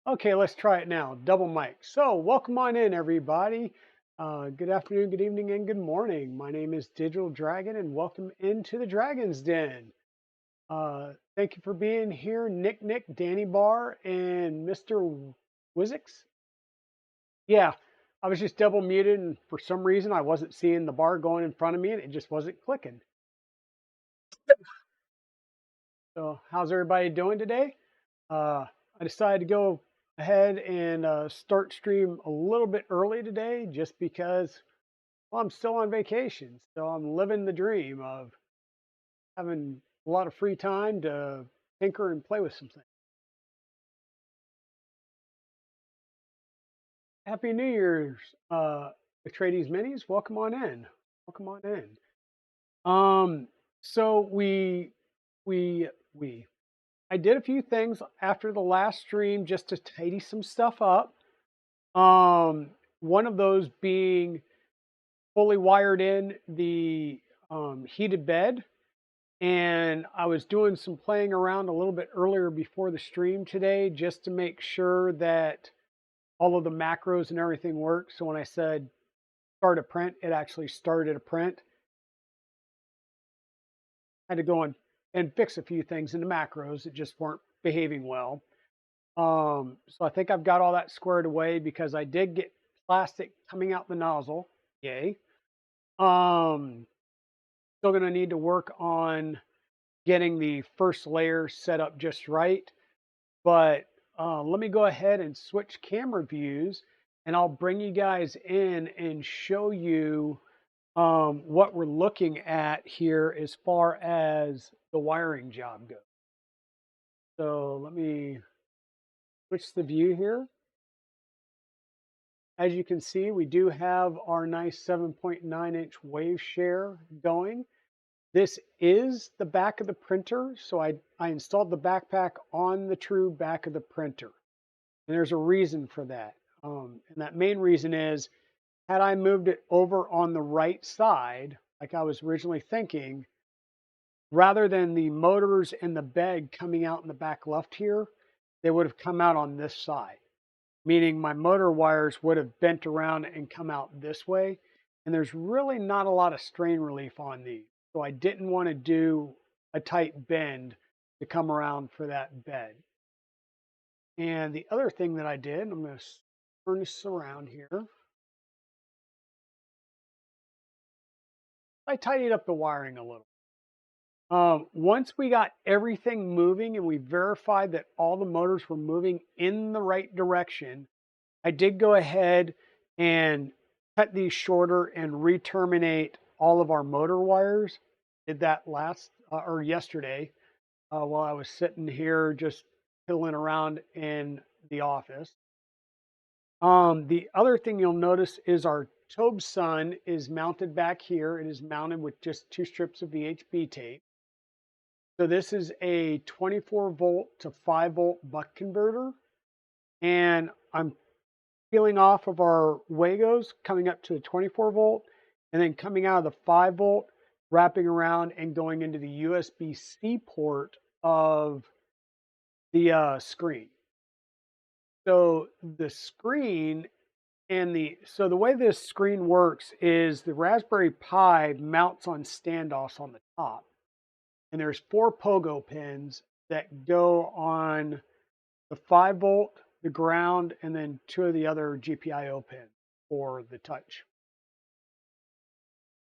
Okay, let's try it now. Double mic. So, welcome on in, everybody. Good afternoon, good evening, and good morning. My name is Digital Dragon, and welcome into the Dragon's Den. Thank you for being here, Nick, Danny Bar, and Mr. Wizix. Yeah, I was just double muted, and for some reason, I wasn't seeing the bar going in front of me, and it just wasn't clicking. So, how's everybody doing today? I decided to go ahead and start stream a little bit early today just because, well, I'm still on vacation. So I'm living the dream of having a lot of free time to tinker and play with some things. Happy New Year's, Atreides Minis. Welcome on in. Welcome on in. Um, so we I did a few things after the last stream just to tidy some stuff up. One of those being fully wired in the heated bed. And I was doing some playing around a little bit earlier before the stream today just to make sure that all of the macros and everything worked. So when I said start a print, it actually started a print. I had to go and fix a few things in the macros that just weren't behaving well. So I think I've got all that squared away because I did get plastic coming out the nozzle. Yay. Um, Still going to need to work on getting the first layer set up just right. But let me go ahead and switch camera views and I'll bring you guys in and show you what we're looking at here as far as the wiring job goes. So let me switch the view here. As you can see, we do have our nice 7.9-inch wave share going. This is the back of the printer, so I installed the backpack on the true back of the printer. And there's a reason for that. And that main reason is, had I moved it over on the right side, like I was originally thinking, rather than the motors and the bed coming out in the back left here, they would have come out on this side, meaning my motor wires would have bent around and come out this way. And there's really not a lot of strain relief on these. So I didn't want to do a tight bend to come around for that bed. And the other thing that I did, I'm going to turn this around here. I tidied up the wiring a little. Once we got everything moving and we verified that all the motors were moving in the right direction, I did go ahead and cut these shorter and re-terminate all of our motor wires. Did that last or yesterday while I was sitting here just pilling around in the office. The other thing you'll notice is our Tobe Sun is mounted back here. It is mounted with just 2 strips of VHB tape. So this is a 24 volt to 5 volt buck converter. And I'm peeling off of our Wagos, coming up to the 24 volt, and then coming out of the 5 volt, wrapping around and going into the USB-C port of the screen. So the screen so the way this screen works is the Raspberry Pi mounts on standoffs on the top. And there's 4 pogo pins that go on the 5 volt, the ground, and then 2 of the other GPIO pins for the touch.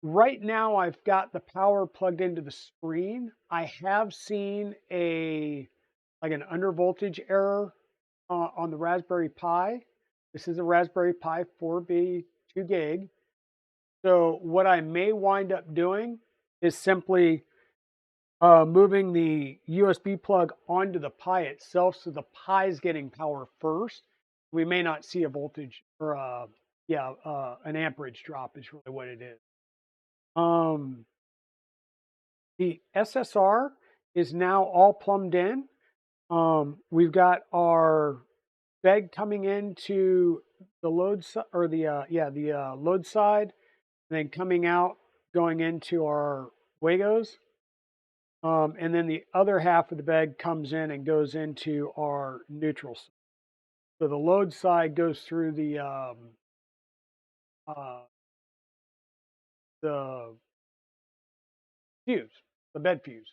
Right now I've got the power plugged into the screen. I have seen like an under voltage error on the Raspberry Pi. This is a Raspberry Pi 4B 2 gig. So what I may wind up doing is simply moving the USB plug onto the Pi itself, so the Pi is getting power first. We may not see a voltage or an amperage drop is really what it is. The SSR is now all plumbed in. We've got our bed coming into the load or the load side, and then coming out going into our Wagos. And then the other half of the bed comes in and goes into our neutral. So the load side goes through uh, the fuse, the bed fuse.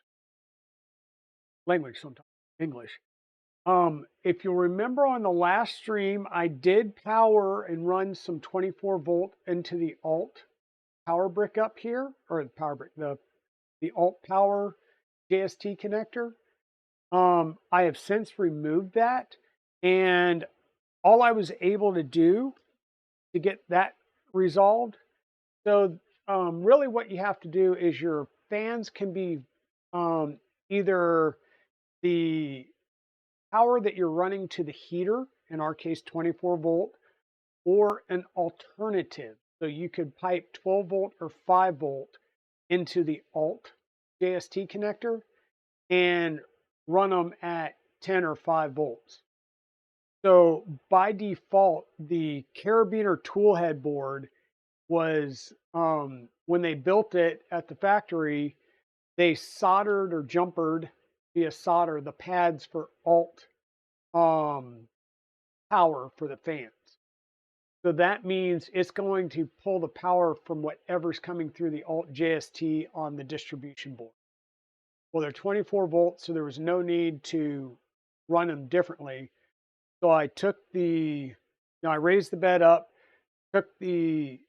Language sometimes, English. If you'll remember on the last stream, I did power and run some 24-volt into the alt power brick up here, or the power brick, the alt power JST connector. I have since removed that, and all I was able to do to get that resolved. So really what you have to do is your fans can be either the power that you're running to the heater, in our case 24-volt, or an alternative. So you could pipe 12-volt or 5-volt into the alt JST connector and run them at 10 or 5 volts. So by default, the carabiner tool head board was, when they built it at the factory, they soldered or jumpered via solder the pads for alt power for the fans. So that means it's going to pull the power from whatever's coming through the alt JST on the distribution board. Well, they're 24 volts, so there was no need to run them differently. So I took I raised the bed up, took the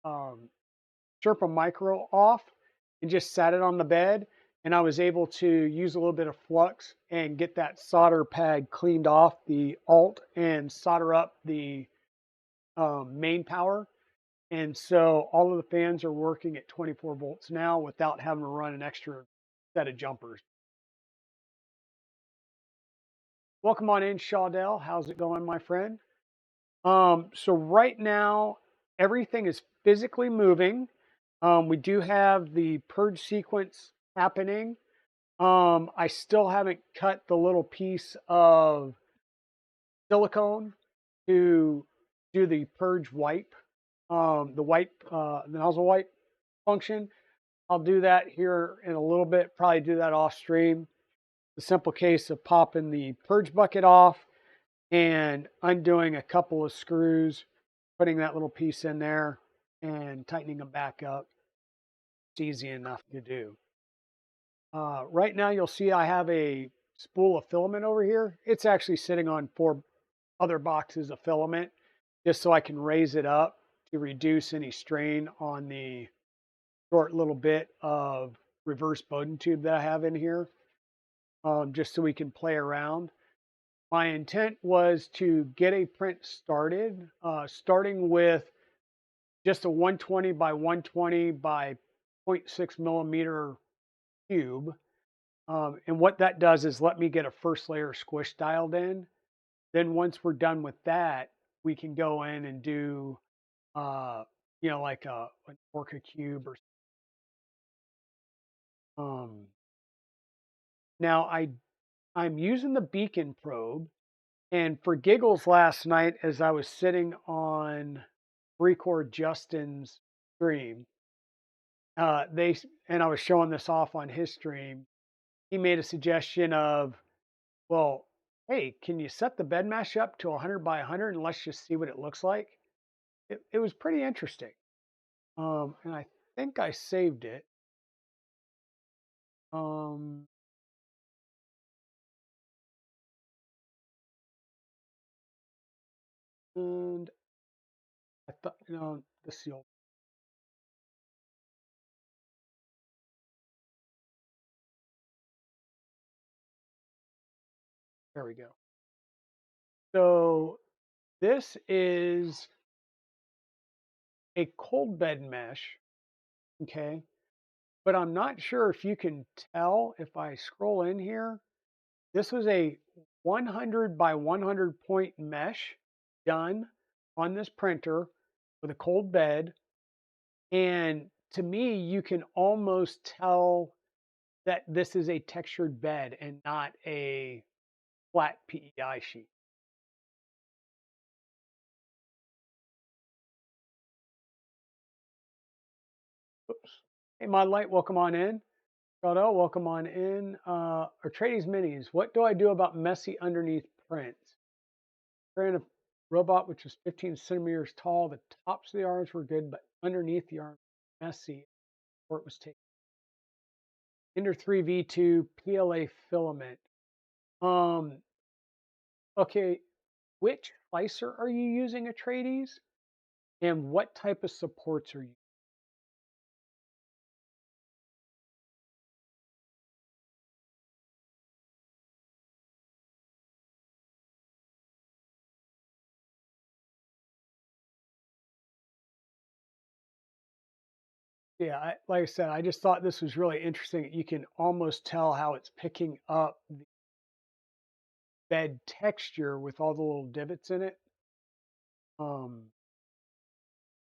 Sherpa Micro off, and just sat it on the bed. And I was able to use a little bit of flux and get that solder pad cleaned off the alt and solder up the main power. And so all of the fans are working at 24 volts now without having to run an extra set of jumpers. Welcome on in, Shawdell. How's it going, my friend? So right now, everything is physically moving. We do have the purge sequence happening. I still haven't cut the little piece of silicone to do the purge wipe, the nozzle wipe function. I'll do that here in a little bit, probably do that off stream. The simple case of popping the purge bucket off and undoing a couple of screws, putting that little piece in there and tightening them back up. It's easy enough to do. Right now you'll see I have a spool of filament over here. It's actually sitting on 4 other boxes of filament just so I can raise it up to reduce any strain on the short little bit of reverse Bowden tube that I have in here, just so we can play around. My intent was to get a print started, starting with just a 120 by 120 by 0.6 millimeter cube. And what that does is let me get a first layer squish dialed in. Then once we're done with that, we can go in and do, like an Orca cube or. Um, Now I'm using the beacon probe, and for giggles last night as I was sitting on Record Justin's stream, and I was showing this off on his stream. He made a suggestion of, well, hey, can you set the bed mesh up to 100 by 100 and let's just see what it looks like? It was pretty interesting, and I think I saved it. Um, and I thought, the seal. There we go. So this is a cold bed mesh, okay? But I'm not sure if you can tell if I scroll in here. This was a 100 by 100 point mesh done on this printer with a cold bed. And to me, you can almost tell that this is a textured bed and not a flat PEI sheet. Oops. Hey, Mod Light, welcome on in. Shadow, welcome on in. Atreides Minis, what do I do about messy underneath prints? Ran a robot which was 15 centimeters tall. The tops of the arms were good, but underneath the arms, messy. Or it was taken. Ender 3 V2 PLA filament. Um, okay, which slicer are you using, Atreides? And what type of supports are you? Yeah, like I said, I just thought this was really interesting. You can almost tell how it's picking up the bed texture with all the little divots in it. Um,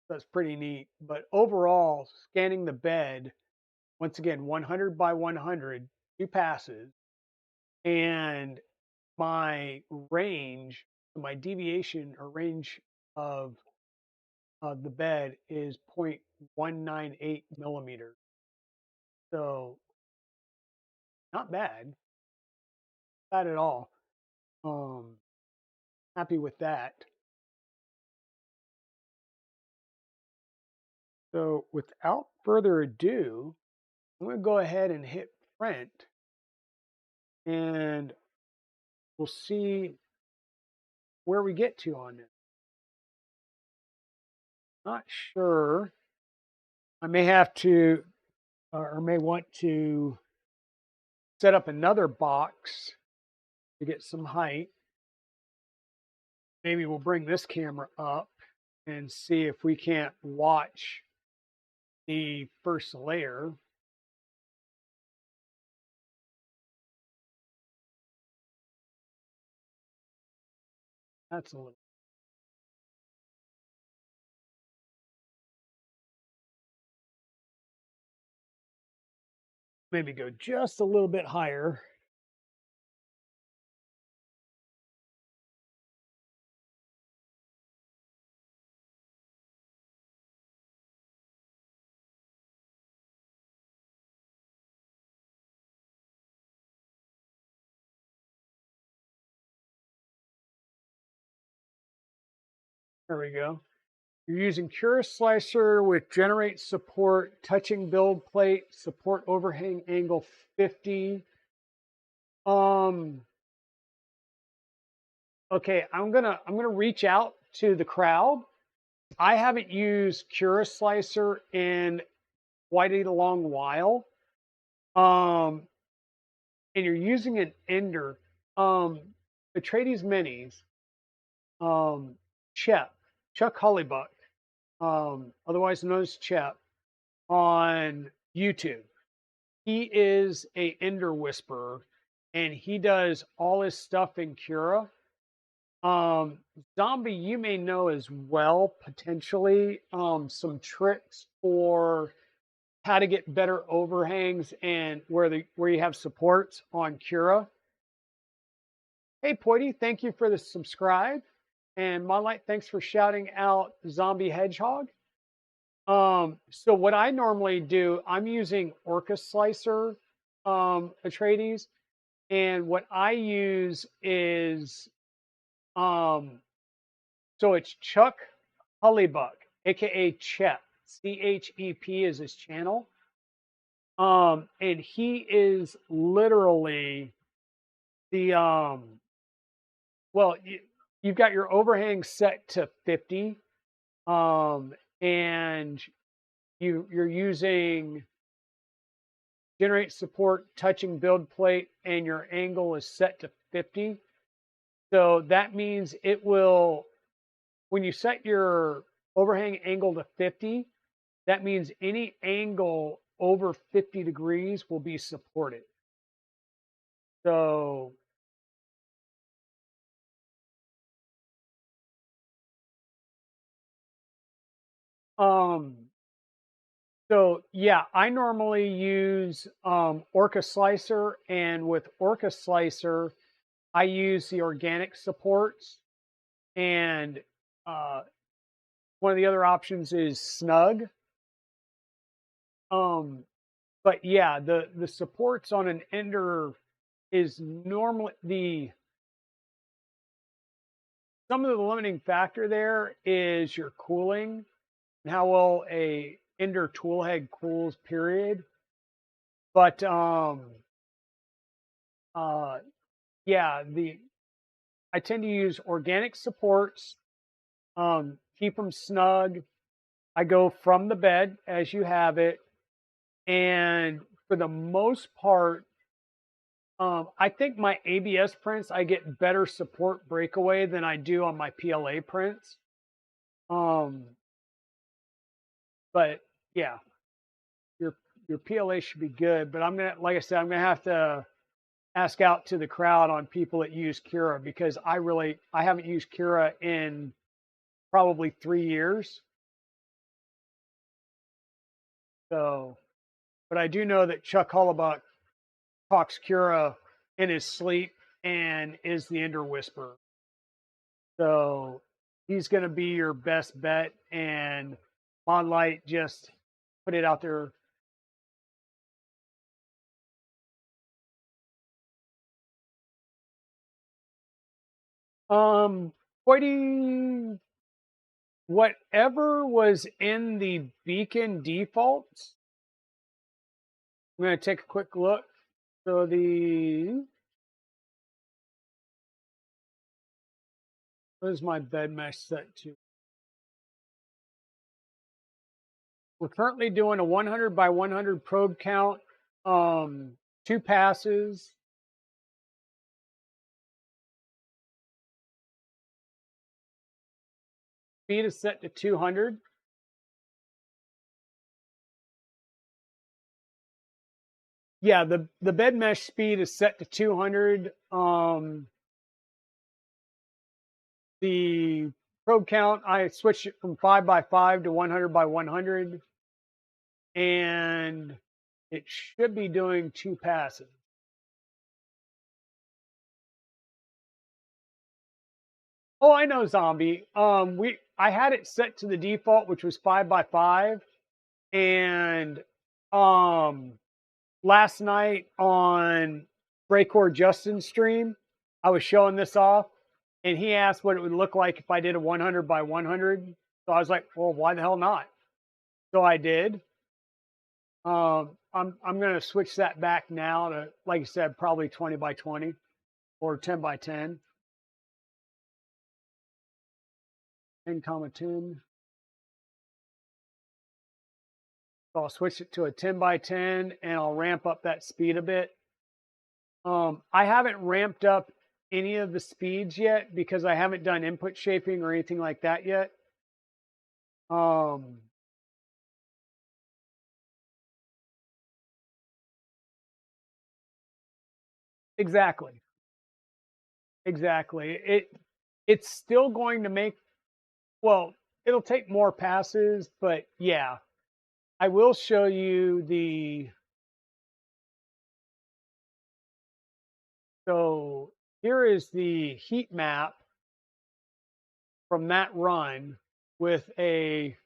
that's pretty neat. But overall, scanning the bed, once again, 100 by 100, 2 passes, and my range, my deviation or range of the bed is 0.198 millimeters. So not bad, bad at all. Um, Happy with that. So without further ado, I'm going to go ahead and hit print, and we'll see where we get to on this. Not sure. I may have to, or may want to set up another box to get some height. Maybe we'll bring this camera up and see if we can't watch the first layer. That's a little. Maybe go just a little bit higher. There we go. You're using Cura Slicer with generate support, touching build plate, support overhang angle 50. Okay, I'm gonna reach out to the crowd. I haven't used Cura Slicer in quite a long while. Um, and you're using an ender. Atreides Minis, um, Chuck Hollybuck, otherwise known as Chep, on YouTube. He is a ender whisperer, and he does all his stuff in Cura. Zombie, you may know as well, potentially, some tricks for how to get better overhangs and where you have supports on Cura. Hey, Poity, thank you for the subscribe. And Monlight, thanks for shouting out Zombie Hedgehog. So what I normally do, I'm using Orca Slicer, Atreides, and what I use is, so it's Chuck Hullybuck, aka Chep. CHEP is his channel. And he is literally the well, you've got your overhang set to 50, and you're using generate support, touching build plate, and your angle is set to 50. So that means it will, when you set your overhang angle to 50, that means any angle over 50 degrees will be supported. So um so yeah, I normally use Orca Slicer, and with Orca Slicer, I use the organic supports, and one of the other options is Snug. But yeah, the supports on an ender is normally some of the limiting factor there is your cooling and how well a Ender tool head cools, period. But yeah, I tend to use organic supports, keep them snug. I go from the bed as you have it, and for the most part, I think my ABS prints, I get better support breakaway than I do on my PLA prints. But yeah, your PLA should be good. But I'm gonna, like I said, I'm gonna have to ask out to the crowd on people that use Cura, because I haven't used Cura in probably 3 years. So, but I do know that Chuck Hollabuck talks Cura in his sleep and is the Ender Whisperer. So he's going to be your best bet. And Monlight just put it out there. Quite whatever was in the beacon defaults. I'm going to take a quick look. So what is my bed mesh set to? We're currently doing a 100 by 100 probe count, 2 passes. Speed is set to 200. Yeah, the bed mesh speed is set to 200. The probe count, I switched it from 5 by 5 to 100 by 100, and it should be doing 2 passes. Oh, I know, Zombie. I had it set to the default, which was 5 by 5, and last night on Breakcore Justin's stream, I was showing this off, and he asked what it would look like if I did a 100 by 100. So I was like, well, why the hell not? So I did. I'm going to switch that back now to, like I said, probably 20 by 20 or 10 by 10. 10 comma 10. So I'll switch it to a 10 by 10, and I'll ramp up that speed a bit. I haven't ramped up any of the speeds yet because I haven't done input shaping or anything like that yet. Exactly. It's still going to make, well, it'll take more passes, but yeah, I will show you so here is the heat map from that run with a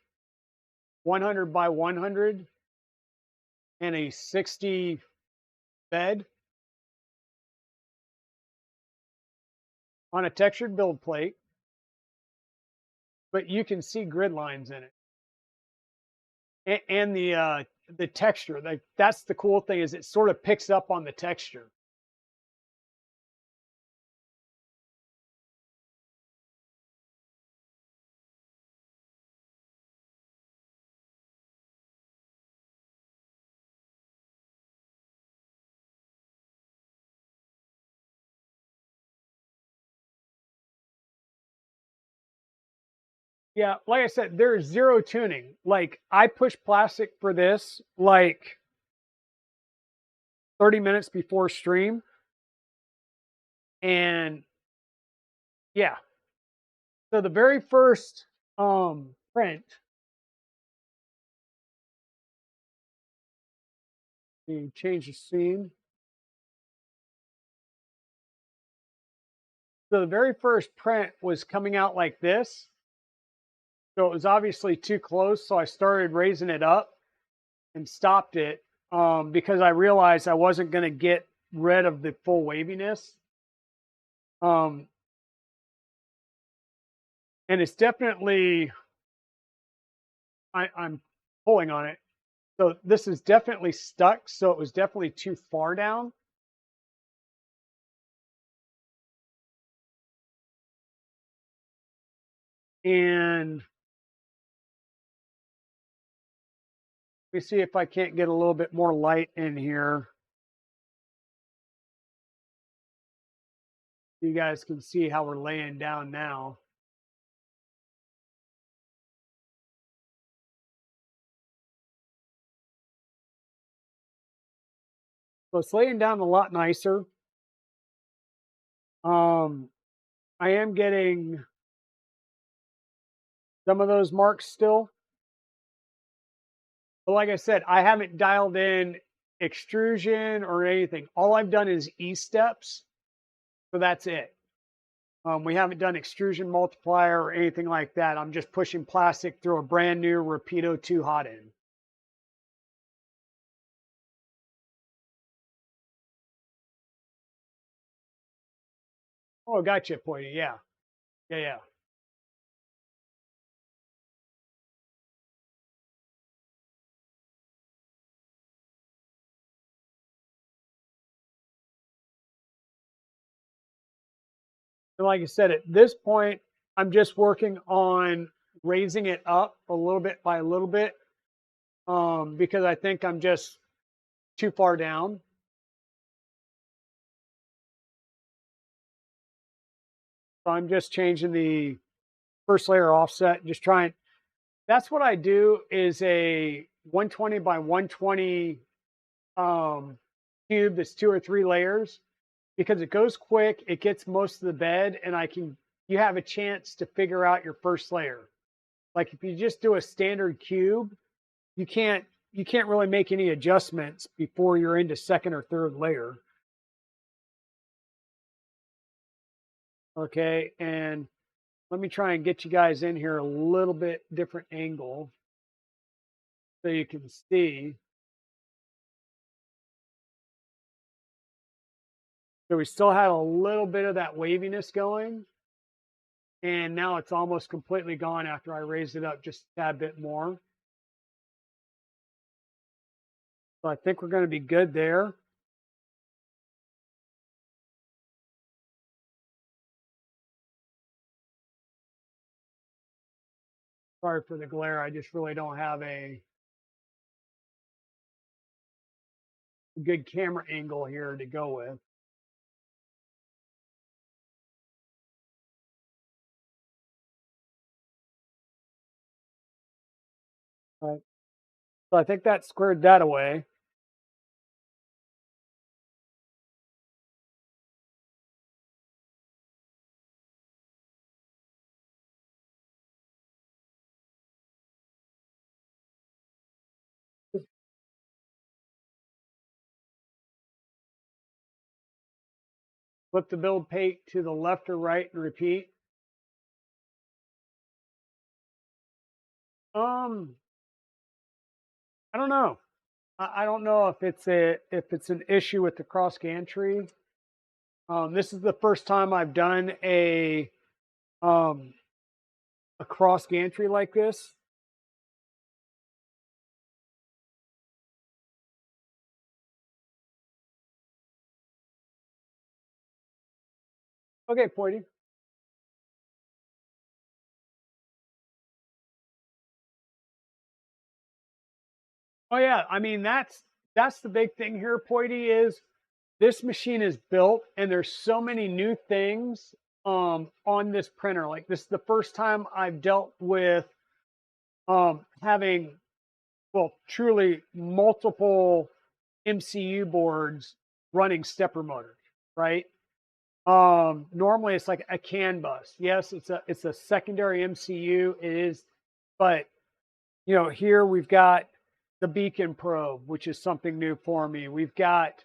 100 by 100 and a 60 bed on a textured build plate, but you can see grid lines in it, and the texture. Like, that's the cool thing, is it sort of picks up on the texture. Yeah, like I said, there's zero tuning. Like, I pushed plastic for this like 30 minutes before stream. And yeah. So the very first print, you change the scene. So the very first print was coming out like this. So it was obviously too close. So I started raising it up and stopped it because I realized I wasn't going to get rid of the full waviness. And it's definitely, I'm pulling on it. So this is definitely stuck. So it was definitely too far down. And let me see if I can't get a little bit more light in here. You guys can see how we're laying down now. So it's laying down a lot nicer. I am getting some of those marks still. But like I said, I haven't dialed in extrusion or anything. All I've done is E-steps. So that's it. We haven't done extrusion multiplier or anything like that. I'm just pushing plastic through a brand new Rapido 2 hot end. Oh, gotcha, Poity. Yeah. Yeah. And like I said, at this point, I'm just working on raising it up a little bit by a little bit because I think I'm just too far down. So I'm just changing the first layer offset, just trying. That's what I do is a 120 by 120 cube that's 2 or 3 layers because it goes quick, it gets most of the bed, and you have a chance to figure out your first layer. Like if you just do a standard cube, you can't really make any adjustments before you're into second or third layer. Okay, and let me try and get you guys in here a little bit different angle so you can see. So we still had a little bit of that waviness going. And now it's almost completely gone after I raised it up just a tad bit more. So I think we're going to be good there. Sorry for the glare. I just really don't have a good camera angle here to go with. All right. So I think that squared that away. Flip the build plate to the left or right and repeat. I don't know. I don't know if it's an issue with the cross gantry. This is the first time I've done a cross gantry like this. Okay, Poity. Oh yeah, I mean that's the big thing here, Poity, is this machine is built and there's so many new things on this printer. Like this is the first time I've dealt with having truly multiple MCU boards running stepper motors, right? Normally it's like a CAN bus. Yes, it's a secondary MCU. It is, but here we've got the beacon probe, which is something new for me. We've got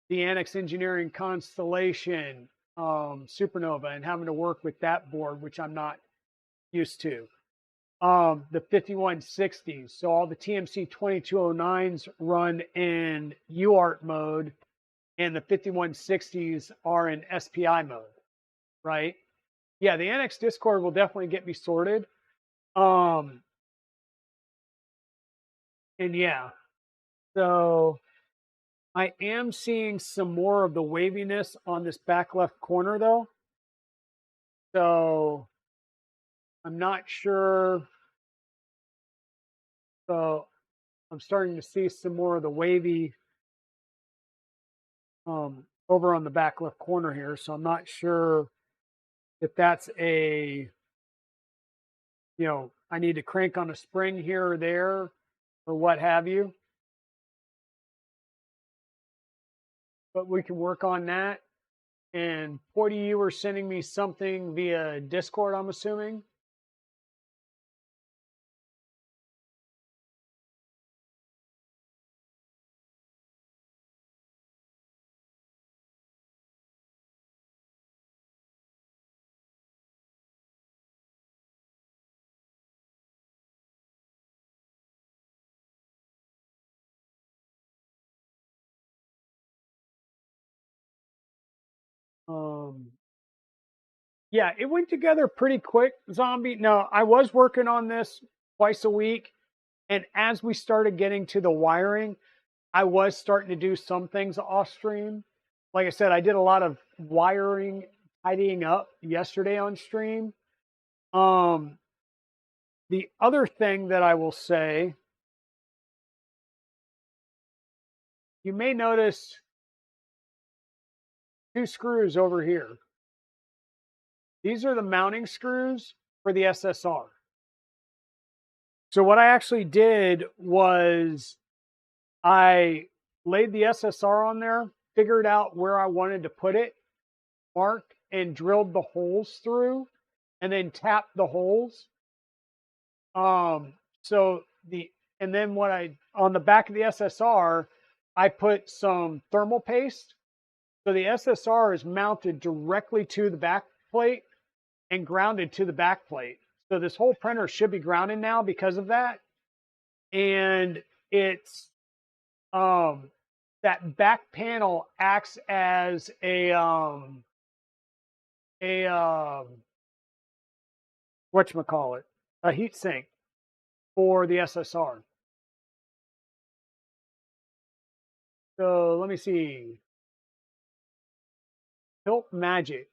the Annex Engineering Constellation Supernova and having to work with that board, which I'm not used to. The 5160s. So all the TMC 2209s run in UART mode and the 5160s are in SPI mode, right? yeah, the Annex Discord will definitely get me sorted. Um, and yeah, so I am seeing some more of the waviness on this back left corner though. So I'm not sure. So I'm starting to see some more of the wavy over on the back left corner here. So I'm not sure if that's I need to crank on a spring here or there or what have you. But we can work on that. And Porty, you were sending me something via Discord, I'm assuming. Um, yeah, it went together pretty quick, Zombie. No, I was working on this twice a week. And as we started getting to the wiring, I was starting to do some things off stream. Like I said, I did a lot of wiring, tidying up yesterday on stream. Um, the other thing that I will say, you may notice two screws over here. These are the mounting screws for the SSR. So what I actually did was I laid the SSR on there, figured out where I wanted to put it, marked and drilled the holes through, and then tapped the holes. So and then what I on the back of the SSR, I put some thermal paste. So the SSR is mounted directly to the back plate and grounded to the back plate. So this whole printer should be grounded now because of that. And it's that back panel acts as a whatchamacallit, a heat sink for the SSR. So let me see. Tilt Magic.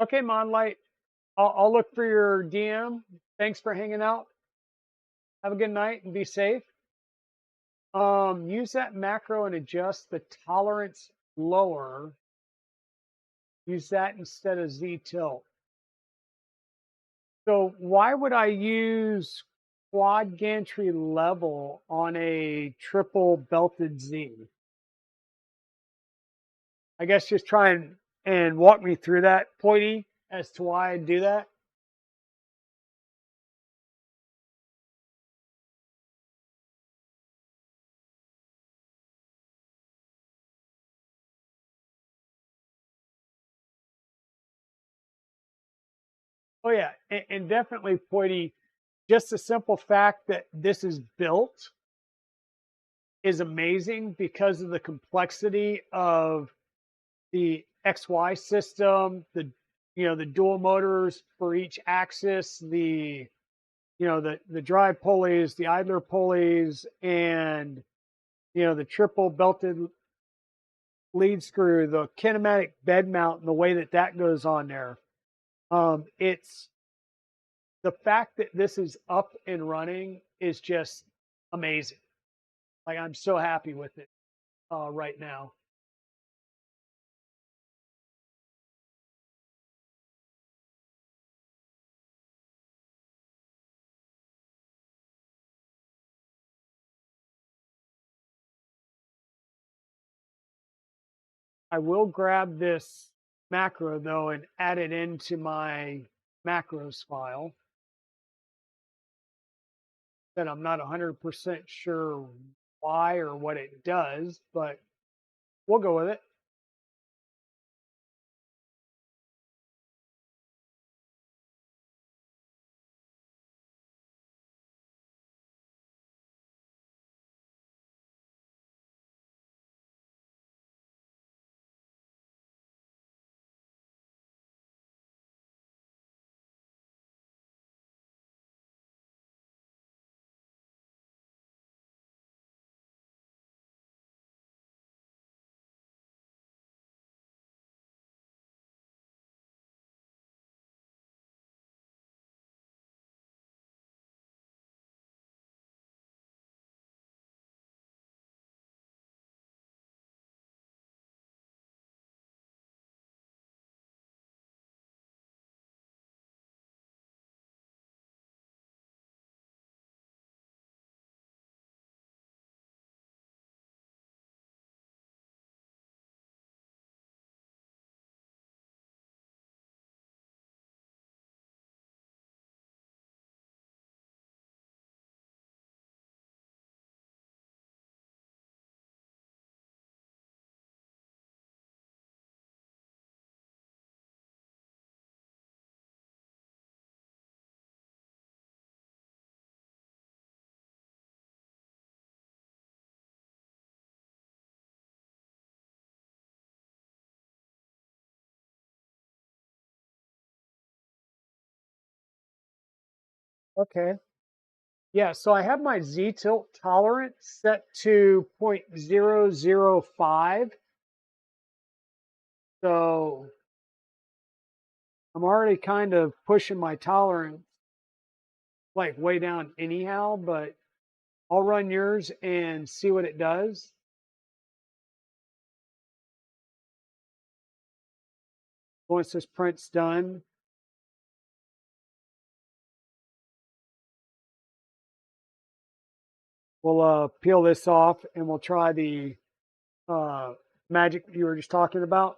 Okay, Monlight. I'll look for your DM. Thanks for hanging out. Have a good night and be safe. Use that macro and adjust the tolerance lower. Use that instead of Z tilt. So why would I use quad gantry level on a triple belted Z? I guess just try and walk me through that, Poity, as to why I do that. Oh yeah, and definitely, Poity, just the simple fact that this is built is amazing because of the complexity of the XY system, the dual motors for each axis, the drive pulleys, the idler pulleys, and the triple belted lead screw, the kinematic bed mount, and the way that that goes on there. It's the fact that this is up and running is just amazing. Like I'm so happy with it right now. I will grab this macro though and add it into my macros file. That I'm not 100% sure why or what it does, but we'll go with it. Okay. Yeah, so I have my Z-tilt tolerance set to 0.005. So I'm already kind of pushing my tolerance like way down anyhow, but I'll run yours and see what it does. Once this print's done, we'll peel this off and we'll try the uh, magic you were just talking about.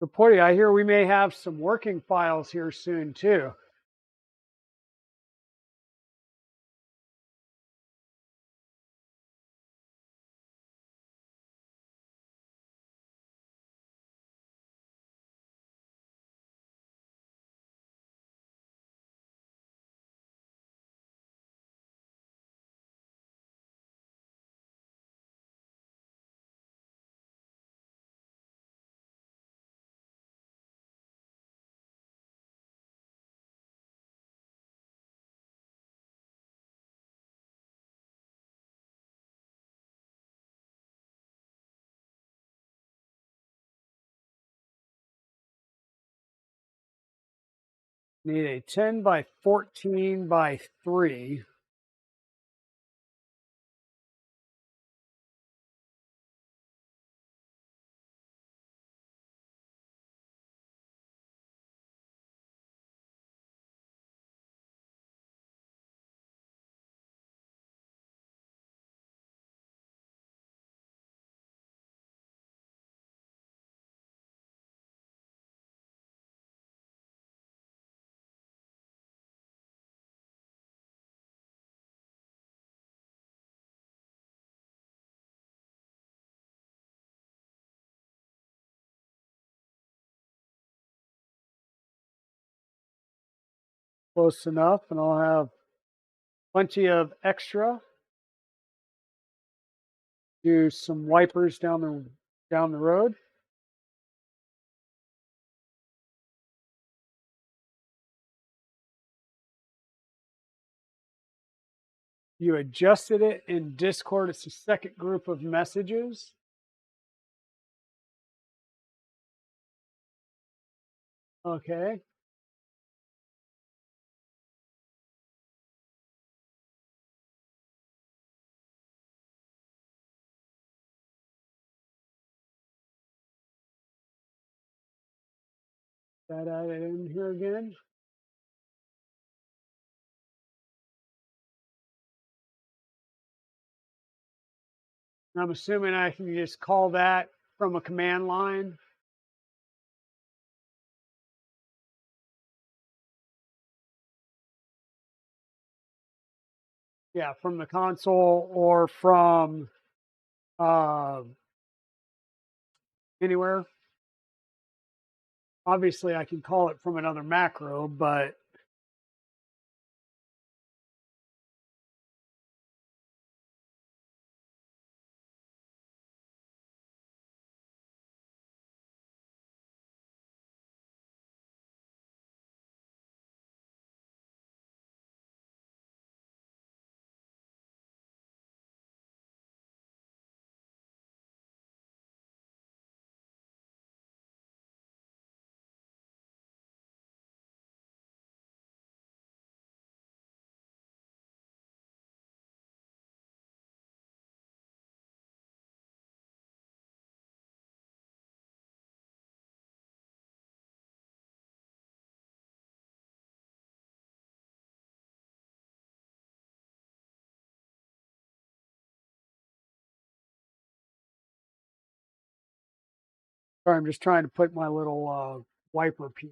So, Porty, I hear we may have some working files here soon too. Need a 10 by 14 by 3. close enough, and I'll have plenty of extra. Do some wipers down the road. You adjusted it in Discord. It's the second group of messages. Okay. That added in here again. And I'm assuming I can just call that from a command line. Yeah, from the console or from anywhere. Obviously, I can call it from another macro, but sorry, I'm just trying to put my little wiper piece.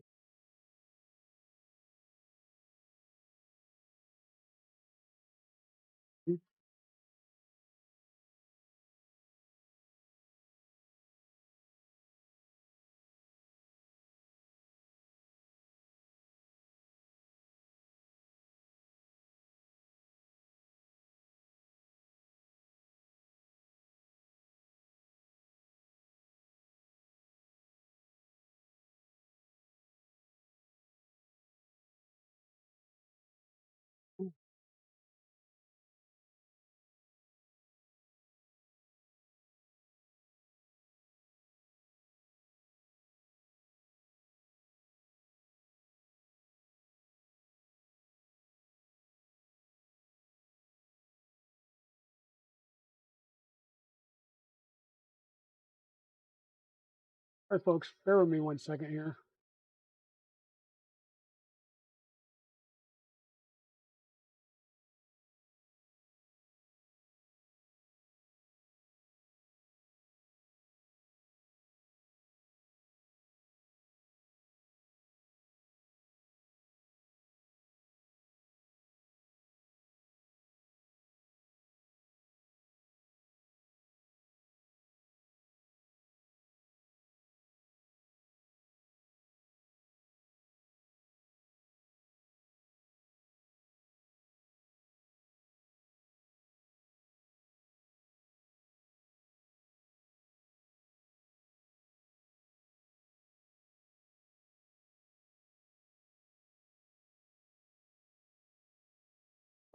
All right, folks, bear with me 1 second here.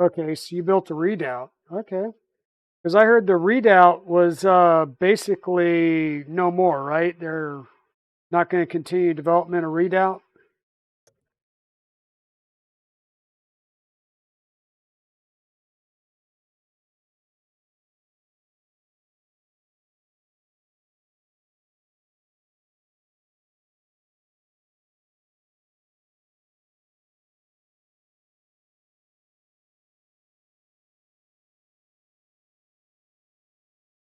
Okay, so you built a redoubt. Okay. Because I heard the redoubt was basically no more, right? They're not going to continue development of redoubt.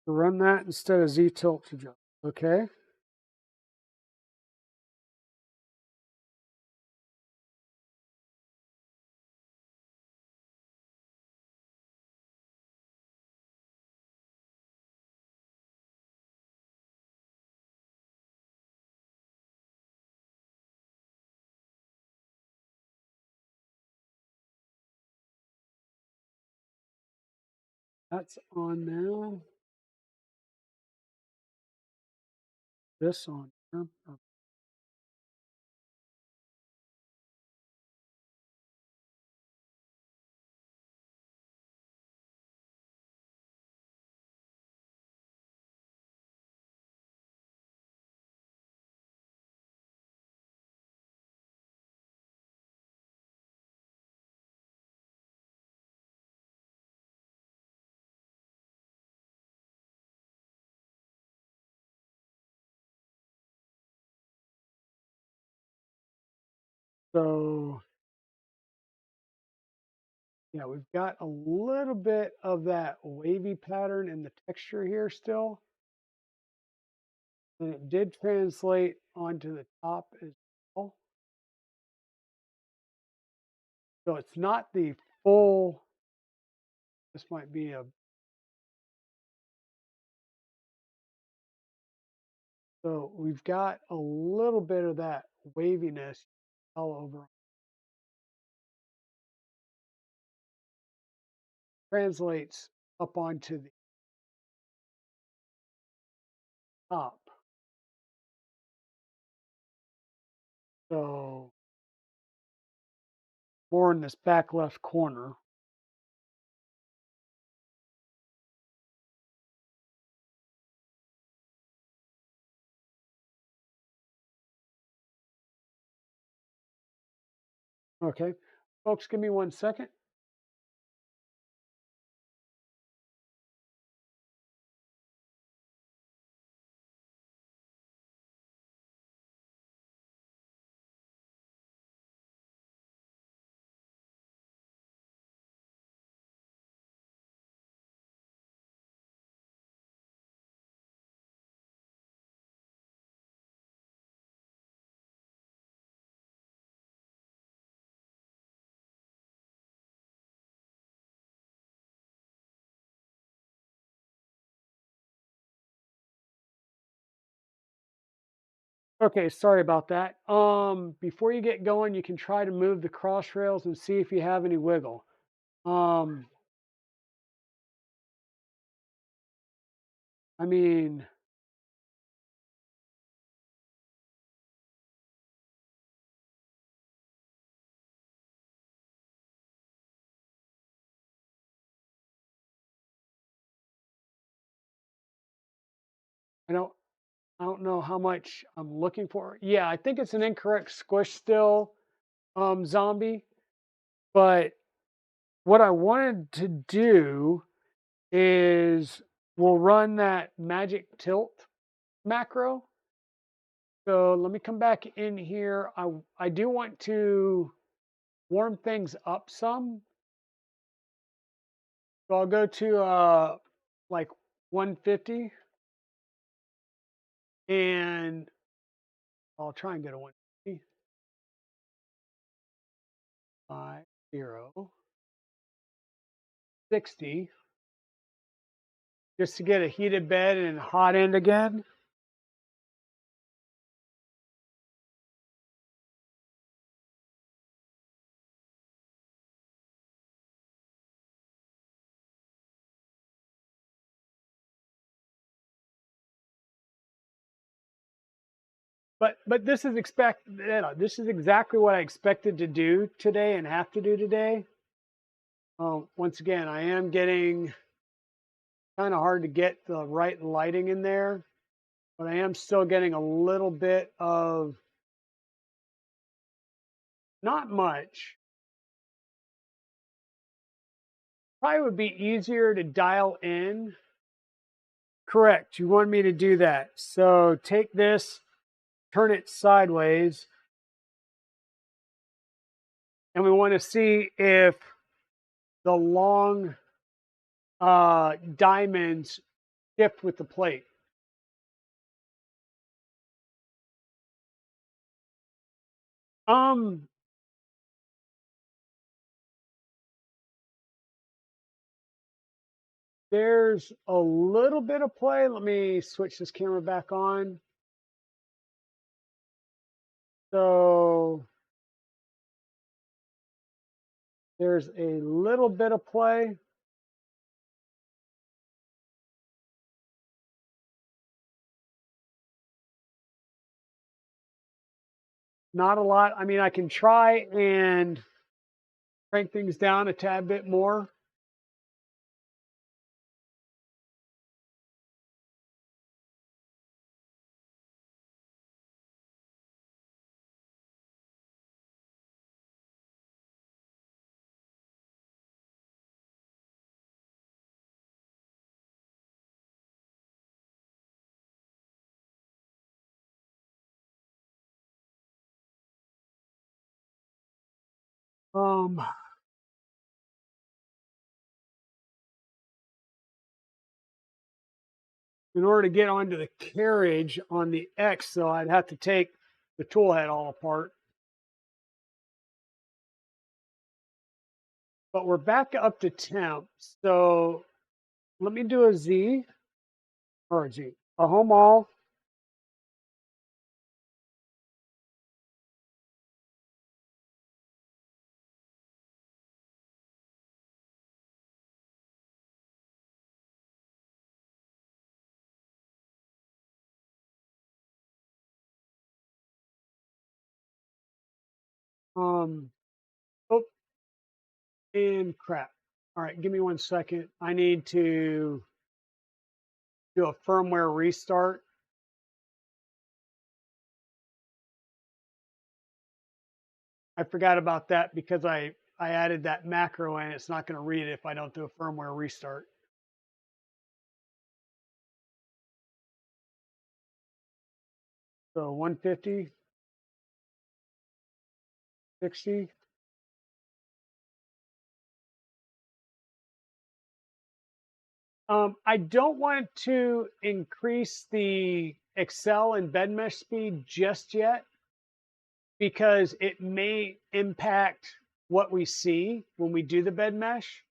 To run that instead of Z tilt to jump. Okay. That's on now. This on there. Oh. So yeah, we've got a little bit of that wavy pattern in the texture here still. And it did translate onto the top as well. So it's not the full, this might be a, so we've got a little bit of that waviness all over. Translates up onto the top. So more in this back left corner. Okay, folks, give me 1 second. Okay, sorry about that. Before you get going, you can try to move the cross rails and see if you have any wiggle. Um, I mean, I don't, I don't know how much I'm looking for. Yeah, I think it's an incorrect squish still, zombie. But what I wanted to do is we'll run that magic tilt macro. So let me come back in here. I do want to warm things up some. So I'll go to like 150 and I'll try and get a 150. 5, 0, 60, just to get a heated bed and hot end again. But this is this is exactly what I expected to do today and have to do today. Once again, I am getting kind of hard to get the right lighting in there, but I am still getting a little bit of, not much. Probably would be easier to dial in. Correct. You want me to do that. So take this, turn it sideways, and we want to see if the long diamonds shift with the plate. Um, there's a little bit of play. Let me switch this camera back on. So there's a little bit of play. Not a lot. I mean, I can try and crank things down a tad bit more. Um, in order to get onto the carriage on the X, so I'd have to take the tool head all apart. But we're back up to temp. So let me do a Z or a G, a home all. Um, oh, and crap. All right, give me 1 second. I need to do a firmware restart. I forgot about that because I added that macro in. It's not going to read it if I don't do a firmware restart. So 150, 60. I don't want to increase the Excel and bed mesh speed just yet because it may impact what we see when we do the bed mesh.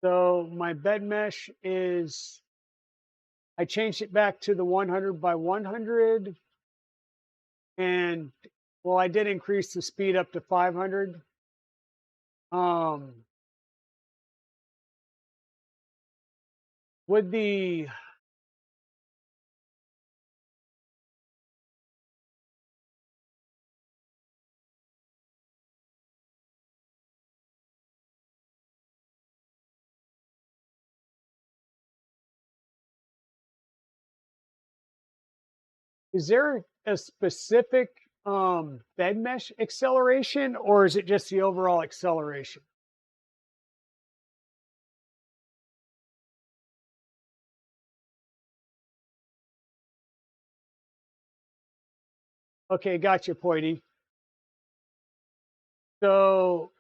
So my bed mesh is, I changed it back to the 100 by 100. And well, I did increase the speed up to 500. With the is there a specific bed mesh acceleration or is it just the overall acceleration? Okay, gotcha, Poity. So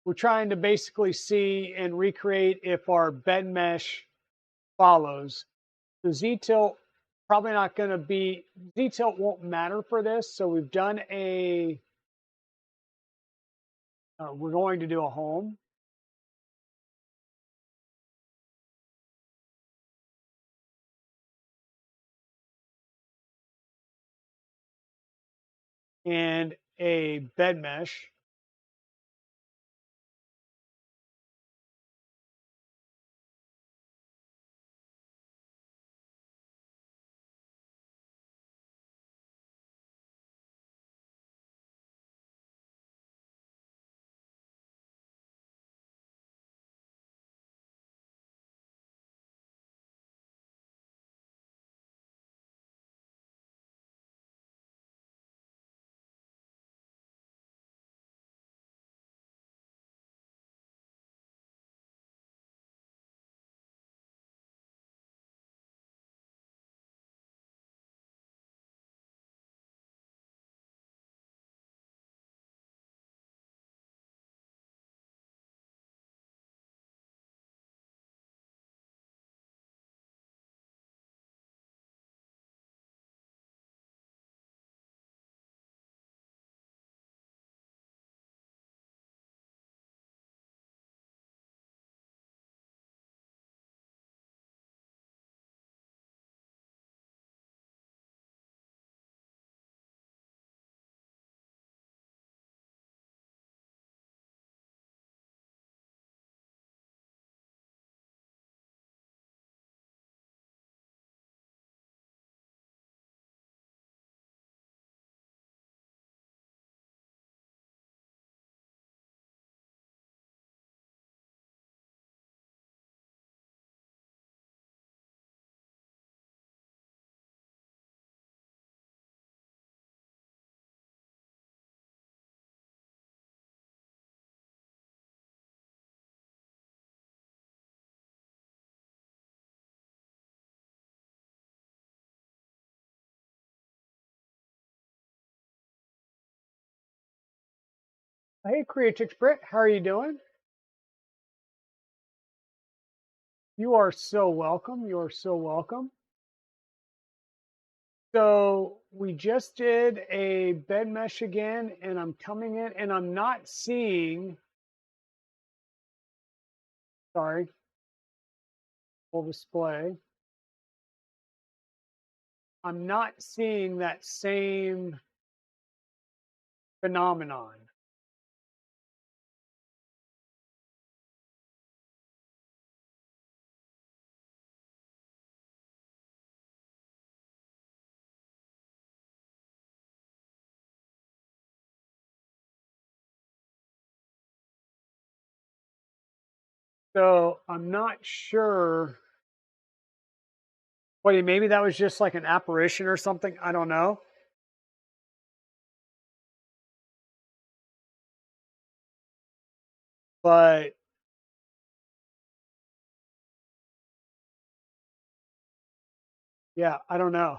we're trying to basically see and recreate if our bed mesh follows. The Z-tilt probably not going to be, Z-tilt won't matter for this. So we've done a, we're going to do a home. And a bed mesh. Hey, Creatrix Brit, how are you doing? You are so welcome. You are so welcome. So we just did a bed mesh again, and I'm coming in and I'm not seeing, sorry, full display. I'm not seeing that same phenomenon. So I'm not sure. Wait, maybe that was just like an apparition or something. I don't know. But yeah, I don't know.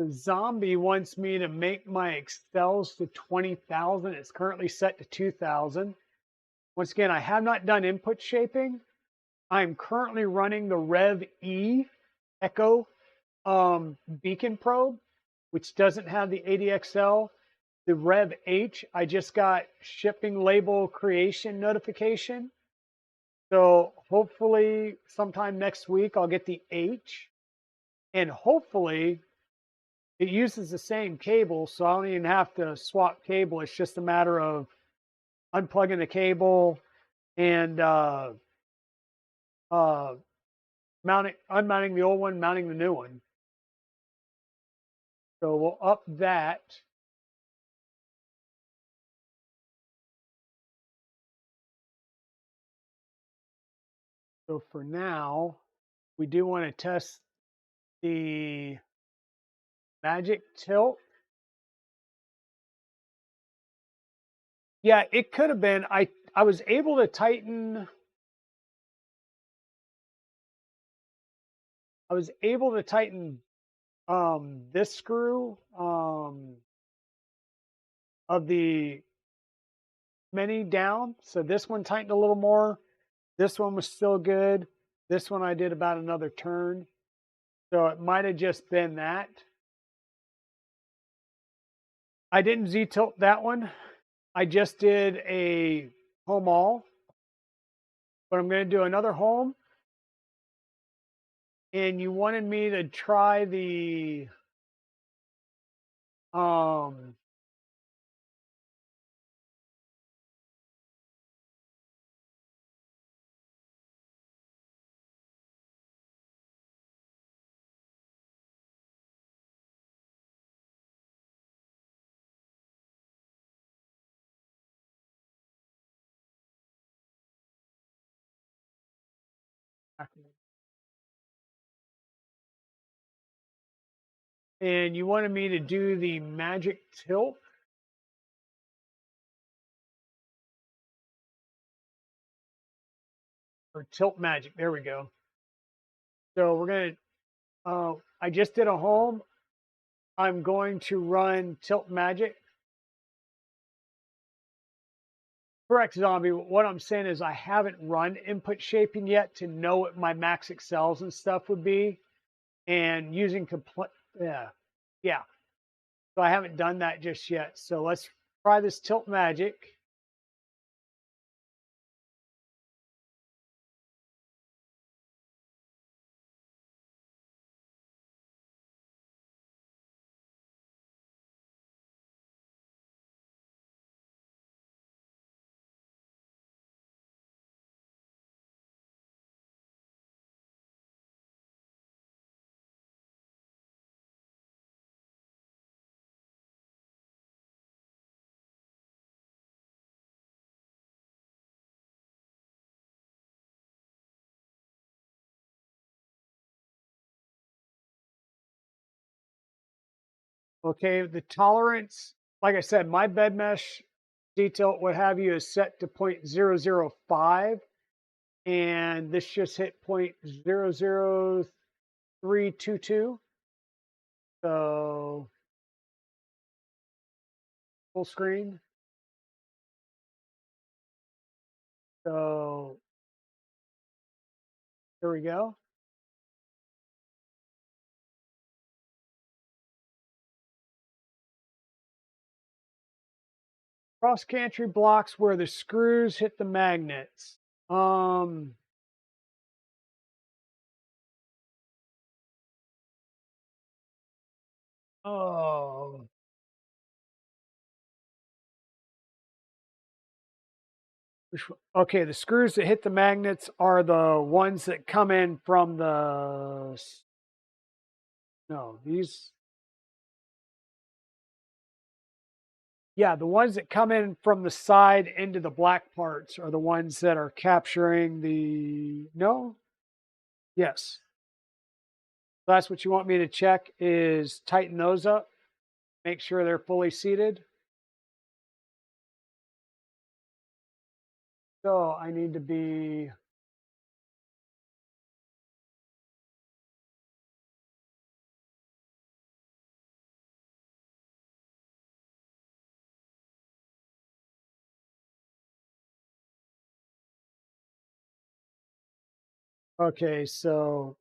The zombie wants me to make my excels to 20,000. It's currently set to 2,000. Once again, I have not done input shaping. I'm currently running the Rev E Echo beacon probe, which doesn't have the ADXL. The Rev H, I just got shipping label creation notification. So hopefully sometime next week, I'll get the H. And hopefully it uses the same cable, so I don't even have to swap cable. It's just a matter of unplugging the cable and uh, unmounting the old one, mounting the new one. So we'll up that. So for now, we do want to test the magic tilt. Yeah, it could have been. I was able to tighten. I was able to tighten this screw of the mini down. So this one tightened a little more. This one was still good. This one I did about another turn. So it might have just been that. I didn't Z-tilt that one. I just did a home all. But I'm going to do another home. And you wanted me to try the um and you wanted me to do the magic tilt. Or tilt magic. There we go. So we're going to, I just did a home. I'm going to run tilt magic. Correct, Zombie. What I'm saying is I haven't run input shaping yet to know what my max excels and stuff would be. And using yeah. So I haven't done that just yet. So let's try this tilt magic. Okay, the tolerance, like I said, my bed mesh detail, what have you, is set to 0.005. and this just hit 0.00322. So full screen. So there we go. Cross country blocks where the screws hit the magnets. Um, oh, okay. The screws that hit the magnets are the ones that come in from the, no, these, yeah, the ones that come in from the side into the black parts are the ones that are capturing the, no? Yes. So that's what you want me to check is tighten those up, make sure they're fully seated. So I need to be, okay, so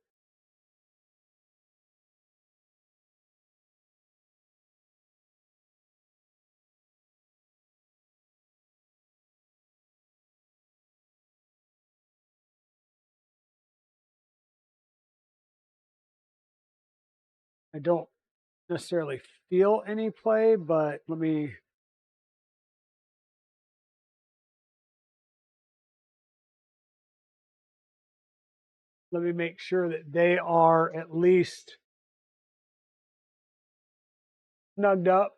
I don't necessarily feel any play, but let me make sure that they are at least snugged up.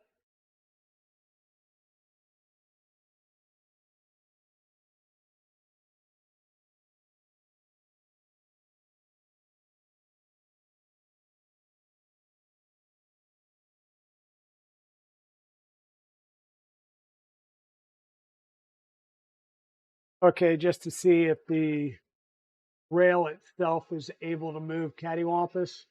Okay, just to see if the rail itself is able to move cattywampus.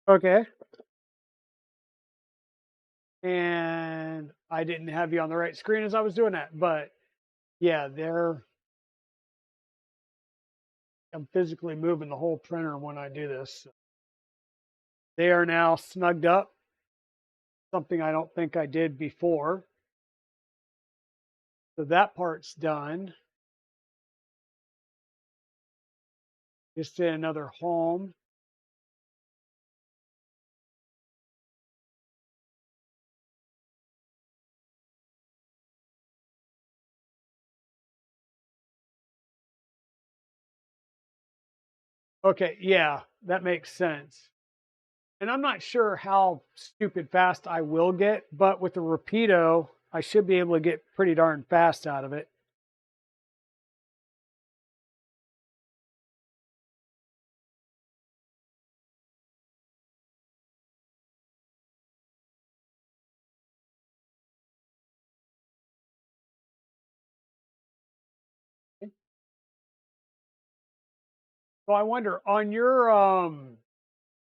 Okay. And I didn't have you on the right screen as I was doing that, but yeah, I'm physically moving the whole printer when I do this. They are now snugged up, something I don't think I did before. So that part's done. Just did another home. Okay, yeah, that makes sense. And I'm not sure how stupid fast I will get, but with the Rapido, I should be able to get pretty darn fast out of it. So I wonder on your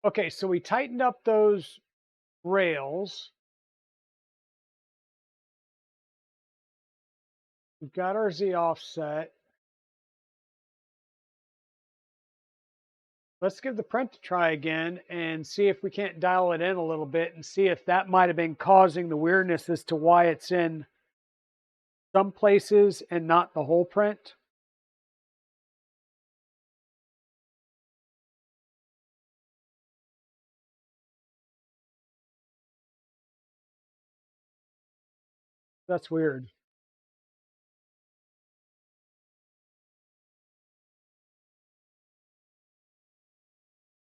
okay, so we tightened up those rails. We've got our Z offset. Let's give the print a try again and see if we can't dial it in a little bit and see if that might have been causing the weirdness as to why it's in some places and not the whole print. That's weird.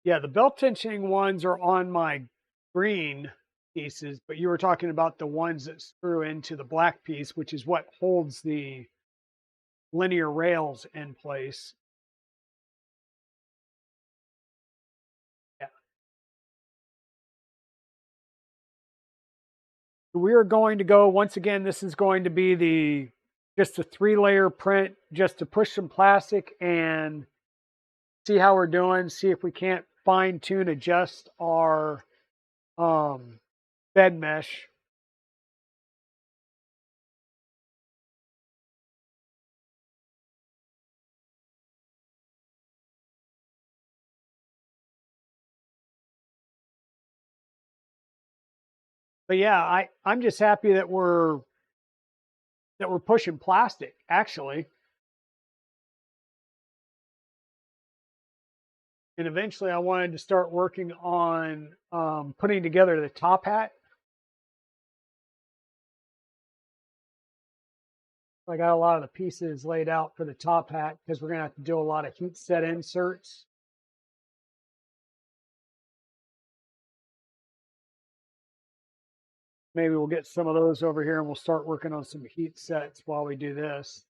Yeah, the belt tensioning ones are on my green pieces, but you were talking about the ones that screw into the black piece, which is what holds the linear rails in place. Yeah. We are going to go, once again, this is going to be just a 3-layer print just to push some plastic and see how we're doing, see if we can't fine tune, adjust our bed mesh. But yeah, I'm just happy that we're pushing plastic, actually. And eventually I wanted to start working on putting together the top hat. I got a lot of the pieces laid out for the top hat because we're going to have to do a lot of heat set inserts. Maybe we'll get some of those over here and we'll start working on some heat sets while we do this.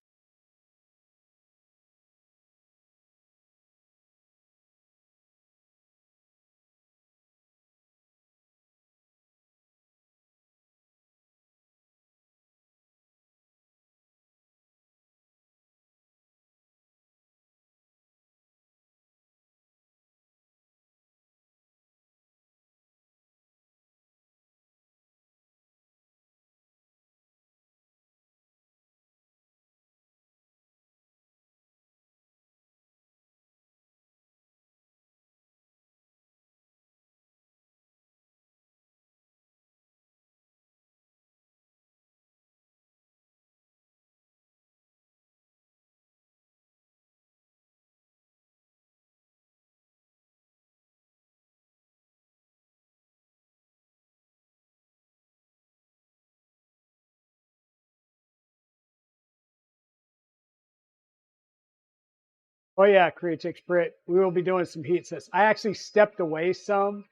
Oh yeah, Creatix Brit. We will be doing some heat sets. I actually stepped away some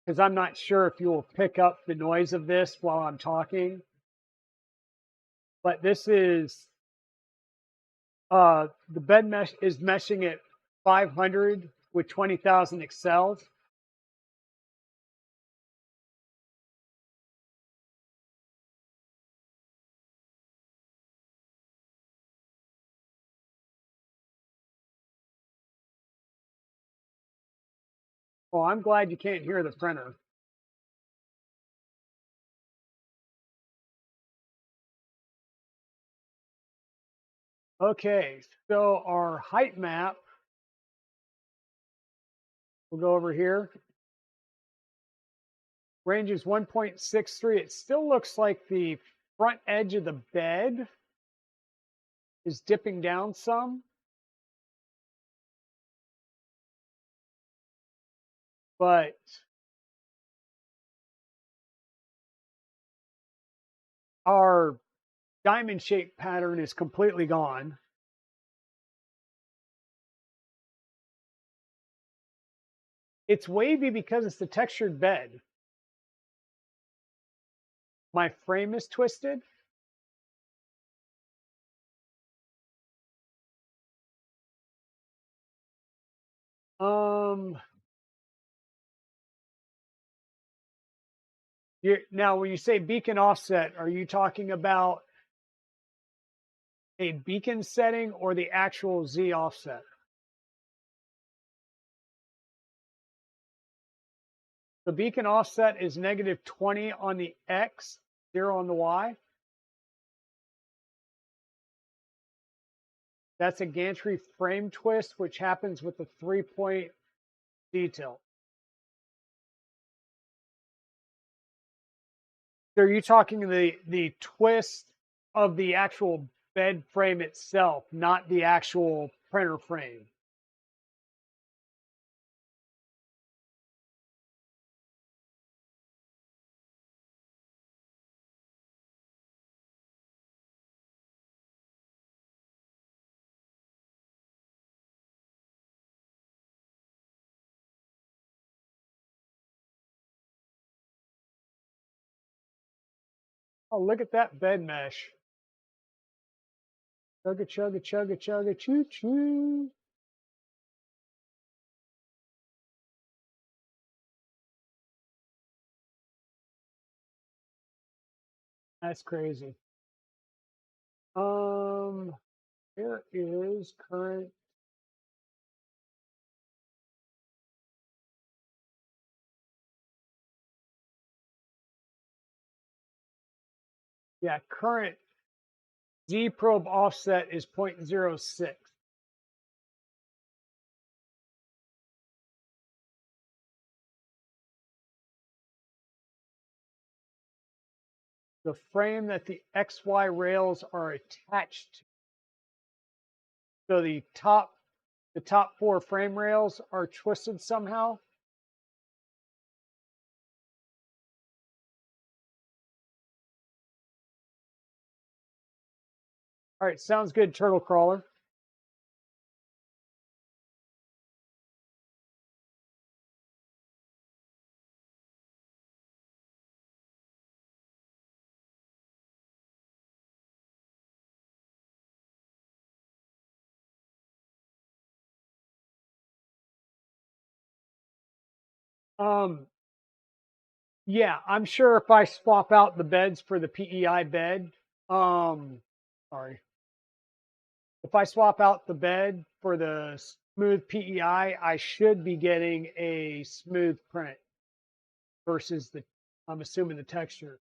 because I'm not sure if you will pick up the noise of this while I'm talking. But this is the bed mesh is meshing at 500 with 20,000 excels. Oh, I'm glad you can't hear the printer. Okay, so our height map, we'll go over here. Range is 1.63. It still looks like the front edge of the bed is dipping down some. But our diamond shape pattern is completely gone. It's wavy because it's the textured bed. My frame is twisted. Now, when you say beacon offset, are you talking about a beacon setting or the actual Z offset? The beacon offset is -20 on the X, 0 on the Y. That's a gantry frame twist, which happens with the 3-point detail. So are you talking the twist of the actual bed frame itself, not the actual printer frame? Oh, look at that bed mesh. Chugga, chugga, chugga, chugga, choo, choo. That's crazy. Here is current. Yeah, current Z probe offset is 0.06. The frame that the XY rails are attached to. So the top 4 frame rails are twisted somehow. All right, sounds good, turtle crawler. Yeah, I'm sure if I swap out the beds for the PEI bed, sorry, if I swap out the bed for the smooth PEI, I should be getting a smooth print versus the, I'm assuming, the texture.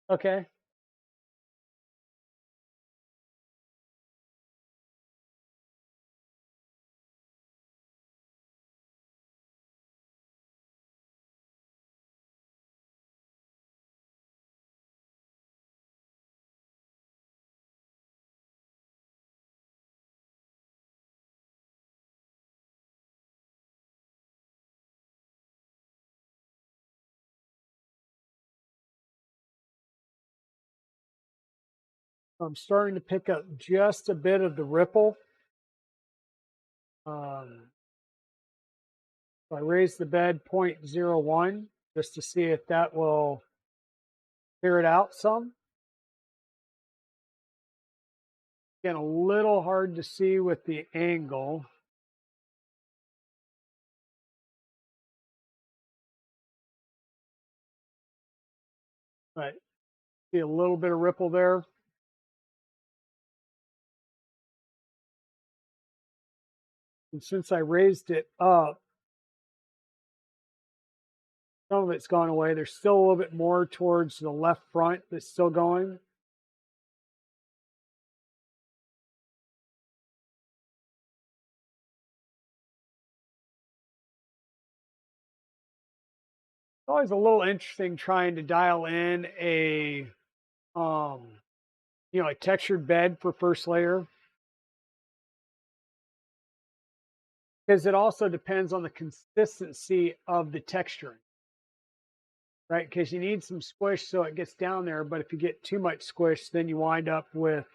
Okay. I'm starting to pick up just a bit of the ripple. So I raised the bed 0.01 just to see if that will clear it out some. Again, a little hard to see with the angle. But see a little bit of ripple there. And since I raised it up, some of it's gone away. There's still a little bit more towards the left front that's still going. It's always a little interesting trying to dial in a a textured bed for first layer, because it also depends on the consistency of the texturing, right? Because you need some squish so it gets down there, but if you get too much squish, then you wind up with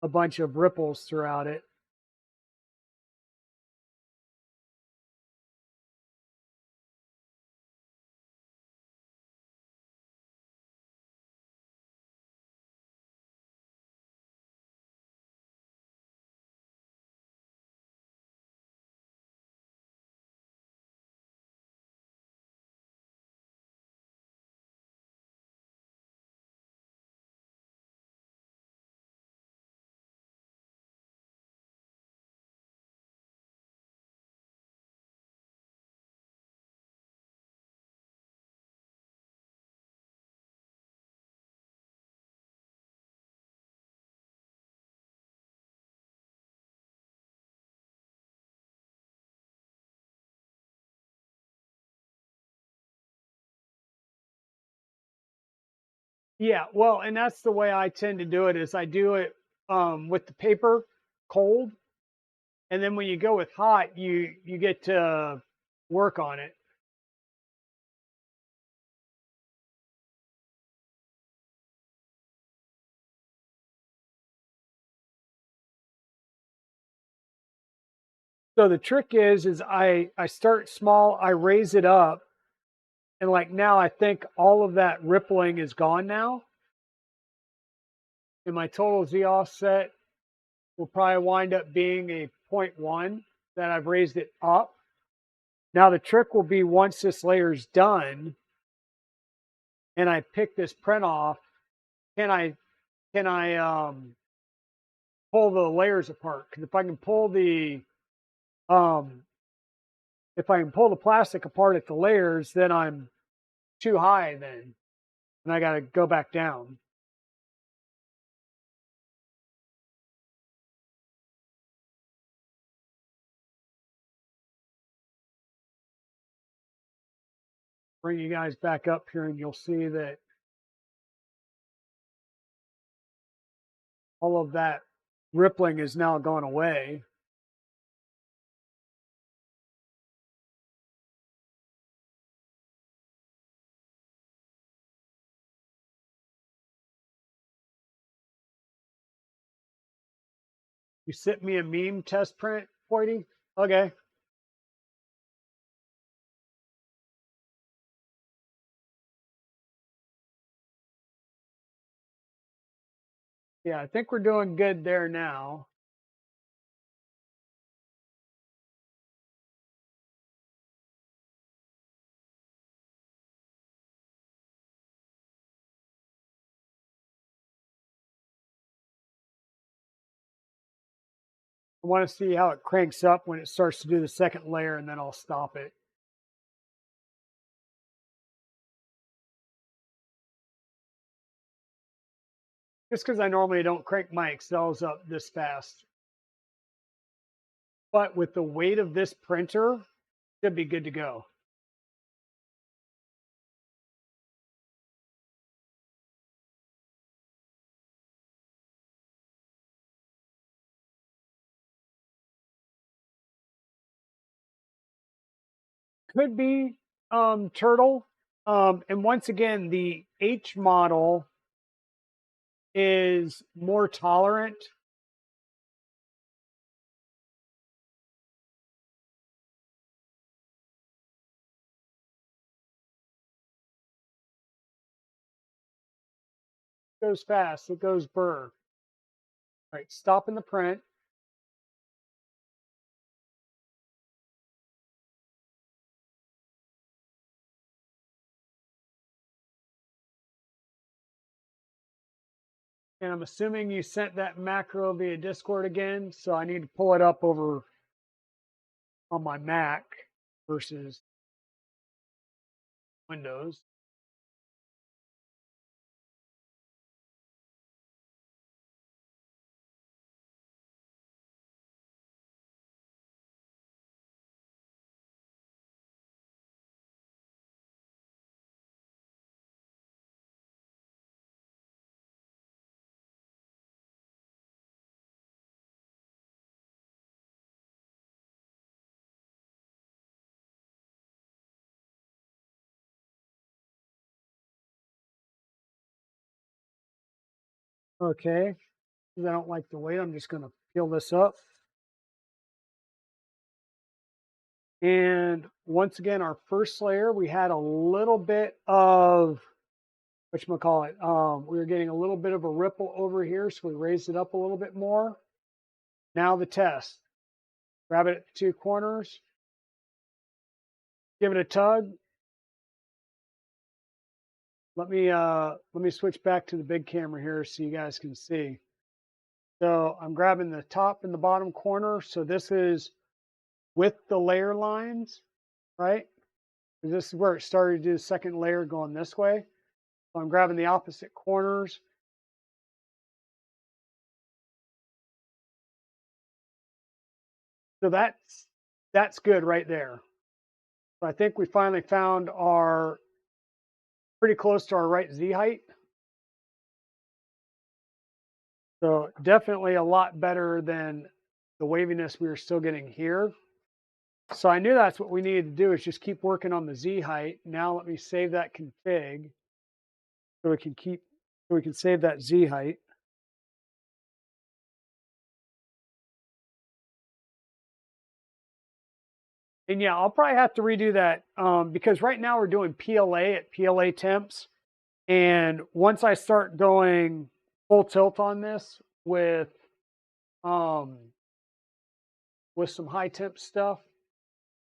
a bunch of ripples throughout it. Yeah, well, and that's the way I tend to do it is I do it with the paper cold, and then when you go with hot, you get to work on it. So the trick is I start small, I raise it up, and like now I think all of that rippling is gone now. And my total Z offset will probably wind up being a 0.1 that I've raised it up. Now the trick will be once this layer's done and I pick this print off, can I pull the layers apart? Because um, if I can pull the plastic apart at the layers, then I'm too high then, and I got to go back down. Bring you guys back up here, and you'll see that all of that rippling is now gone away. You sent me a meme test print, Whitey? Okay. Yeah, I think we're doing good there now. I want to see how it cranks up when it starts to do the second layer, and then I'll stop it. Just because I normally don't crank my Excels up this fast. But with the weight of this printer, should be good to go. Could be turtle. And once again, the H model is more tolerant. It goes fast. It goes burr. All right, stopping the print. And I'm assuming you sent that macro via Discord again, so I need to pull it up over on my Mac versus Windows. Okay, because I don't like the weight, I'm just going to peel this up. And once again, our first layer, we had a little bit of, whatchamacallit, we were getting a little bit of a ripple over here, so we raised it up a little bit more. Now the test. Grab it at the two corners, give it a tug. Let me switch back to the big camera here so you guys can see. So I'm grabbing the top and the bottom corner. So this is with the layer lines, right? This is where it started to do the second layer going this way. So I'm grabbing the opposite corners. So that's good right there. So I think we finally found our pretty close to our right Z height. So definitely a lot better than the waviness we were still getting here. So I knew that's what we needed to do, is just keep working on the Z height. Now let me save that config so we can save that Z height. And yeah, I'll probably have to redo that because right now we're doing PLA at PLA temps. And once I start going full tilt on this um, with some high temp stuff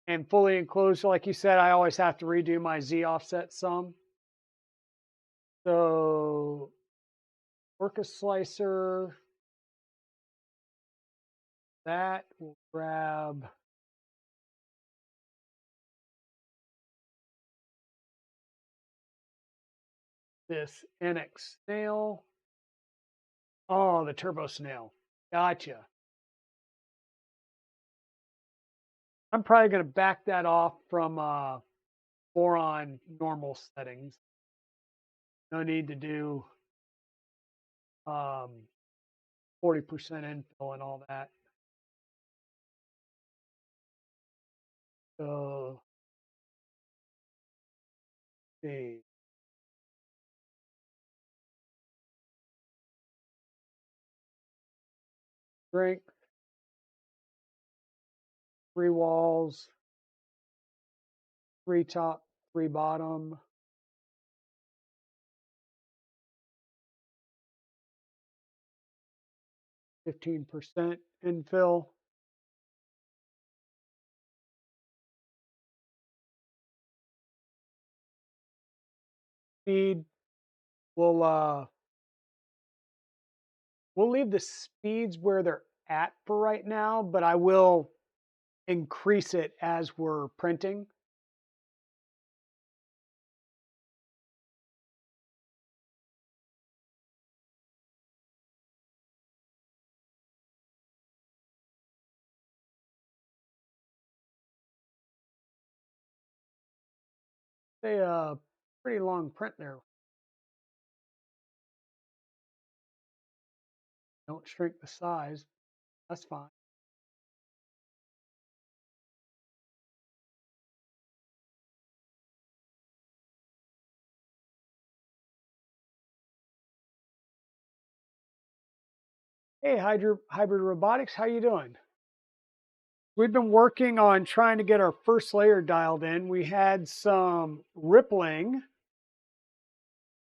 and fully enclosed, like you said, I always have to redo my Z offset some. So Orca slicer, that will grab this Annex snail. Oh, the Turbo Snail. Gotcha. I'm probably going to back that off from more on normal settings. No need to do 40% infill and all that. So, let's see. Strength, 3 walls, 3 top, 3 bottom. %, infill. Speed, we'll leave the speeds where they're at for right now, but I will increase it as we're printing. Say a pretty long print there. Don't shrink the size. That's fine. Hey, Hybrid Robotics, how you doing? We've been working on trying to get our first layer dialed in. We had some rippling.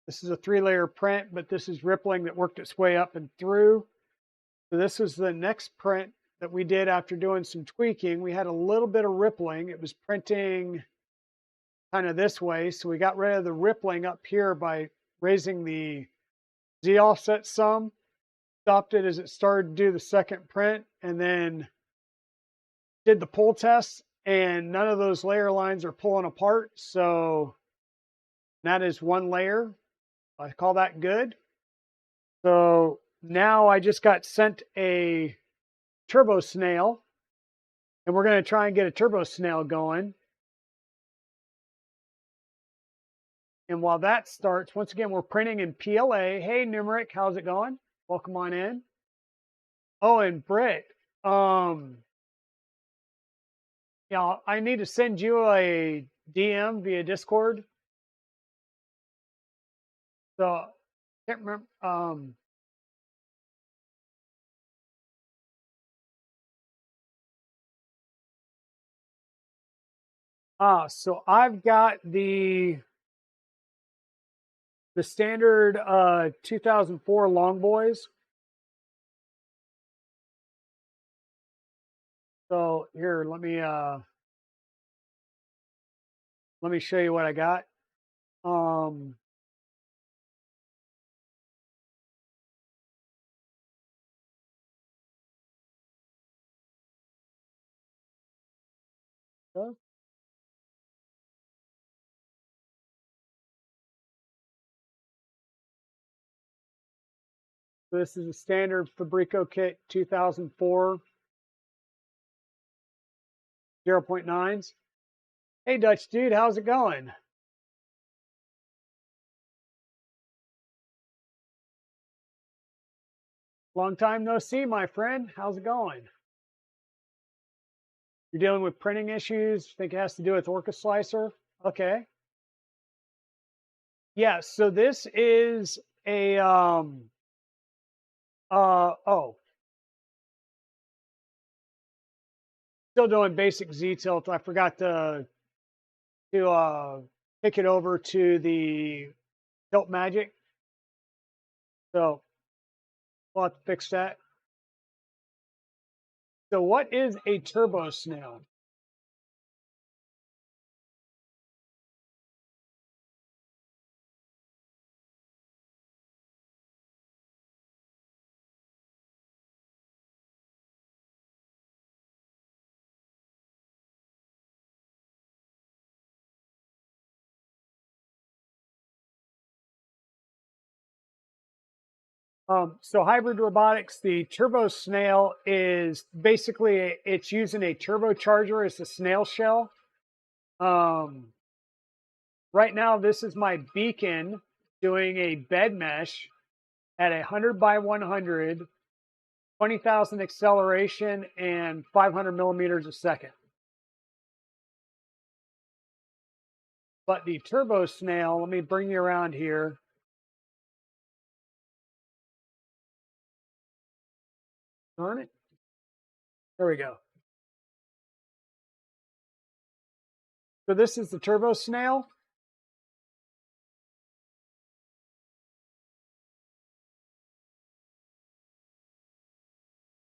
This is a 3-layer print, but this is rippling that worked its way up and through. So this is the next print that we did after doing some tweaking. We had a little bit of rippling. It was printing kind of this way. So we got rid of the rippling up here by raising the Z offset some, stopped it as it started to do the second print, and then did the pull test, and none of those layer lines are pulling apart. So that is 1 layer. I call that good. So now I just got sent a Turbo Snail, and we're going to try and get a Turbo Snail going. And while that starts, once again, we're printing in PLA. Hey, Numeric, how's it going? Welcome on in. Oh, and Britt, yeah, I need to send you a DM via Discord. So can't remember. So I've got the standard 2004 long boys. So here, let me show you what I got. So this is a standard Fabrico kit 2004 0.9s. Hey, Dutch dude, how's it going? Long time no see, my friend. How's it going? You're dealing with printing issues? Think it has to do with Orca Slicer? Okay. Yeah, so this is a oh, still doing basic Z tilt. I forgot to pick it over to the Tilt Magic. So we'll have to fix that. So what is a Turbo Snail? So hybrid robotics, the Turbo Snail is basically, it's using a turbocharger as a snail shell. Right now, this is my beacon doing a bed mesh at 100 by 100, 20,000 acceleration, and 500 millimeters a second. But the Turbo Snail, let me bring you around here. Darn it. There we go. So this is the Turbo Snail.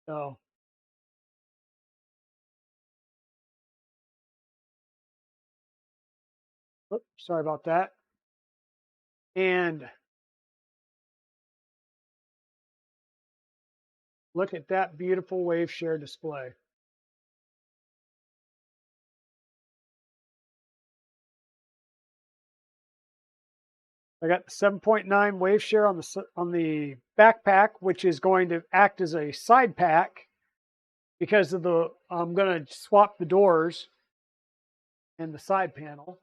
So oops, sorry about that. And look at that beautiful wave share display. I got the 7.9 wave share on the backpack, which is going to act as a side pack because of the, I'm going to swap the doors and the side panel.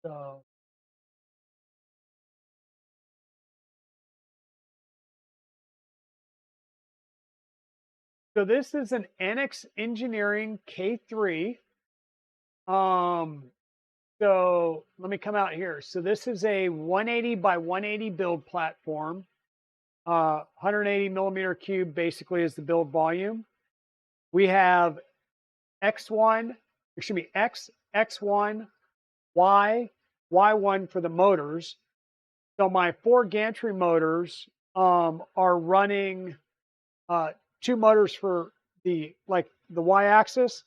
So this is an Annex Engineering K3. So let me come out here. So this is a 180 by 180 build platform. 180 millimeter cube basically is the build volume. We have X1, X, X1, Y, Y1 for the motors. So my 4 gantry motors are running 2 motors for the Y-axis.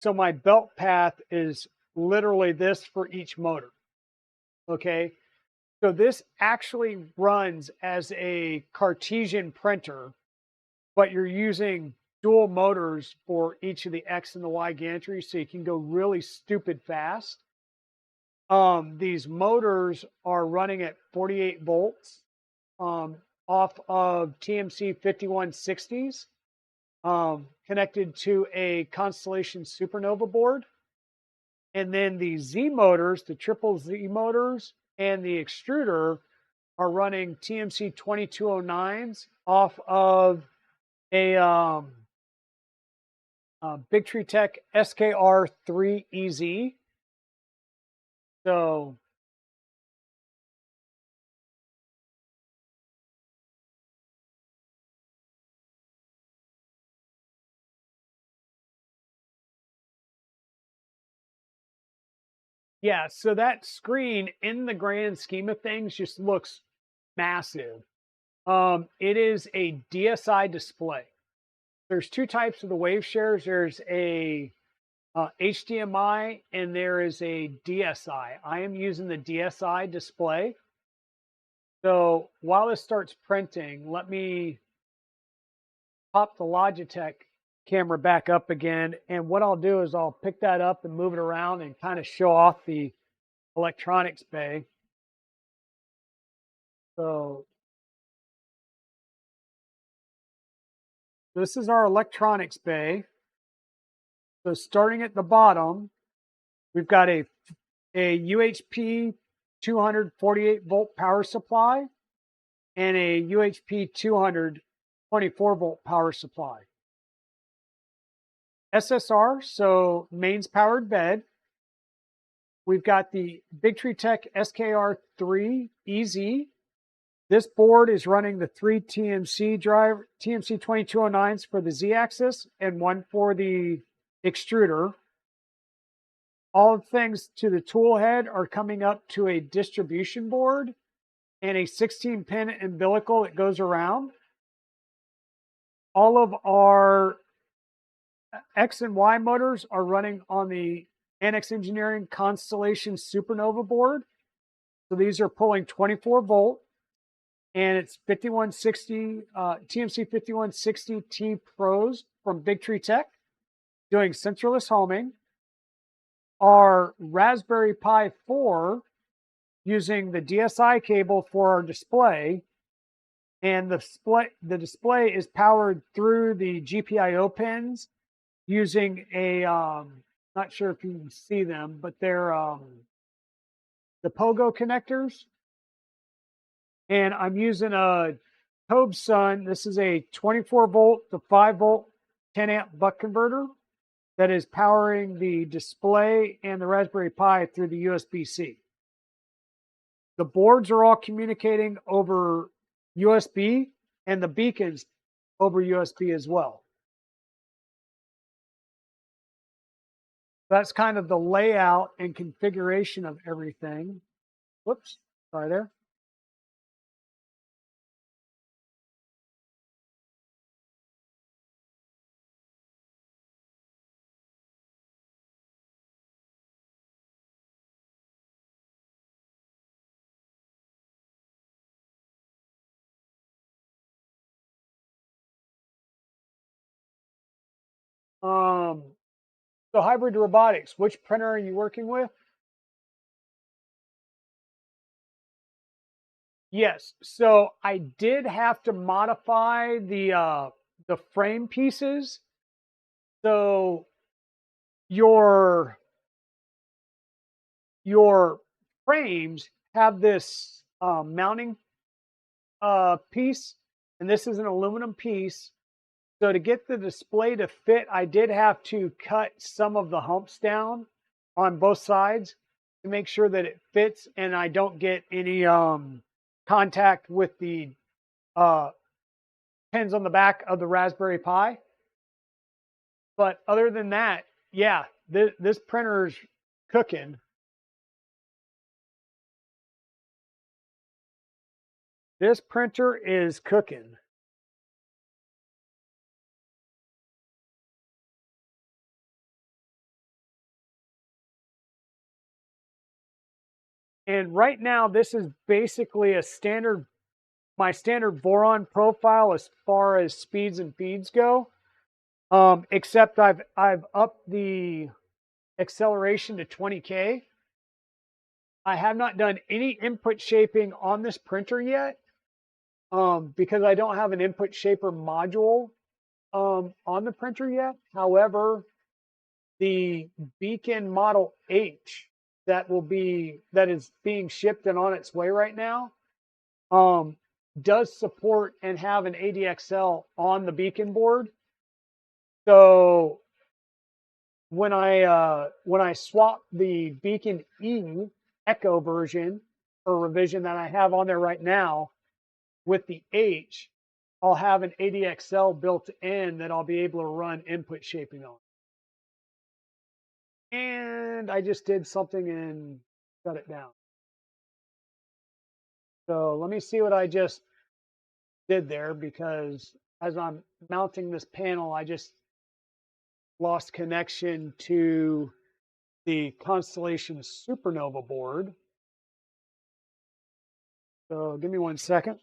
So my belt path is literally this for each motor. Okay. So this actually runs as a Cartesian printer, but you're using dual motors for each of the X and the Y gantries, so you can go really stupid fast. These motors are running at 48 volts off of TMC 5160s, connected to a Constellation Supernova board. And then the Z motors, the triple Z motors, and the extruder are running TMC 2209s off of a Big Tree Tech SKR3EZ. So yeah, so that screen in the grand scheme of things just looks massive. It is a DSI display. There's 2 types of the wave shares. There's a HDMI and there is a DSI. I am using the DSI display. So while this starts printing, let me pop the Logitech camera back up again. And what I'll do is I'll pick that up and move it around and kind of show off the electronics bay. So this is our electronics bay. So starting at the bottom, we've got a UHP 248 volt power supply and a UHP 200 24-volt power supply. SSR, so mains powered bed. We've got the Bigtree Tech SKR3 EZ. This board is running the 3 TMC 2209s for the Z-axis and 1 for the extruder. All things to the tool head are coming up to a distribution board and a 16-pin umbilical that goes around. All of our X and Y motors are running on the Annex Engineering Constellation Supernova board. So these are pulling 24 volt, and it's 5160 TMC 5160T Pros from Bigtree Tech doing centerless homing. Our Raspberry Pi 4 using the DSI cable for our display, and the display is powered through the GPIO pins using a not sure if you can see them, but they're the pogo connectors. And I'm using a Sun. This is a 24 volt to 5 volt 10 amp buck converter that is powering the display and the Raspberry Pi through the USB-C. The boards are all communicating over USB, and the beacons over USB as well. That's kind of the layout and configuration of everything. Whoops, sorry there. So hybrid robotics, which printer are you working with? Yes, so I did have to modify the frame pieces. So your frames have this mounting piece, and this is an aluminum piece. So to get the display to fit, I did have to cut some of the humps down on both sides to make sure that it fits and I don't get any contact with the pins on the back of the Raspberry Pi. But other than that, yeah, this printer's cooking. This printer is cooking. And right now, this is basically my standard Voron profile as far as speeds and feeds go. Except I've upped the acceleration to 20K. I have not done any input shaping on this printer yet because I don't have an input shaper module on the printer yet. However, the Beacon Model H that is being shipped and on its way right now does support and have an ADXL on the Beacon board. So when I swap the Beacon E Echo version or revision that I have on there right now with the H, I'll have an ADXL built in that I'll be able to run input shaping on. And I just did something and shut it down. So let me see what I just did there, because as I'm mounting this panel, I just lost connection to the Constellation Supernova board. So give me 1 second.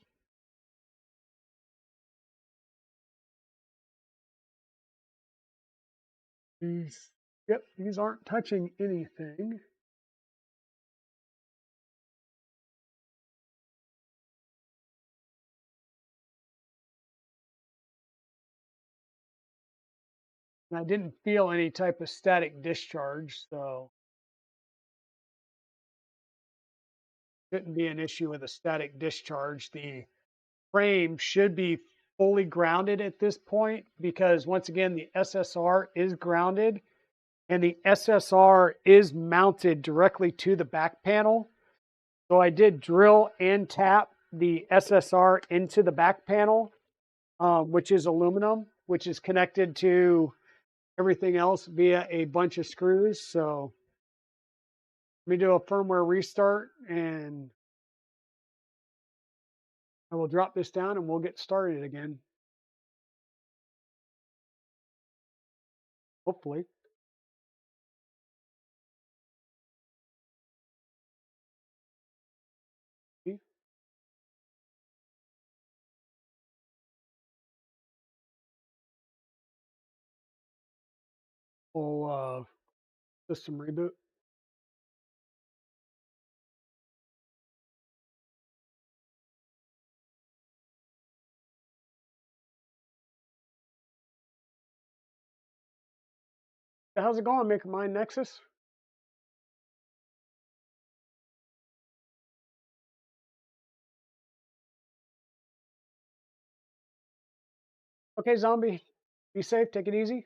These aren't touching anything. And I didn't feel any type of static discharge, so shouldn't be an issue with a static discharge. The frame should be fully grounded at this point because once again, the SSR is grounded and the SSR is mounted directly to the back panel. So I did drill and tap the SSR into the back panel, which is aluminum, which is connected to everything else via a bunch of screws. So let me do a firmware restart and I will drop this down and we'll get started again. Hopefully. Full system reboot. How's it going, Maker Mind Nexus? Okay, Zombie, be safe, take it easy.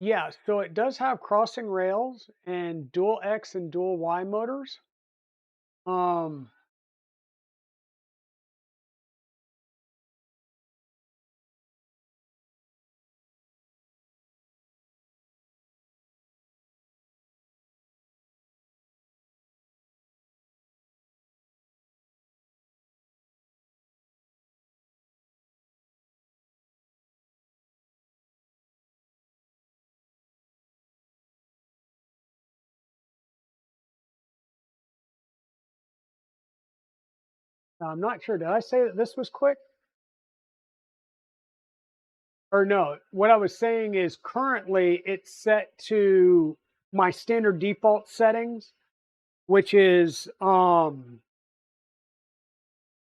Yeah, so it does have crossing rails and dual X and dual Y motors. Um, I'm not sure. Did I say that this was quick? Or no, what I was saying is currently it's set to my standard default settings, which is, you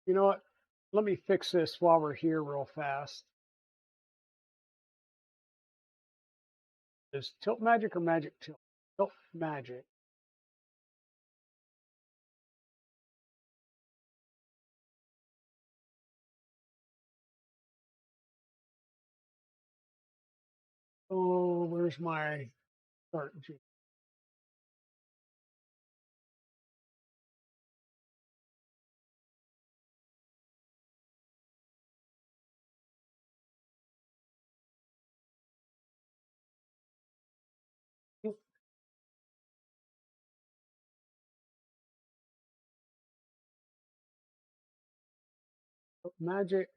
know what? Let me fix this while we're here real fast. Is Tilt Magic or Magic Tilt? Tilt Magic. Oh, where's my start? Magic.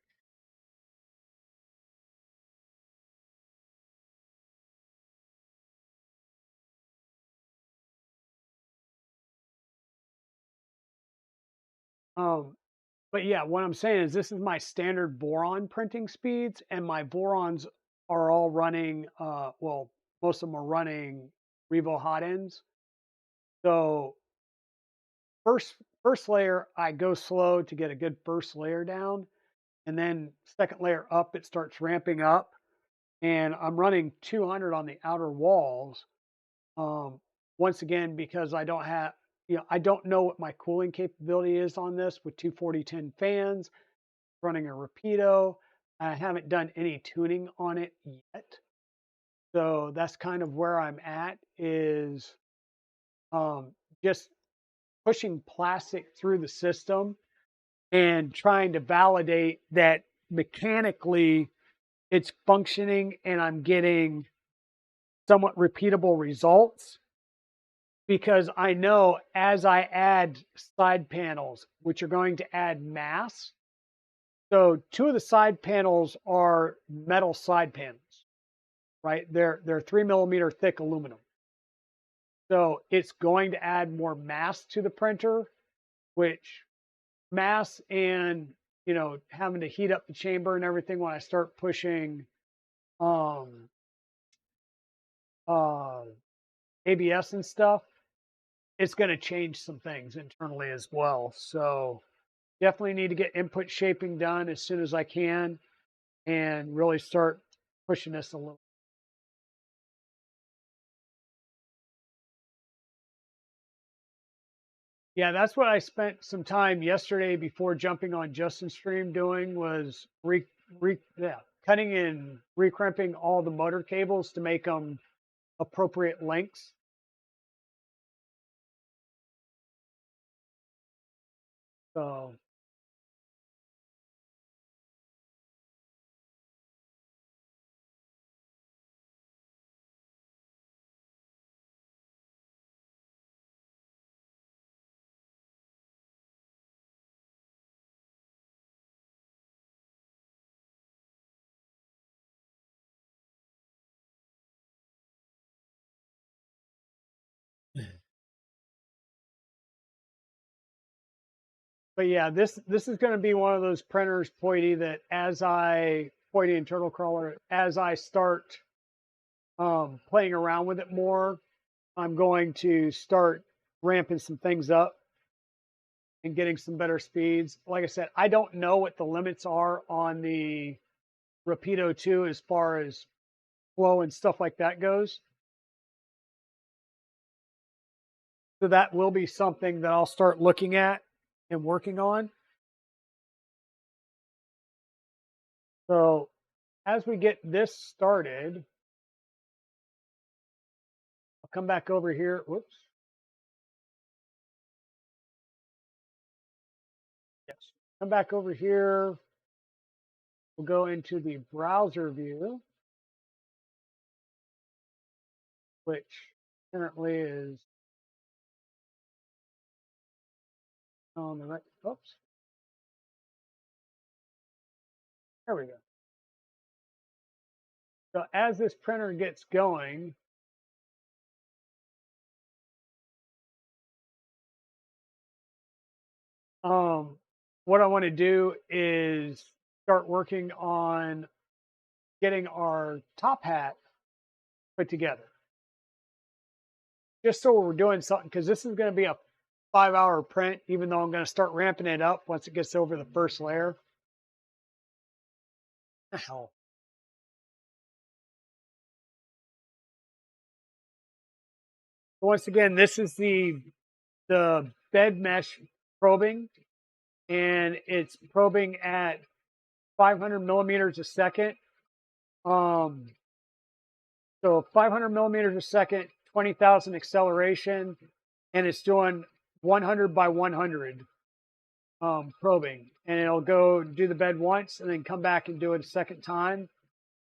But yeah, what I'm saying is this is my standard boron printing speeds, and my borons are all running. Well, most of them are running Revo hot ends. So first layer, I go slow to get a good first layer down, and then second layer up, it starts ramping up, and I'm running 200 on the outer walls. Um, Once again, because I don't have, I don't know what my cooling capability is on this with 240-10 fans, running a Rapido. I haven't done any tuning on it yet. So that's kind of where I'm at is just pushing plastic through the system and trying to validate that mechanically it's functioning and I'm getting somewhat repeatable results because I know as I add side panels, which are going to add mass. So two of the side panels are metal side panels, right? They're 3 millimeter thick aluminum. So it's going to add more mass to the printer, which mass and having to heat up the chamber and everything when I start pushing um uh ABS and stuff, it's going to change some things internally as well. So definitely need to get input shaping done as soon as I can and really start pushing this a little. Yeah, that's what I spent some time yesterday before jumping on Justin's stream doing was cutting and recrimping all the motor cables to make them appropriate lengths. So but yeah, this is going to be one of those printers, Poity, that Poity and Turtle Crawler, as I start playing around with it more, I'm going to start ramping some things up and getting some better speeds. Like I said, I don't know what the limits are on the Rapido 2 as far as flow and stuff like that goes. So that will be something that I'll start looking at and working on. So as we get this started, I'll come back over here. Whoops. Yes. Come back over here. We'll go into the browser view, which currently is on the right. Oops. There we go. So as this printer gets going, what I want to do is start working on getting our top hat put together. Just so we're doing something, because this is going to be a 5-hour print, even though I'm going to start ramping it up once it gets over the first layer. Hell. Once again, this is the bed mesh probing, and it's probing at 500 millimeters a second. So 500 millimeters a second, 20,000 acceleration, and it's doing 100 by 100 probing. And it'll go do the bed once and then come back and do it a second time,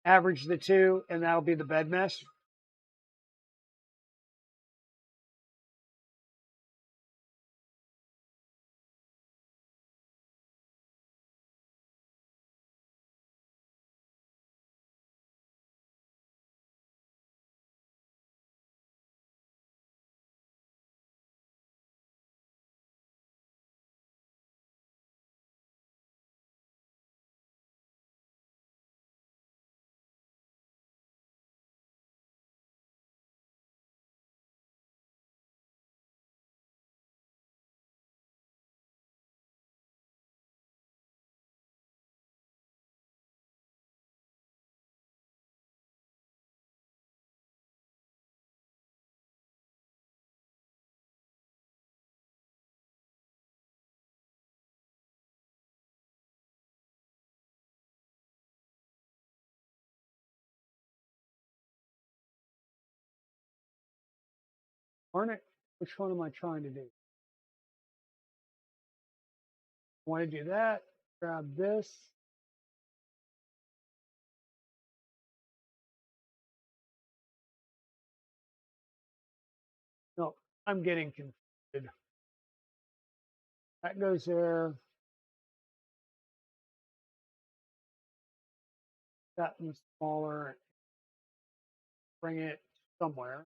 average the two, and that'll be the bed mesh. Hornet, which one am I trying to do? I want to do that. Grab this. No, I'm getting confused. That goes there. That one's smaller. Bring it somewhere.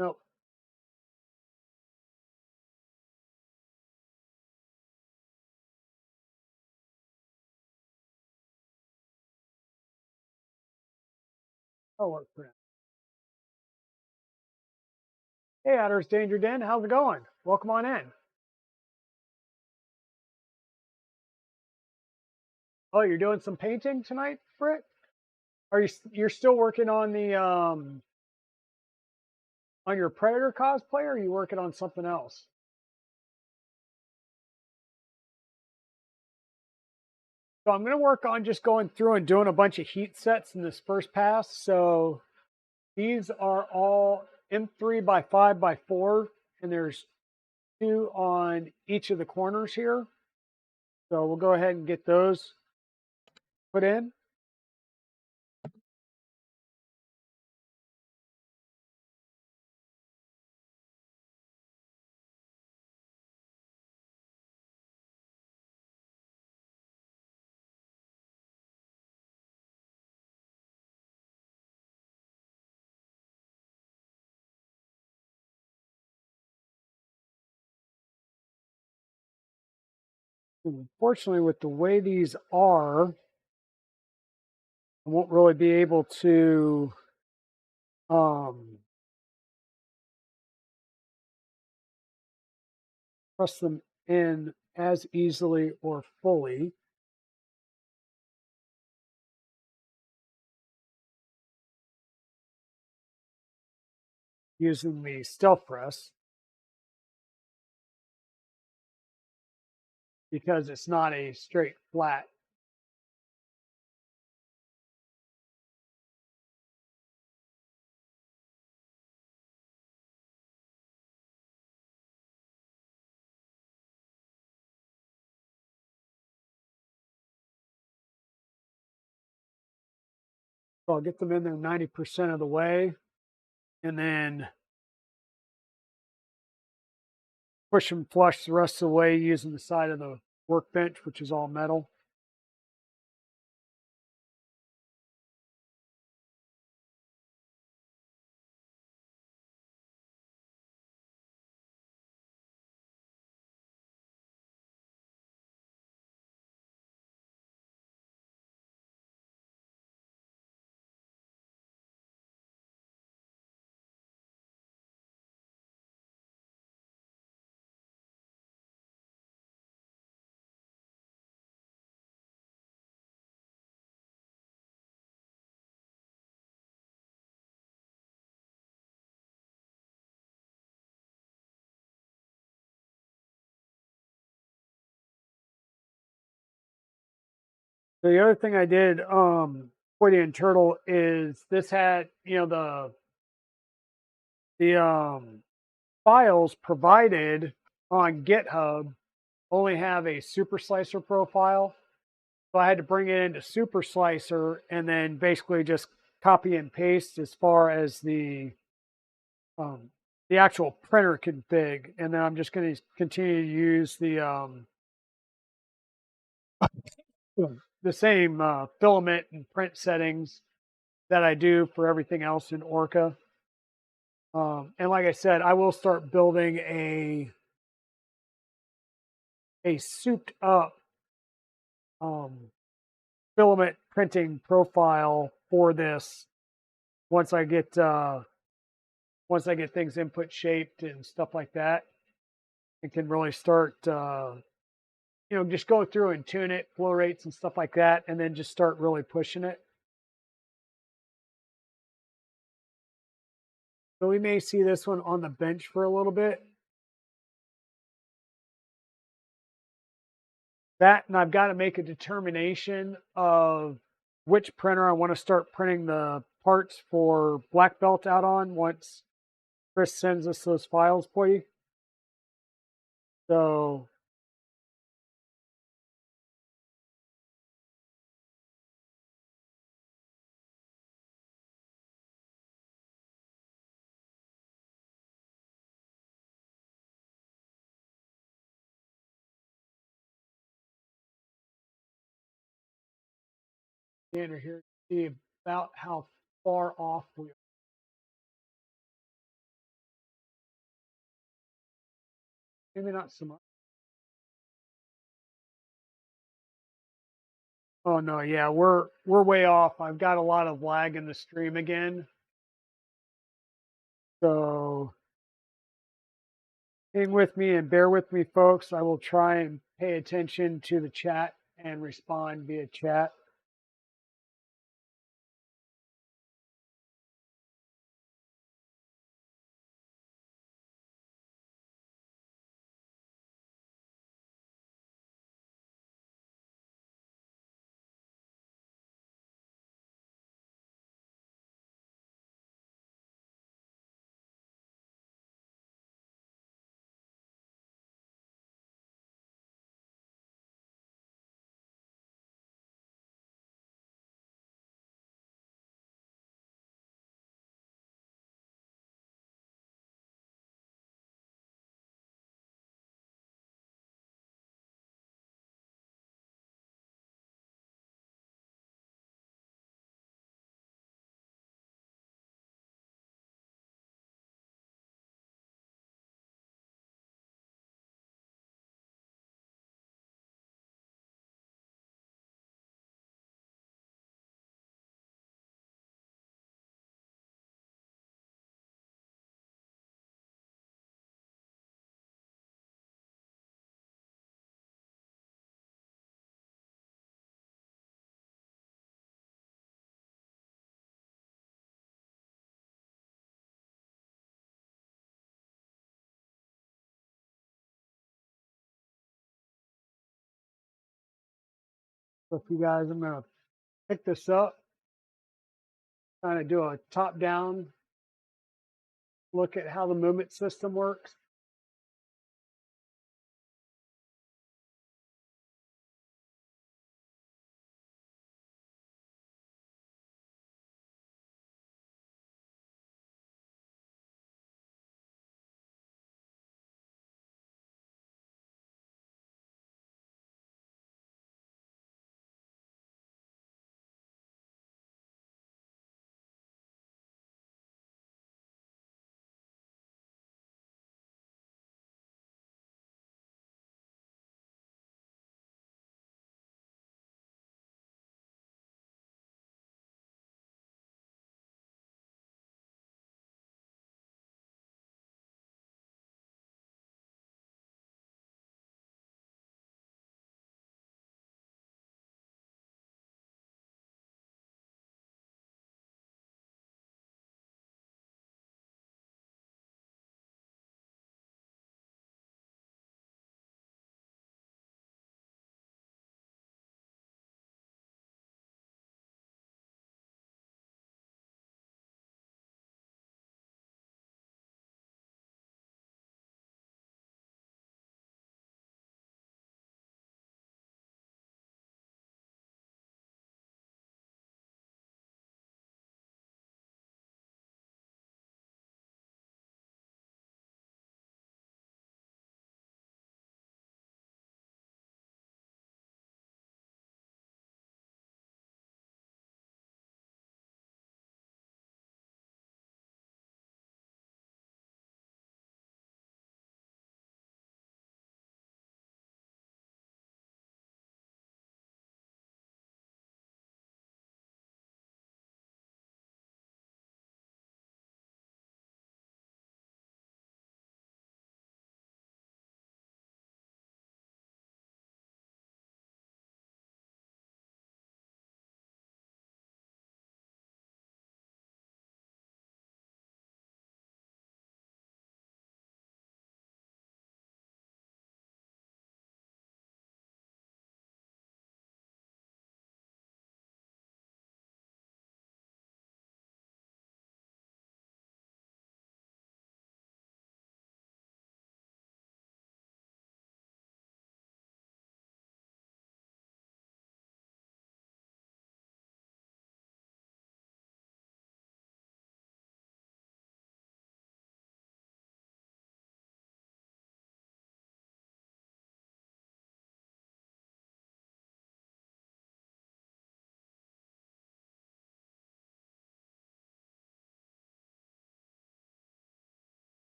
Nope. I'll work for it. Hey, Outer's Danger Den, how's it going? Welcome on in. Oh, you're doing some painting tonight, Britt? Are you're still working on the on your Predator cosplay, or are you working on something else? So I'm going to work on just going through and doing a bunch of heat sets in this first pass. So these are all M3 by 5 by 4, and there's 2 on each of the corners here. So we'll go ahead and get those put in. Unfortunately, with the way these are, I won't really be able to press them in as easily or fully. Using the stealth press, because it's not a straight flat. So I'll get them in there 90% of the way, and then push them flush the rest of the way using the side of the workbench, which is all metal. So the other thing I did for the Turtle is this had, the files provided on GitHub only have a super slicer profile. So I had to bring it into super slicer and then basically just copy and paste as far as the actual printer config. And then I'm just going to continue to use the same filament and print settings that I do for everything else in Orca. And like I said, I will start building a souped up filament printing profile for this once I get things input shaped and stuff like that. It can really start just go through and tune it, flow rates and stuff like that, and then just start really pushing it. So we may see this one on the bench for a little bit. That, and I've got to make a determination of which printer I want to start printing the parts for Black Belt out on once Chris sends us those files for you. So standard here to see about how far off we are. Maybe not so much. Oh no, yeah, we're way off. I've got a lot of lag in the stream again. So hang with me and bear with me, folks. I will try and pay attention to the chat and respond via chat. So for you guys, I'm going to pick this up, kind of do a top-down look at how the movement system works.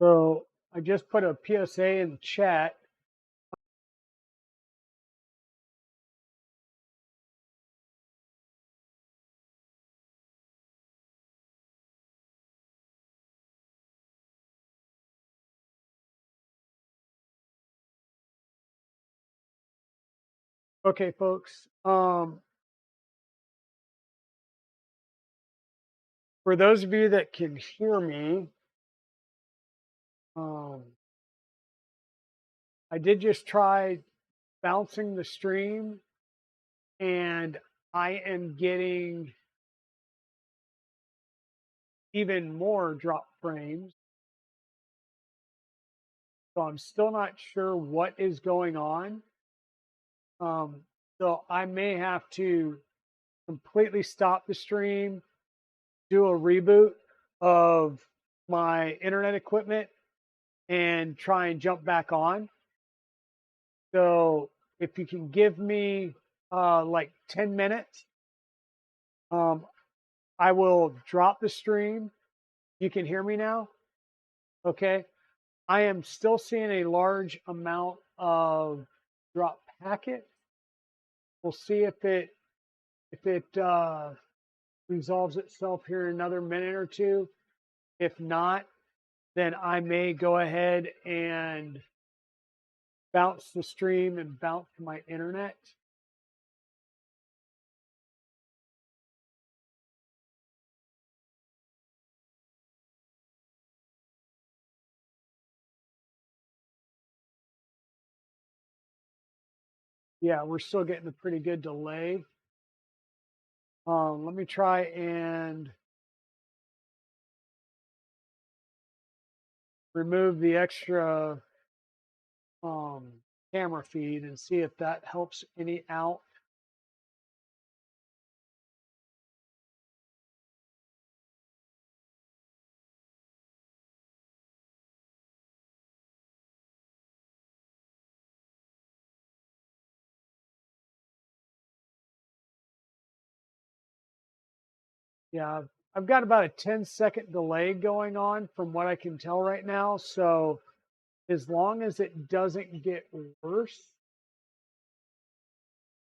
So I just put a PSA in the chat. Okay, folks. For those of you that can hear me, I did just try bouncing the stream, and I am getting even more drop frames. So I'm still not sure what is going on. So I may have to completely stop the stream, do a reboot of my internet equipment, and try and jump back on. So if you can give me like 10 minutes, I will drop the stream. You can hear me now? Okay. I am still seeing a large amount of drop packets. We'll see if it resolves itself here in another minute or two. If not, then I may go ahead and bounce the stream and bounce my internet. Yeah, we're still getting a pretty good delay. Let me try and remove the extra camera feed and see if that helps any out. Yeah, I've got about a 10-second delay going on from what I can tell right now. So as long as it doesn't get worse,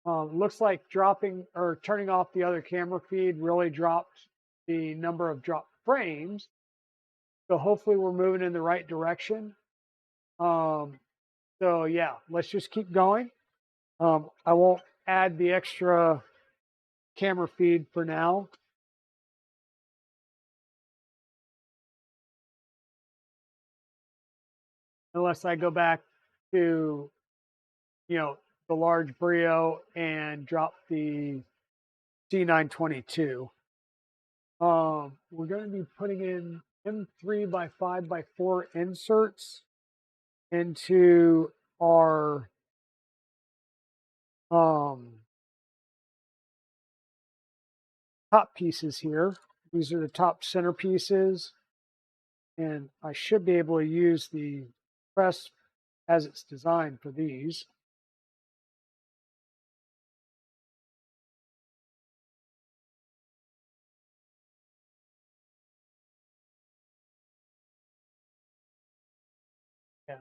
looks like dropping or turning off the other camera feed really dropped the number of drop frames. So hopefully we're moving in the right direction. So yeah, let's just keep going. I won't add the extra camera feed for now. Unless I go back to, the large Brio and drop the C922. We're going to be putting in M3 by 5 by 4 inserts into our top pieces here. These are the top center pieces, and I should be able to use the press as it's designed for these. Yeah.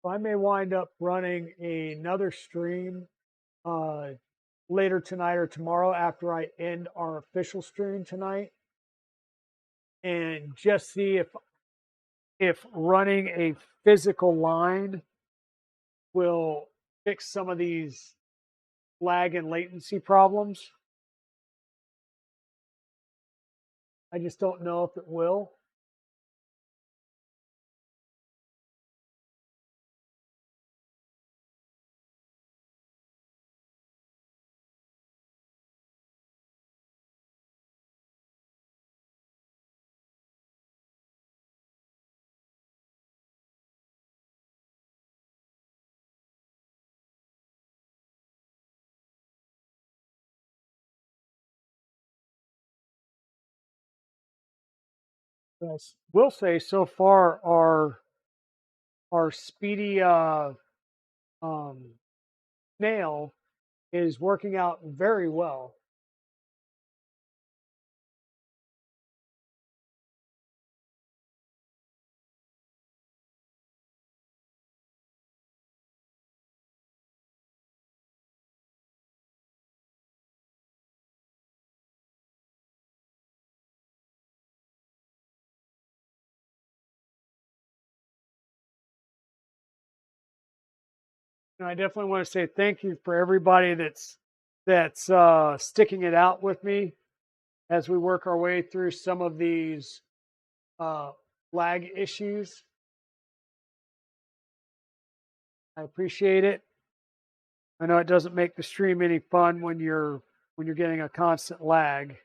So I may wind up running another stream later tonight or tomorrow after I end our official stream tonight, and just see if running a physical line will fix some of these lag and latency problems. I just don't know if it will. But I will say so far our speedy snail is working out very well. And I definitely want to say thank you for everybody that's sticking it out with me as we work our way through some of these lag issues. I appreciate it. I know it doesn't make the stream any fun when you're getting a constant lag.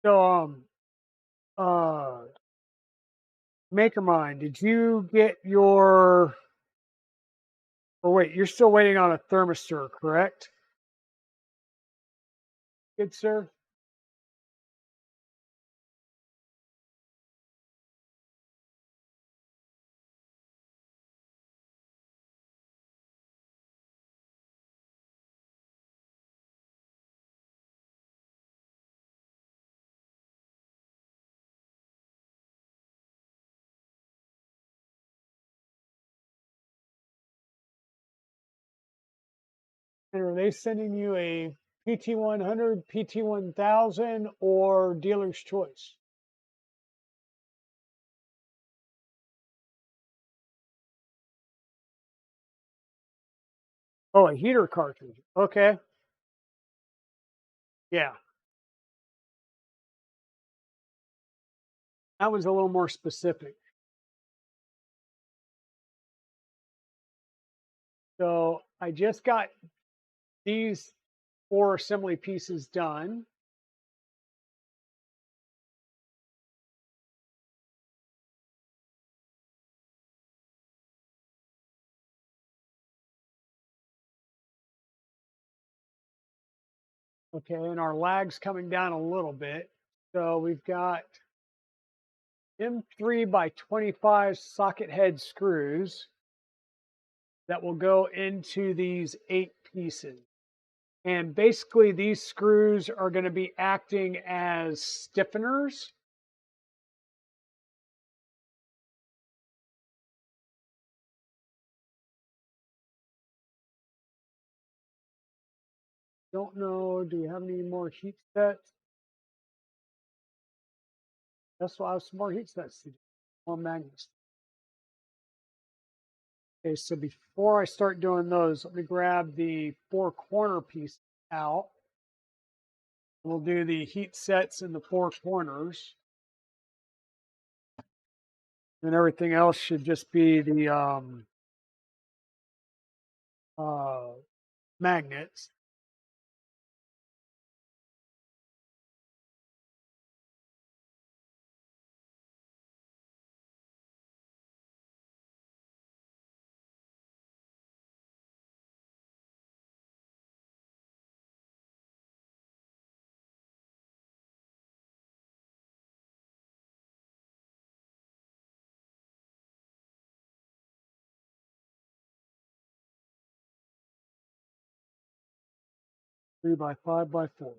So, Makermind, did you get your? Or wait, you're still waiting on a thermistor, correct? Good sir. And are they sending you a PT100, PT1000, or dealer's choice? Oh, a heater cartridge. Okay. Yeah. That was a little more specific. So I just got these 4 assembly pieces done. Okay, and our lag's coming down a little bit. So we've got M3 by 25 socket head screws that will go into these 8 pieces. And basically these screws are going to be acting as stiffeners. Don't know, do we have any more heat sets? That's why I have some more heat sets to do, more magnets. Okay, so before I start doing those, let me grab the 4 corner piece out. We'll do the heat sets in the 4 corners. And everything else should just be the magnets. Three by 5 by 4.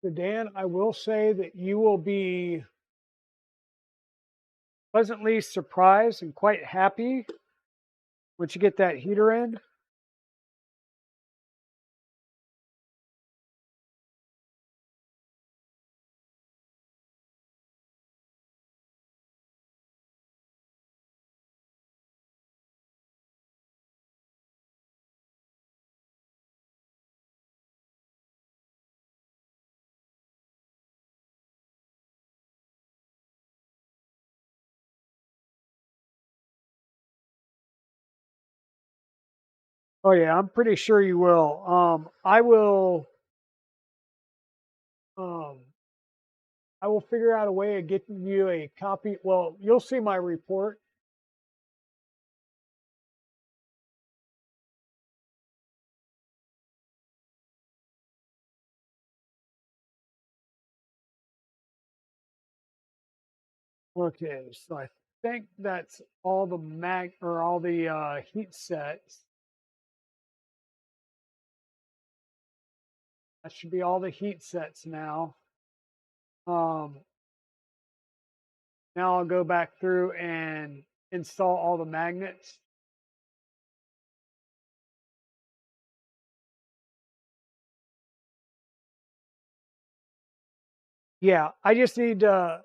So Dan, I will say that you will be pleasantly surprised and quite happy once you get that heater in. Oh yeah, I'm pretty sure you will. Um, I will figure out a way of getting you a copy. Well, you'll see my report. Okay, so think that's all the heat sets. That should be all the heat sets now. Um, Now I'll go back through and install all the magnets. Yeah, I just need I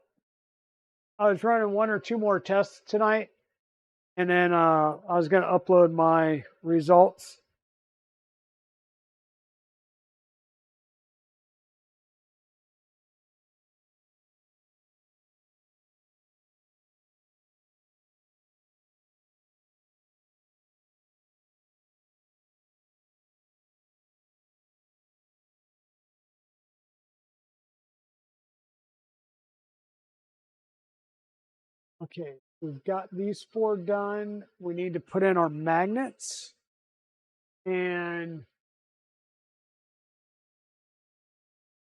was running one or two more tests tonight, and then I was going to upload my results. Okay, we've got these four done. We need to put in our magnets. And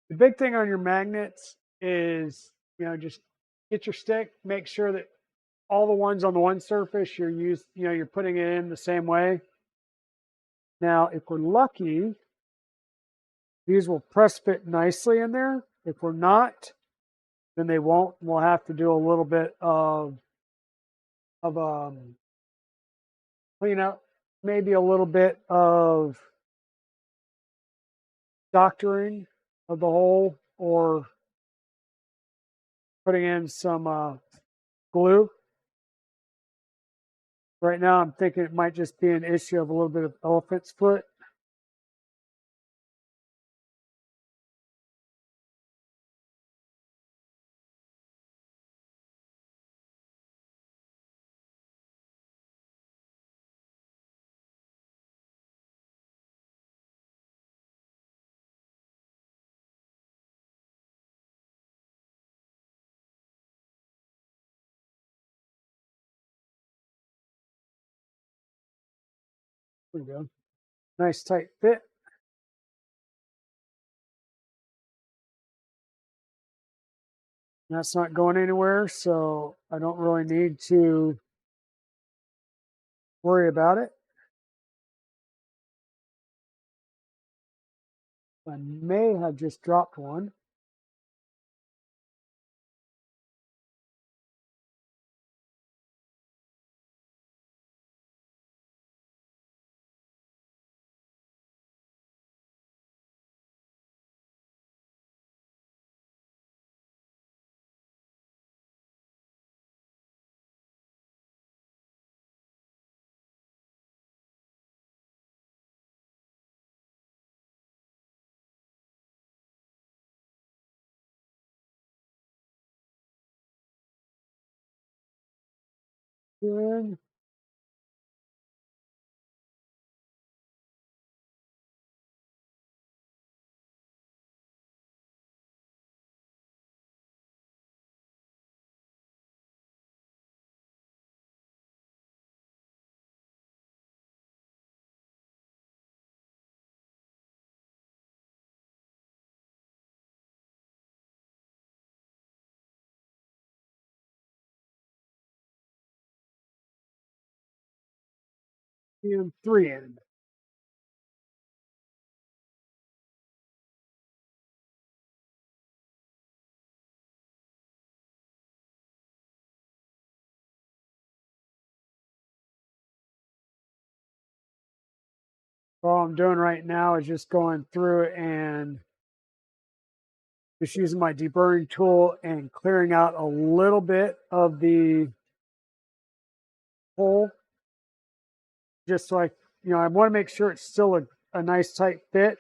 the big thing on your magnets is, just get your stick, make sure that all the ones on the one surface you're putting it in the same way. Now, if we're lucky, these will press fit nicely in there. If we're not, then they won't. We'll have to do a little bit of clean up, maybe a little bit of doctoring of the hole, or putting in some glue. Right now, I'm thinking it might just be an issue of a little bit of elephant's foot. There we go. Nice tight fit. That's not going anywhere, so I don't really need to worry about it. I may have just dropped one. Good. And three in. All I'm doing right now is just going through and just using my deburring tool and clearing out a little bit of the hole, just so I want to make sure it's still a nice tight fit.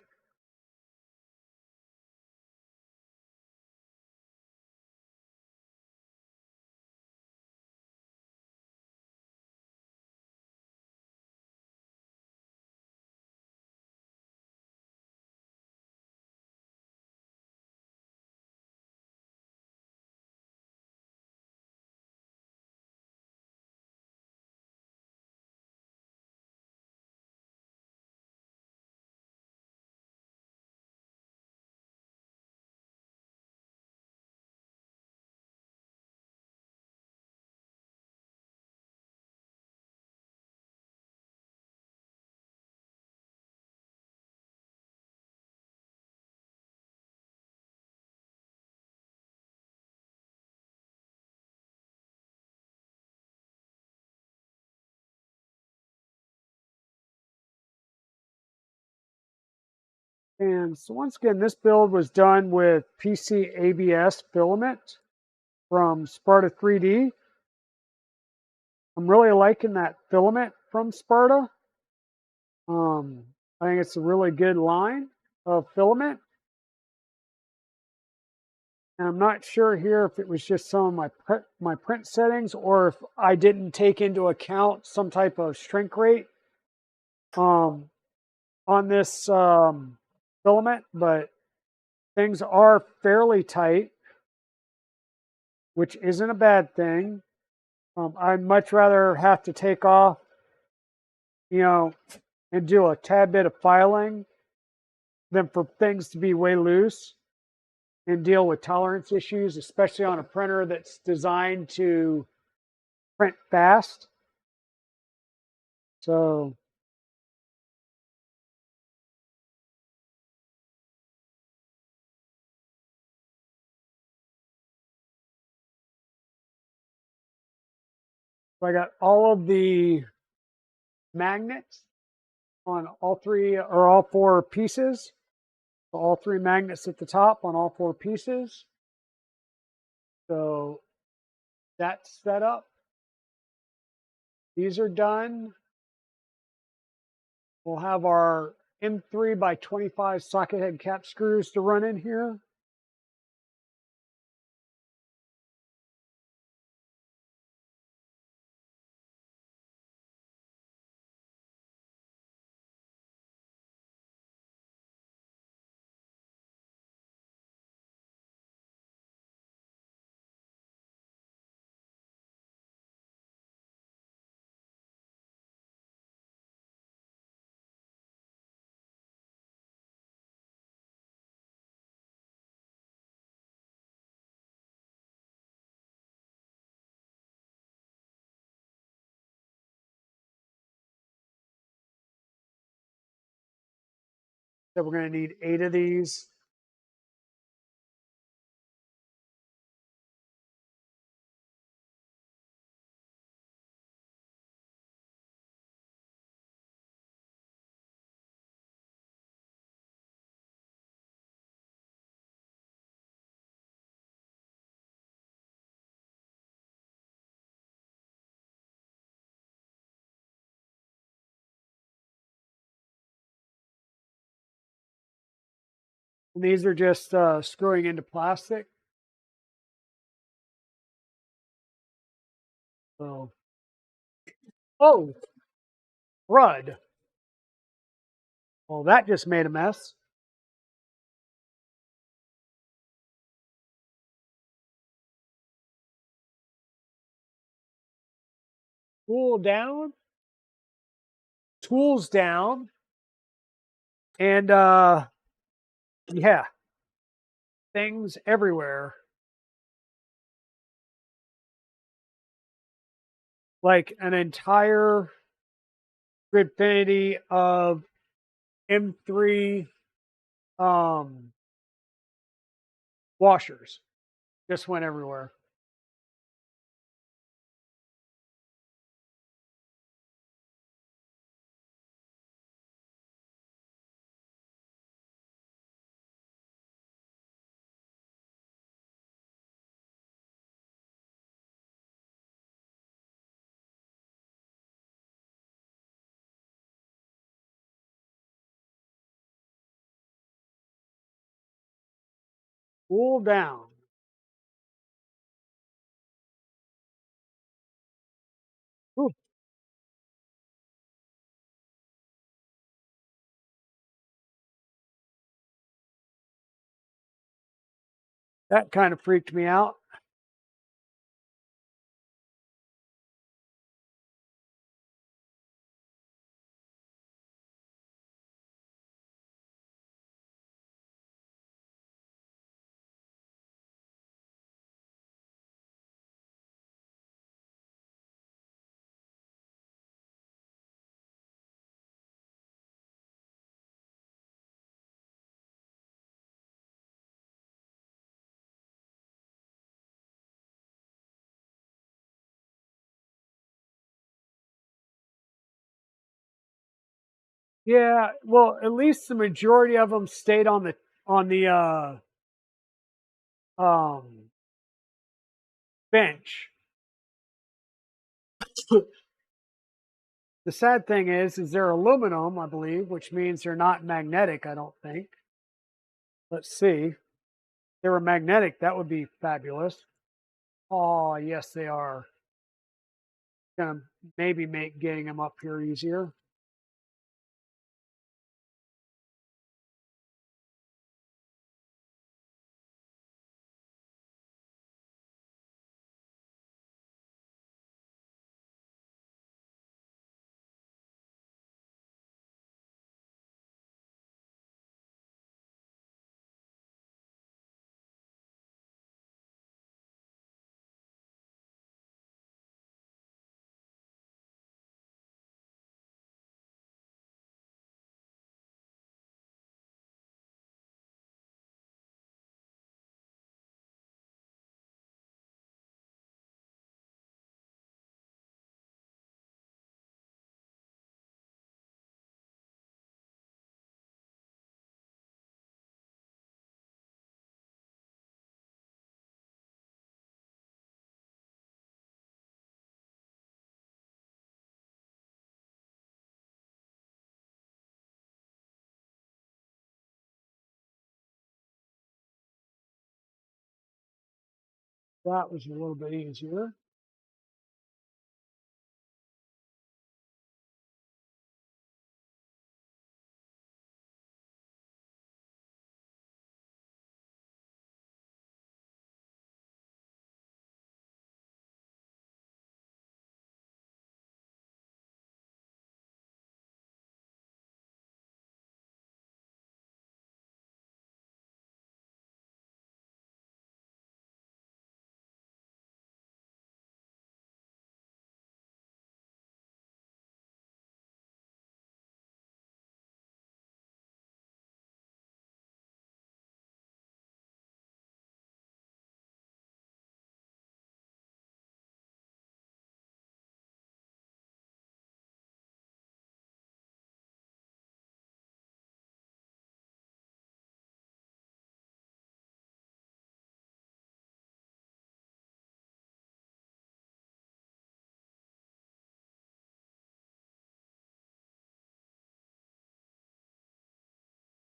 And so once again, this build was done with PC ABS filament from Sparta 3D. I'm really liking that filament from Sparta. I think it's a really good line of filament. And I'm not sure here if it was just some of my print settings or if I didn't take into account some type of shrink rate on this filament, but things are fairly tight, which isn't a bad thing. I'd much rather have to take off, and do a tad bit of filing than for things to be way loose and deal with tolerance issues, especially on a printer that's designed to print fast. So I got all of the magnets on all three or all four pieces. All three magnets at the top on all four pieces. So that's set up. These are done. We'll have our M3 by 25 socket head cap screws to run in here. So we're going to need 8 of these. And these are just screwing into plastic. So, oh, crud. Well, that just made a mess. Tool down. Tools down. And yeah, things everywhere. Like an entire Gridfinity of M3 washers just went everywhere. Cool down. Ooh, that kind of freaked me out. Yeah, well, at least the majority of them stayed on the um bench. The sad thing is they're aluminum, I believe, which means they're not magnetic, I don't think. Let's see. If they were magnetic, that would be fabulous. Oh, yes, they are. Gonna maybe make getting them up here easier. That was a little bit easier.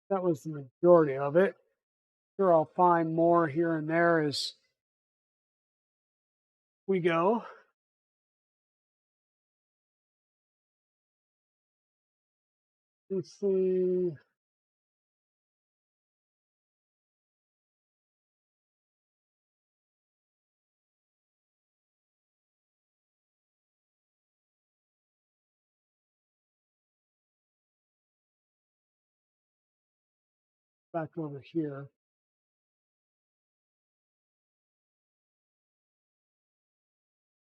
That was the majority of it. Sure, I'll find more here and there as we go. Let's see. Back over here.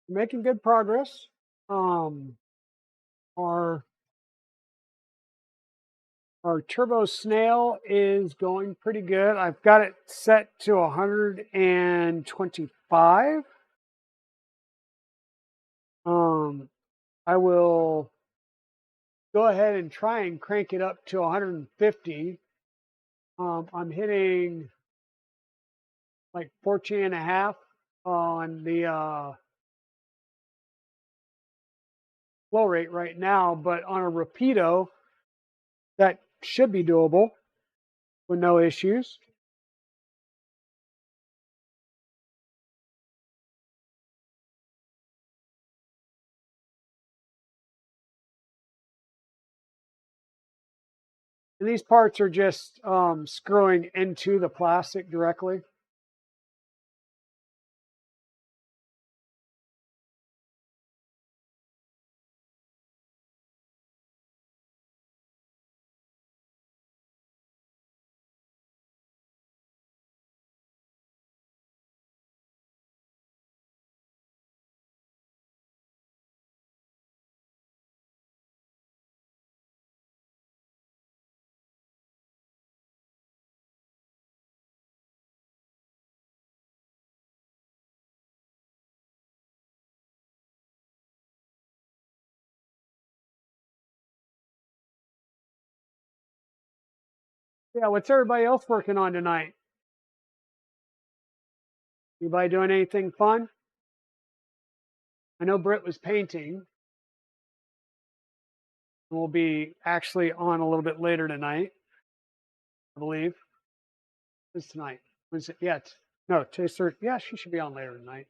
Making good progress. Um, our our Turbo Snail is going pretty good. I've got it set to 125. Um, I will go ahead and try and crank it up to 150. I'm hitting like 14 and a half on the flow rate right now, but on a Rapido, that should be doable with no issues. And these parts are just screwing into the plastic directly. Yeah, what's everybody else working on tonight? Anybody doing anything fun? I know Britt was painting. We'll be actually on a little bit later tonight, I believe. It's tonight. When's it? Yeah, no, today's third. Yeah, she should be on later tonight.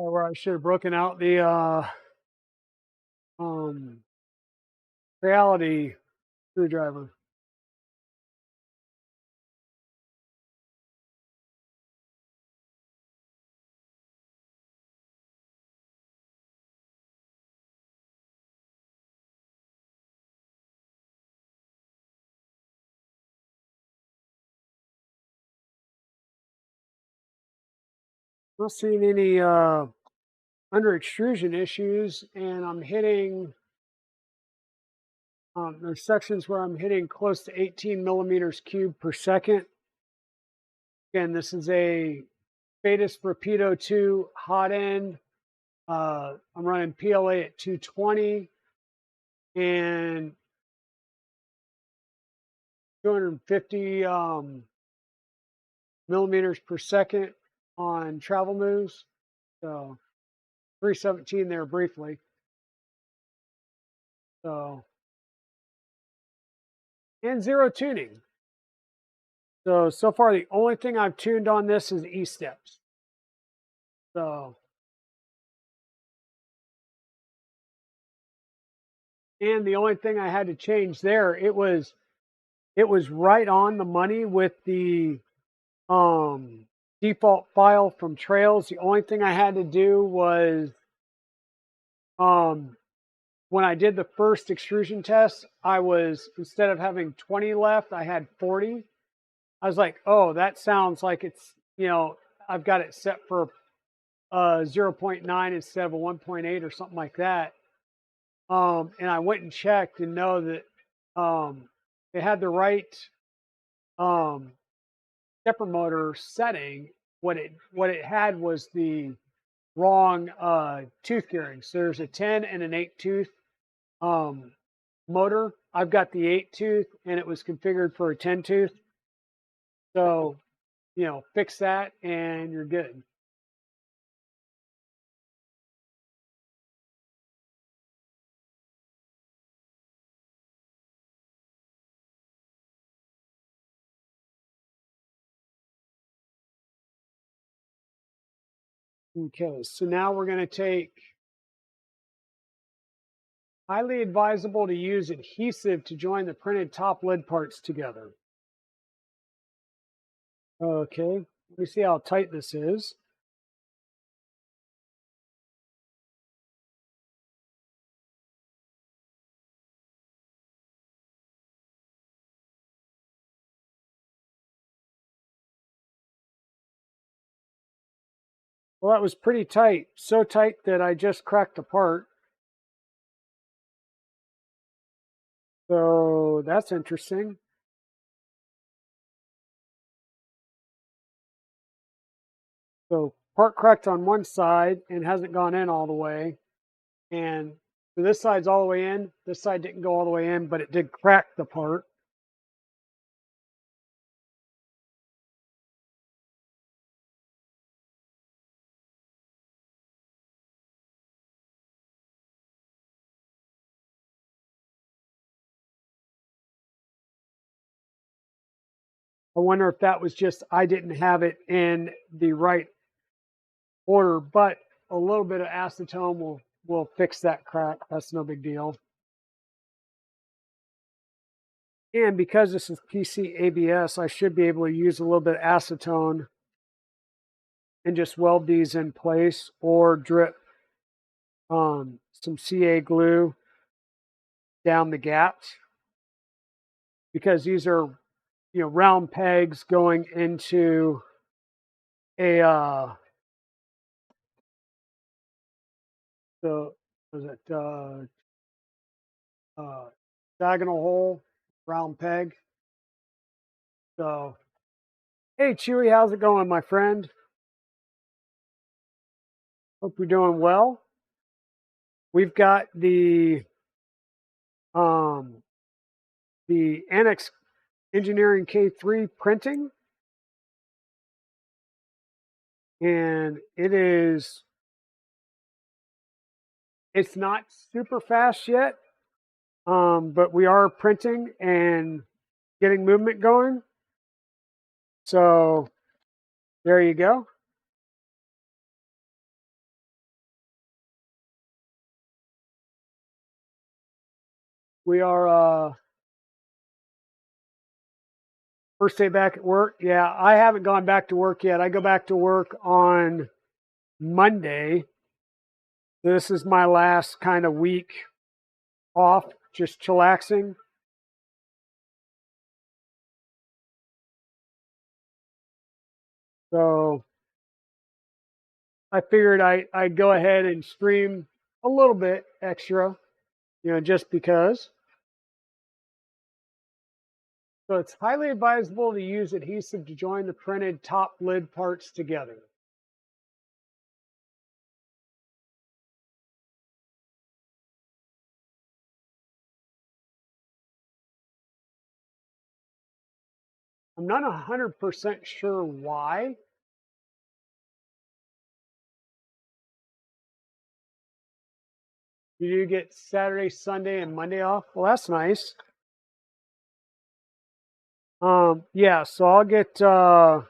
Where I should have broken out the um, reality screwdriver. Not seeing any under extrusion issues, and I'm hitting. There's sections where I'm hitting close to 18 millimeters cubed per second. Again, this is a Fadis Rapido 2 hot end. I'm running PLA at 220 and 250 millimeters per second on travel moves. So 317 there briefly. And zero tuning. So far the only thing I've tuned on this is E-steps. And the only thing I had to change there, it was right on the money with the default file from Trails. The only thing I had to do was when I did the first extrusion test, I was, instead of having 20 left, I had 40. I was like, oh, that sounds like it's, I've got it set for 0.9 instead of a 1.8 or something like that. And I went and checked and know that it had the right stepper motor setting. What it had was the wrong tooth gearing. So there's a 10 and an 8 tooth motor. I've got the 8 tooth and it was configured for a 10 tooth. So, fix that and you're good. Okay, so now we're going to take Highly advisable to use adhesive to join the printed top lid parts together. Okay, let me see how tight this is. Well, that was pretty tight. So tight that I just cracked apart. So that's interesting. So part cracked on one side and hasn't gone in all the way. And so this side's all the way in. This side didn't go all the way in, but it did crack the part. I wonder if that was just I didn't have it in the right order, but a little bit of acetone will fix that crack. That's no big deal. And because this is PC ABS, I should be able to use a little bit of acetone and just weld these in place or drip some CA glue down the gaps, because these are round pegs going into a the was it diagonal hole, round peg. So hey Chewy, how's it going, my friend? Hope you're doing well. We've got the Annex Engineering K3 printing, and it's not super fast yet, but we are printing and getting movement going. So there you go. We are first day back at work. Yeah, I haven't gone back to work yet. I go back to work on Monday. This is my last kind of week off, just chillaxing. So I figured I'd go ahead and stream a little bit extra, just because. So it's highly advisable to use adhesive to join the printed top lid parts together. I'm not 100% sure why. You do get Saturday, Sunday, and Monday off. Well, that's nice. Yeah, so I'll get I've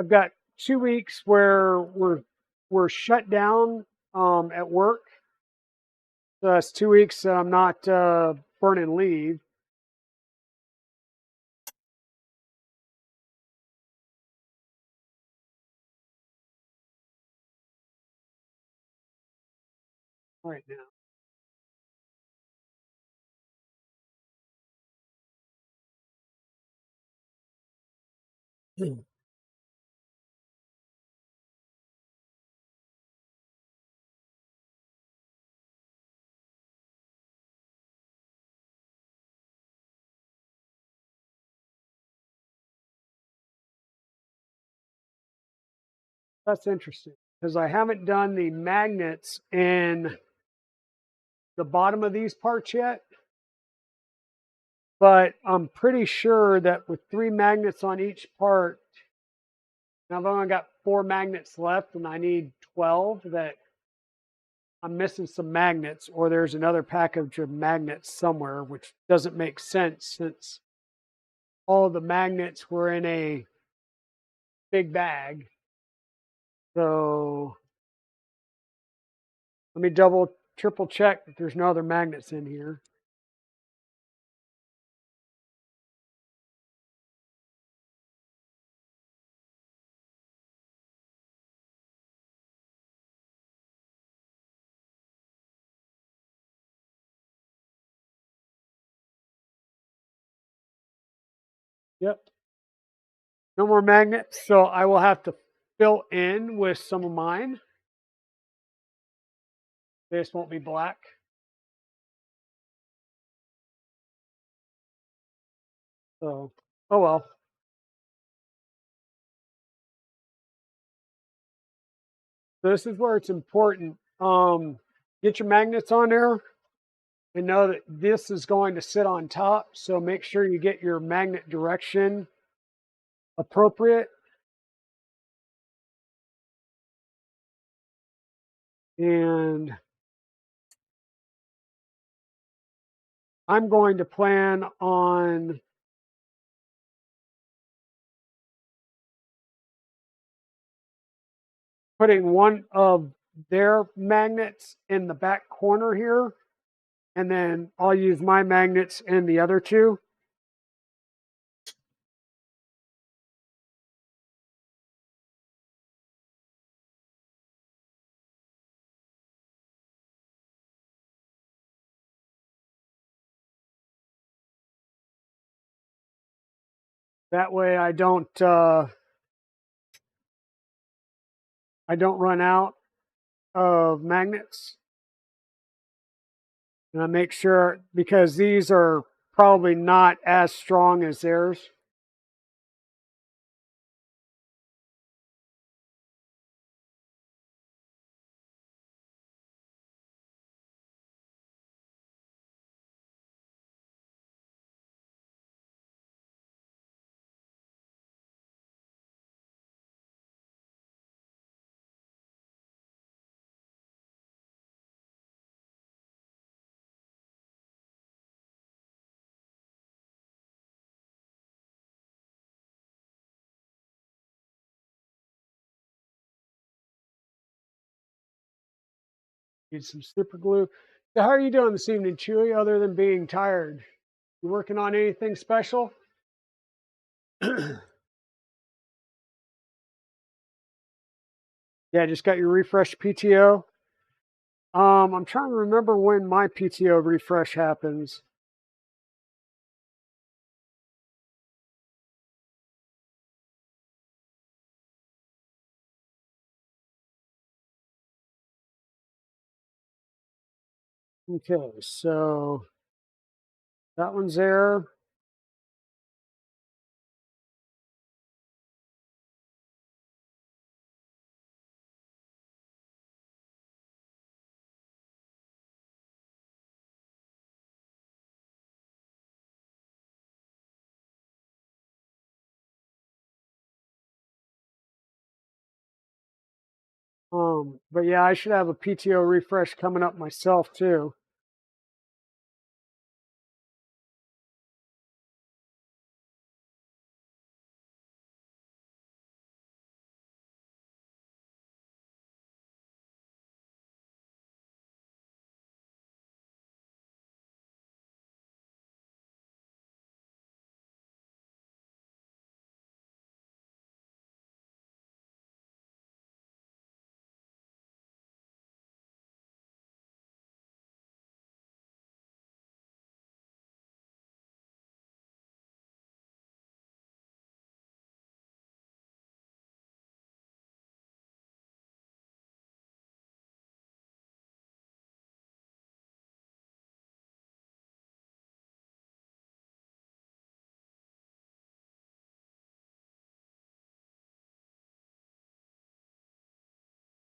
got 2 weeks where we're shut down at work. So that's 2 weeks that I'm not burning leave. Right now. That's interesting because I haven't done the magnets in the bottom of these parts yet. But I'm pretty sure that with 3 magnets on each part, now I've only got 4 magnets left and I need 12, that I'm missing some magnets, or there's another package of magnets somewhere, which doesn't make sense since all the magnets were in a big bag. So Let me double, triple check that there's no other magnets in here. Yep. No more magnets, so I will have to fill in with some of mine. This won't be black. So, oh well. This is where it's important. Get your magnets on there and know that this is going to sit on top. So make sure you get your magnet direction appropriate. And I'm going to plan on putting one of their magnets in the back corner here. And then I'll use my magnets in the other two. That way I don't run out of magnets. And I make sure, because these are probably not as strong as theirs. Need some super glue. So how are you doing this evening, Chewy, other than being tired? You working on anything special? Yeah, just got your refresh PTO. I'm trying to remember when my PTO refresh happens. Okay, so that one's there. But yeah, I should have a PTO refresh coming up myself too.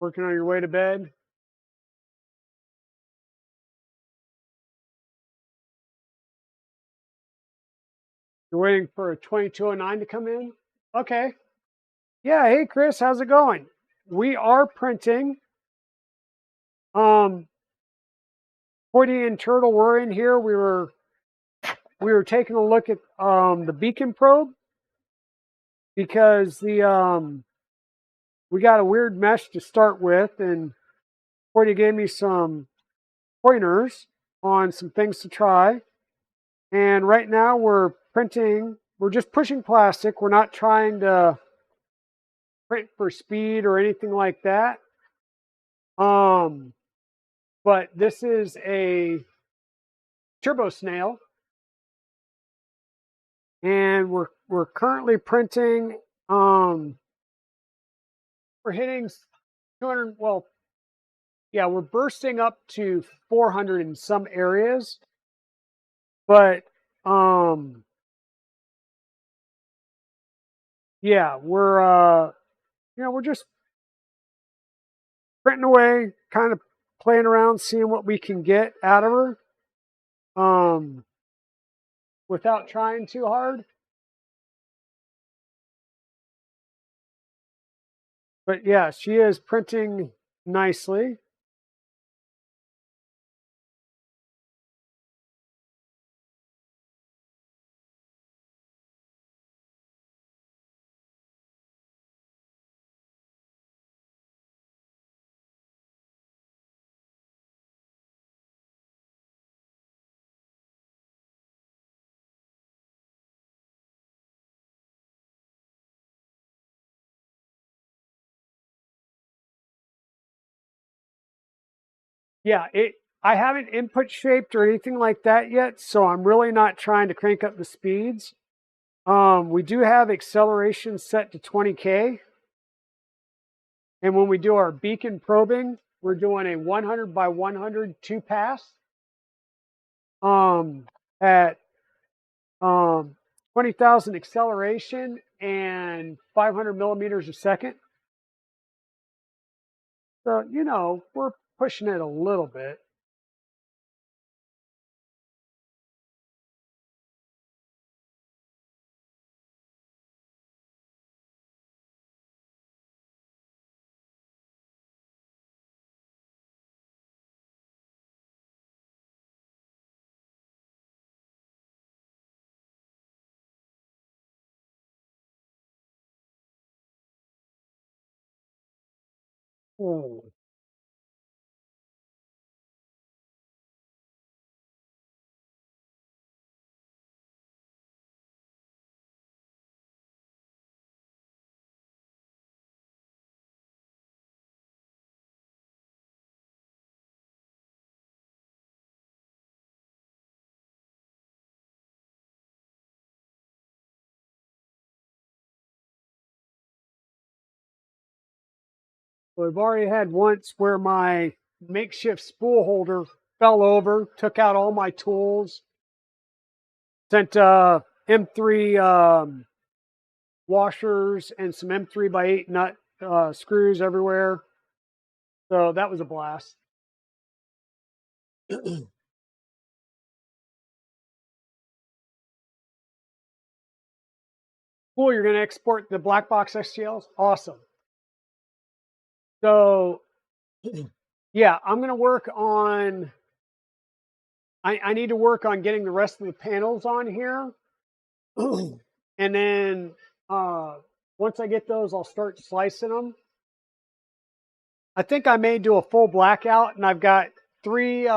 Working on your way to bed? You're waiting for a 2209 to come in? Okay. Yeah, hey Chris, how's it going? We are printing. Porty and Turtle were in here. We were taking a look at the beacon probe because the we got a weird mesh to start with, and Cordy gave me some pointers on some things to try. And right now we're printing, we're just pushing plastic. We're not trying to print for speed or anything like that. But this is a Turbo Snail. And we're currently printing, we're hitting 200, well, yeah, we're bursting up to 400 in some areas. But yeah, we're we're just printing away, kind of playing around, seeing what we can get out of her, without trying too hard. But yeah, she is printing nicely. Yeah, I haven't input shaped or anything like that yet, so I'm really not trying to crank up the speeds. We do have acceleration set to 20K. And when we do our beacon probing, we're doing a 100 by 100 2-pass at 20,000 acceleration and 500 millimeters a second. So, we're pushing it a little bit. Oh. So I've already had once where my makeshift spool holder fell over, took out all my tools, sent M3 washers and some M3 by 8 nut screws everywhere. So that was a blast. Cool, you're going to export the black box STLs? Awesome. So, yeah, I'm going to work on, I need to work on getting the rest of the panels on here. And then once I get those, I'll start slicing them. I think I may do a full blackout, and I've got three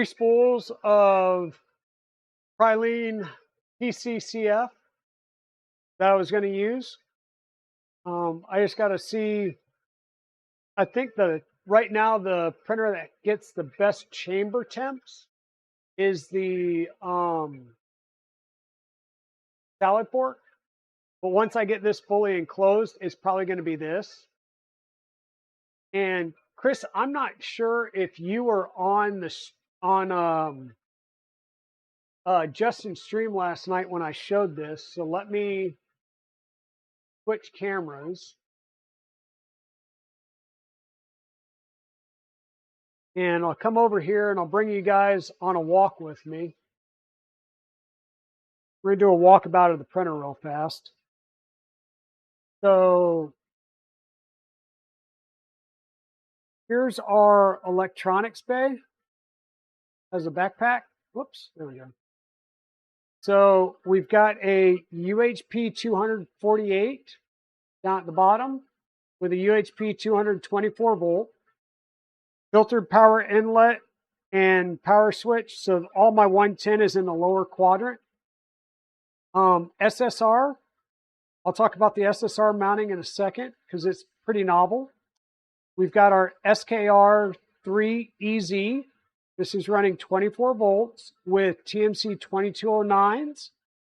spools of Prilene PCCF that I was going to use. I just got to see. I think right now the printer that gets the best chamber temps is the salad fork. But once I get this fully enclosed, it's probably going to be this. And Chris, I'm not sure if you were on Justin's stream last night when I showed this. So let me switch cameras. And I'll come over here and I'll bring you guys on a walk with me. We're going to do a walkabout of the printer real fast. So here's our electronics bay as a backpack. Whoops, there we go. So we've got a UHP 248 down at the bottom. with a UHP 224 volt, filtered power inlet and power switch. So all my 110 is in the lower quadrant. SSR, I'll talk about the SSR mounting in a second because it's pretty novel. We've got our SKR3EZ. This is running 24 volts with TMC 2209s.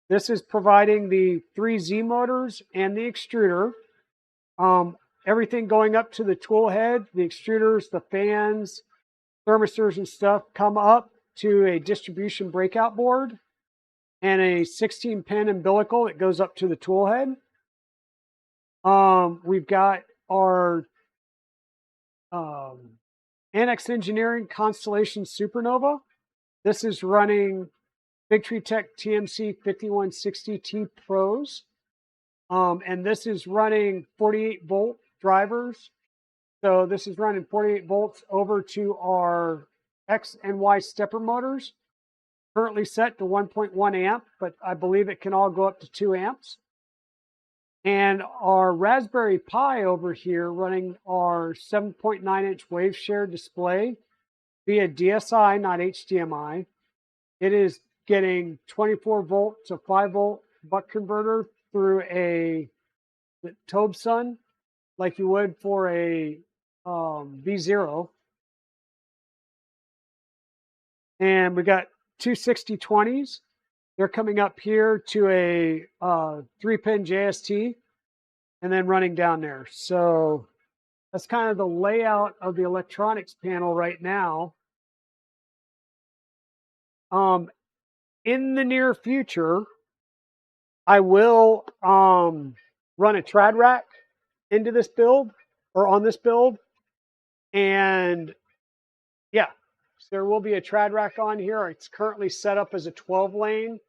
This is providing the 3Z motors and the extruder. Everything going up to the tool head, the extruders, the fans, thermistors and stuff come up to a distribution breakout board and a 16-pin umbilical that goes up to the tool head. We've got our Annex Engineering Constellation Supernova. This is running Victory Tech TMC 5160T Pros. And this is running 48 volt drivers. So this is running 48 volts over to our X and Y stepper motors. Currently set to 1.1 amp, but I believe it can all go up to 2 amps. And our Raspberry Pi over here running our 7.9 inch wave share display via DSI, not HDMI. It is getting 24 volt to 5 volt buck converter through a Tobsun, like you would for a V0. And we got two 6020s. They're coming up here to a 3-pin JST and then running down there. So that's kind of the layout of the electronics panel right now. In the near future, I will run a trad rack into this build or on this build. And yeah, so there will be a trad rack on here. It's currently set up as a 12 lane.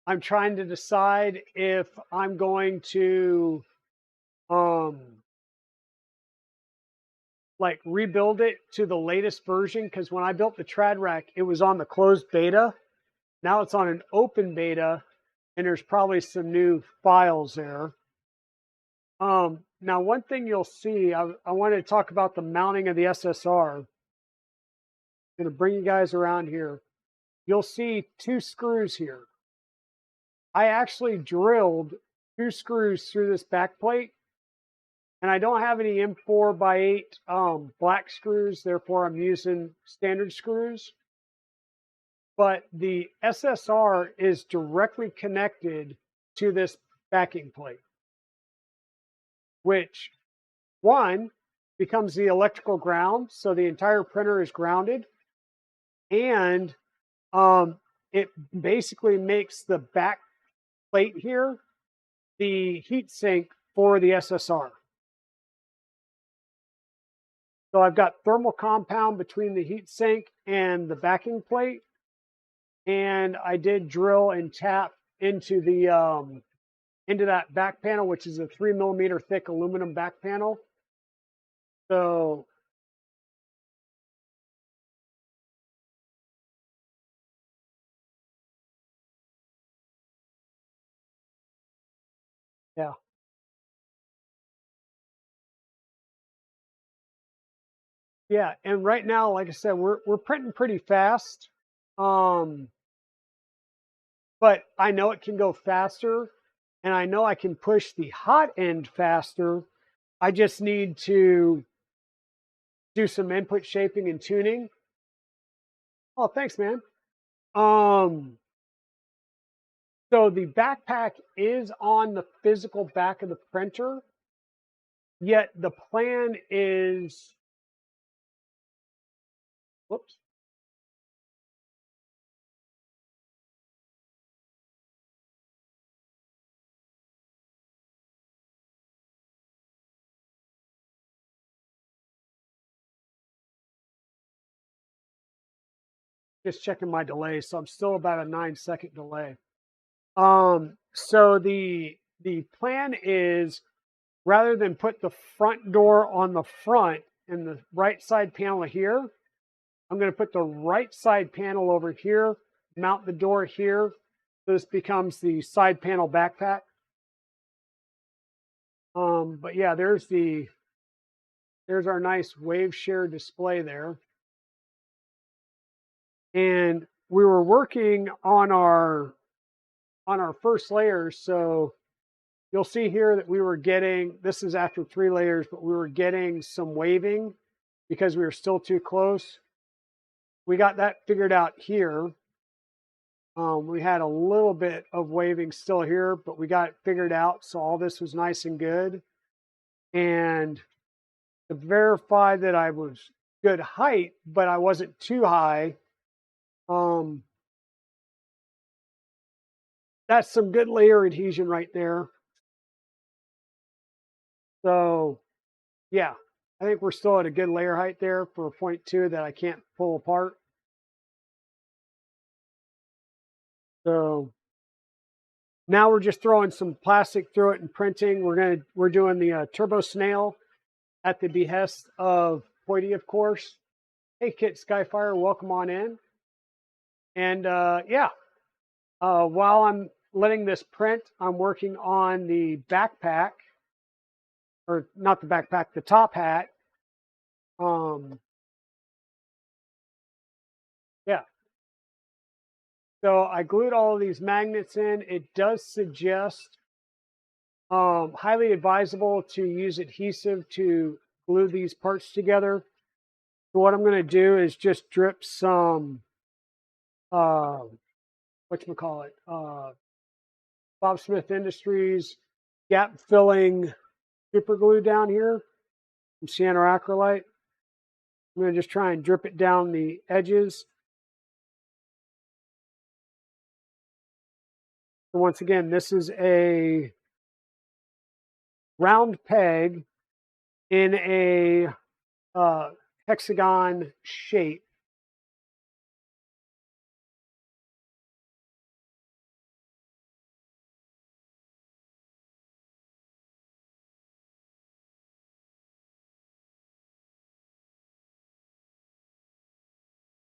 I'm trying to decide if I'm going to like rebuild it to the latest version, because when I built the trad rack, it was on the closed beta. Now it's on an open beta, and there's probably some new files there. Now, one thing you'll see, I wanted to talk about the mounting of the SSR. I'm going to bring you guys around here. You'll see 2 screws here. I actually drilled 2 screws through this back plate, and I don't have any M4x8 black screws, therefore I'm using standard screws. But the SSR is directly connected to this backing plate, which, one, becomes the electrical ground, so the entire printer is grounded, and it basically makes the back plate here the heat sink for the SSR. So I've got thermal compound between the heat sink and the backing plate, and I did drill and tap into the into that back panel, which is a 3mm thick aluminum back panel. So yeah. Yeah, and right now, like I said, we're printing pretty fast. But I know it can go faster, and I know I can push the hot end faster. I just need to do some input shaping and tuning. Oh, thanks, man. So the backpack is on the physical back of the printer, yet the plan is, whoops. Just checking my delay, so I'm still about a 9-second delay. So the plan is, rather than put the front door on the front and the right side panel here, I'm going to put the right side panel over here, mount the door here. So this becomes the side panel backpack. But yeah, there's the There's our nice wave share display there. And we were working on our first layers, so you'll see here that we were getting, this is after 3 layers, but we were getting some waving because we were still too close. We got that figured out here. We had a little bit of waving still here, but we got it figured out. So all this was nice and good. And to verify that I was good height, but I wasn't too high, that's some good layer adhesion right there. So yeah, I think we're still at a good layer height there for 0.2 that I can't pull apart. So now we're just throwing some plastic through it and printing. We're doing the Turbo Snail at the behest of Poity, of course. Hey, Kit Skyfire, welcome on in. And yeah, while I'm letting this print, I'm working on the backpack, or not the backpack, the top hat. Yeah. So I glued all of these magnets in. It does suggest highly advisable to use adhesive to glue these parts together. So what I'm going to do is just drip some, whatchamacallit, Bob Smith Industries gap filling super glue down here from cyanoacrylate. I'm going to just try and drip it down the edges. So once again, this is a round peg in a hexagon shape.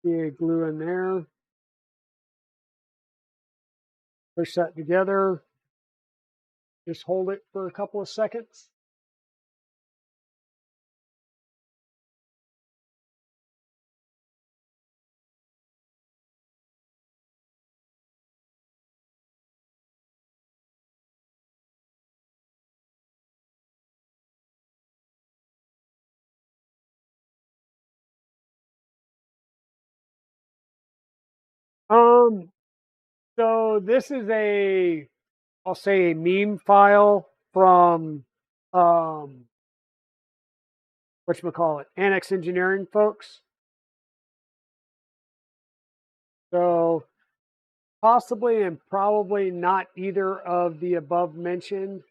See glue in there. Push that together. Just hold it for a couple of seconds. So this is a, I'll say a meme file from whatchamacallit, Annex engineering folks. So possibly and probably not either of the above mentioned.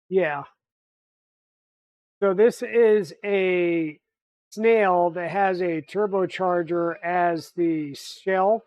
Yeah. So this is a snail that has a turbocharger as the shell.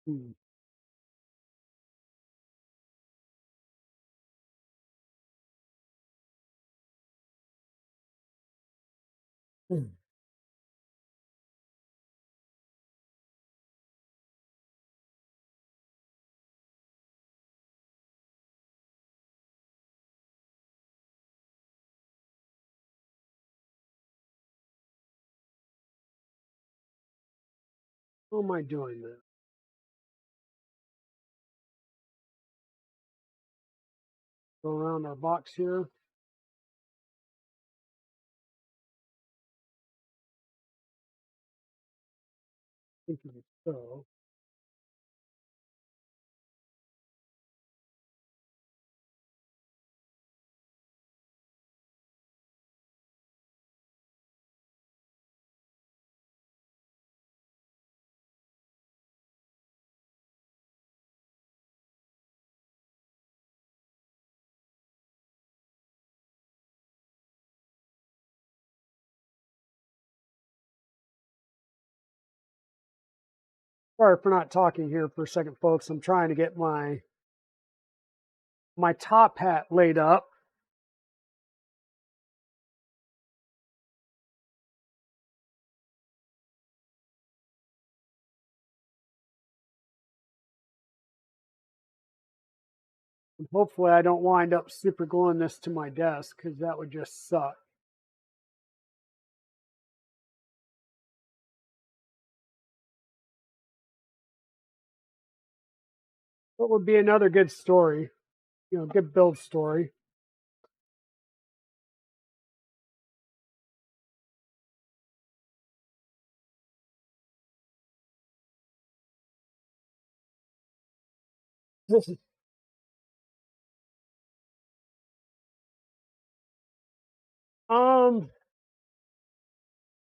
Hmm. How am I doing this? Go around our box here. Thinking so. Sorry for not talking here for a second, folks. I'm trying to get my top hat laid up. And hopefully I don't wind up super gluing this to my desk because that would just suck. What would be another good story, good build story. This is, um,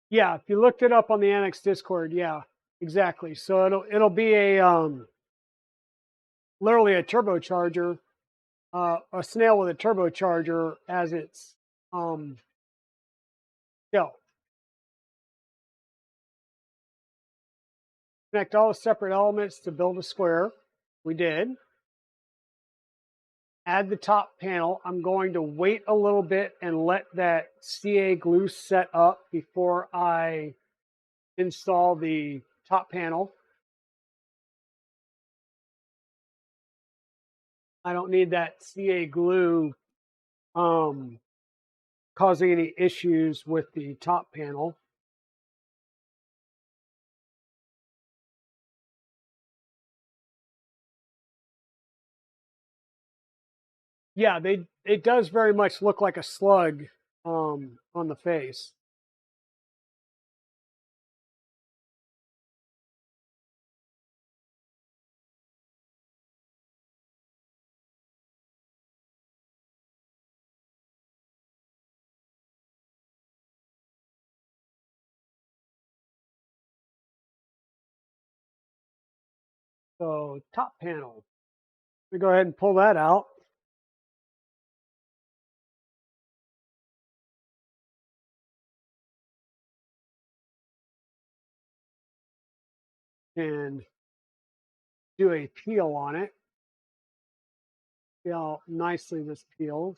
yeah, if you looked it up on the Annex Discord, yeah, exactly. So it'll be literally a turbocharger, a snail with a turbocharger as its shell. Connect all the separate elements to build a square. We did. Add the top panel. I'm going to wait a little bit and let that CA glue set up before I install the top panel. I don't need that CA glue causing any issues with the top panel. Yeah, it does very much look like a slug on the face. So top panel. Let me go ahead and pull that out. And do a peel on it. See how nicely this peels.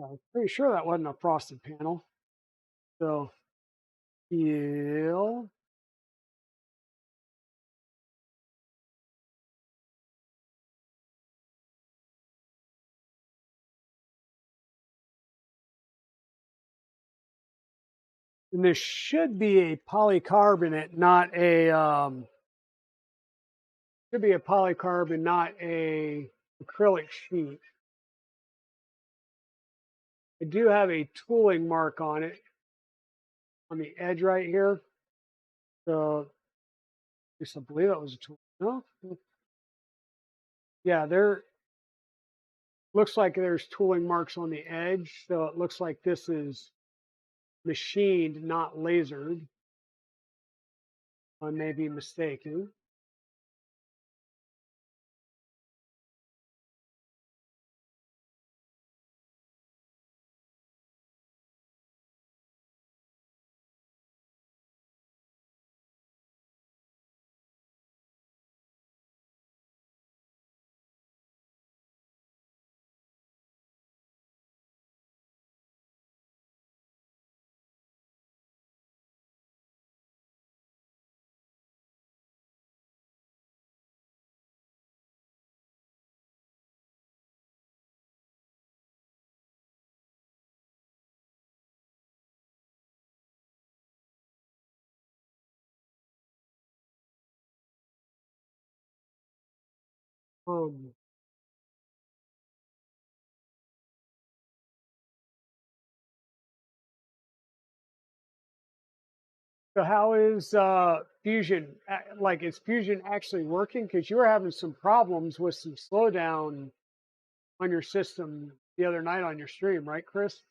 I'm pretty sure that wasn't a frosted panel. So peel. And this should be a polycarbonate, not a should be a polycarbonate, not a acrylic sheet. I do have a tooling mark on it. on the edge right here. So at least I believe that was a tool. No, yeah, there looks like there's tooling marks on the edge. So it looks like this is machined, not lasered. I may be mistaken. Um, so how is Fusion? Like, is Fusion actually working? Because you were having some problems with some slowdown on your system the other night on your stream, right, Chris?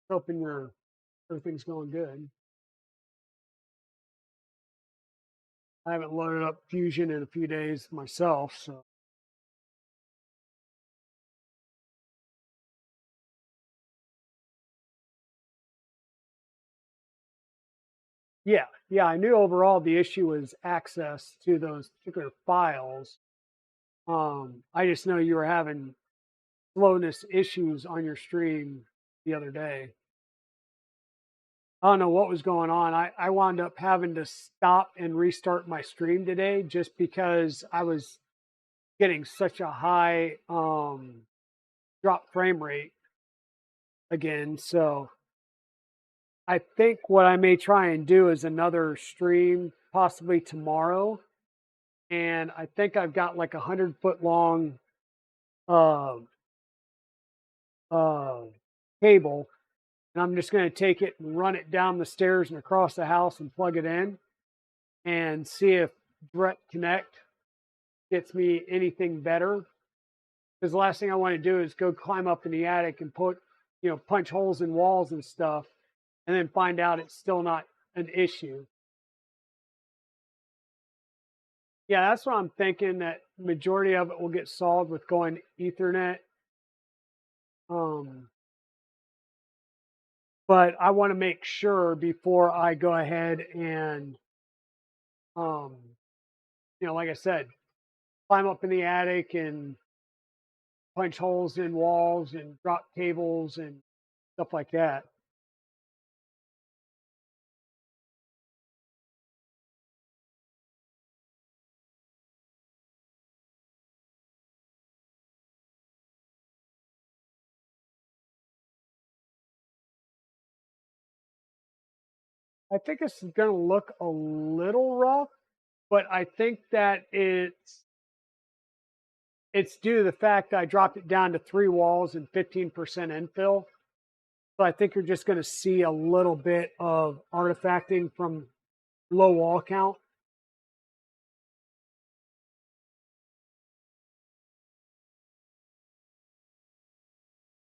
Hoping your everything's going good. I haven't loaded up Fusion in a few days myself, so yeah. I knew overall the issue was access to those particular files. I just know you were having slowness issues on your stream the other day. I don't know what was going on. I wound up having to stop and restart my stream today just because I was getting such a high drop frame rate again. So I think what I may try and do is another stream possibly tomorrow. And I think I've got like 100-foot long uh, uh, cable. And I'm just going to take it and run it down the stairs and across the house and plug it in and see if Direct Connect gets me anything better. Because the last thing I want to do is go climb up in the attic and punch holes in walls and stuff, and then find out it's still not an issue. Yeah, that's what I'm thinking. That majority of it will get solved with going Ethernet. But I want to make sure before I go ahead and, like I said, climb up in the attic and punch holes in walls and drop cables and stuff like that. I think it's going to look a little rough, but I think that it's due to the fact that I dropped it down to 3 walls and 15% infill. So I think you're just going to see a little bit of artifacting from low wall count.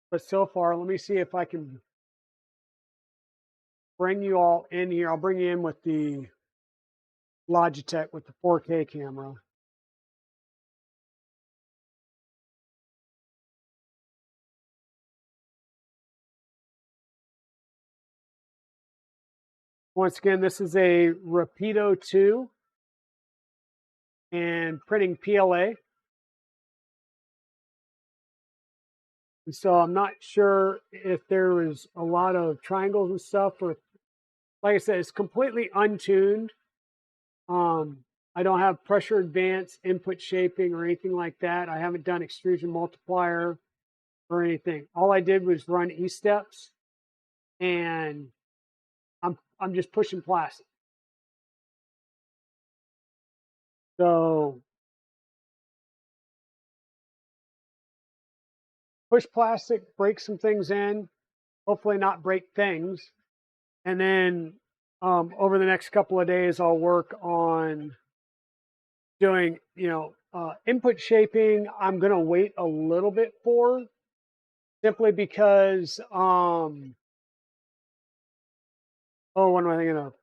But so far, let me see if I can bring you all in here. I'll bring you in with the Logitech with the 4K camera. Once again, this is a Rapido 2 and printing PLA. And so I'm not sure if there was a lot of triangles and stuff, or like I said, it's completely untuned. I don't have pressure advance, input shaping, or anything like that. I haven't done extrusion multiplier or anything. All I did was run E-steps, and I'm just pushing plastic. So push plastic, break some things in, hopefully not break things. And then over the next couple of days, I'll work on doing, input shaping. I'm going to wait a little bit for, simply because, what am I thinking of?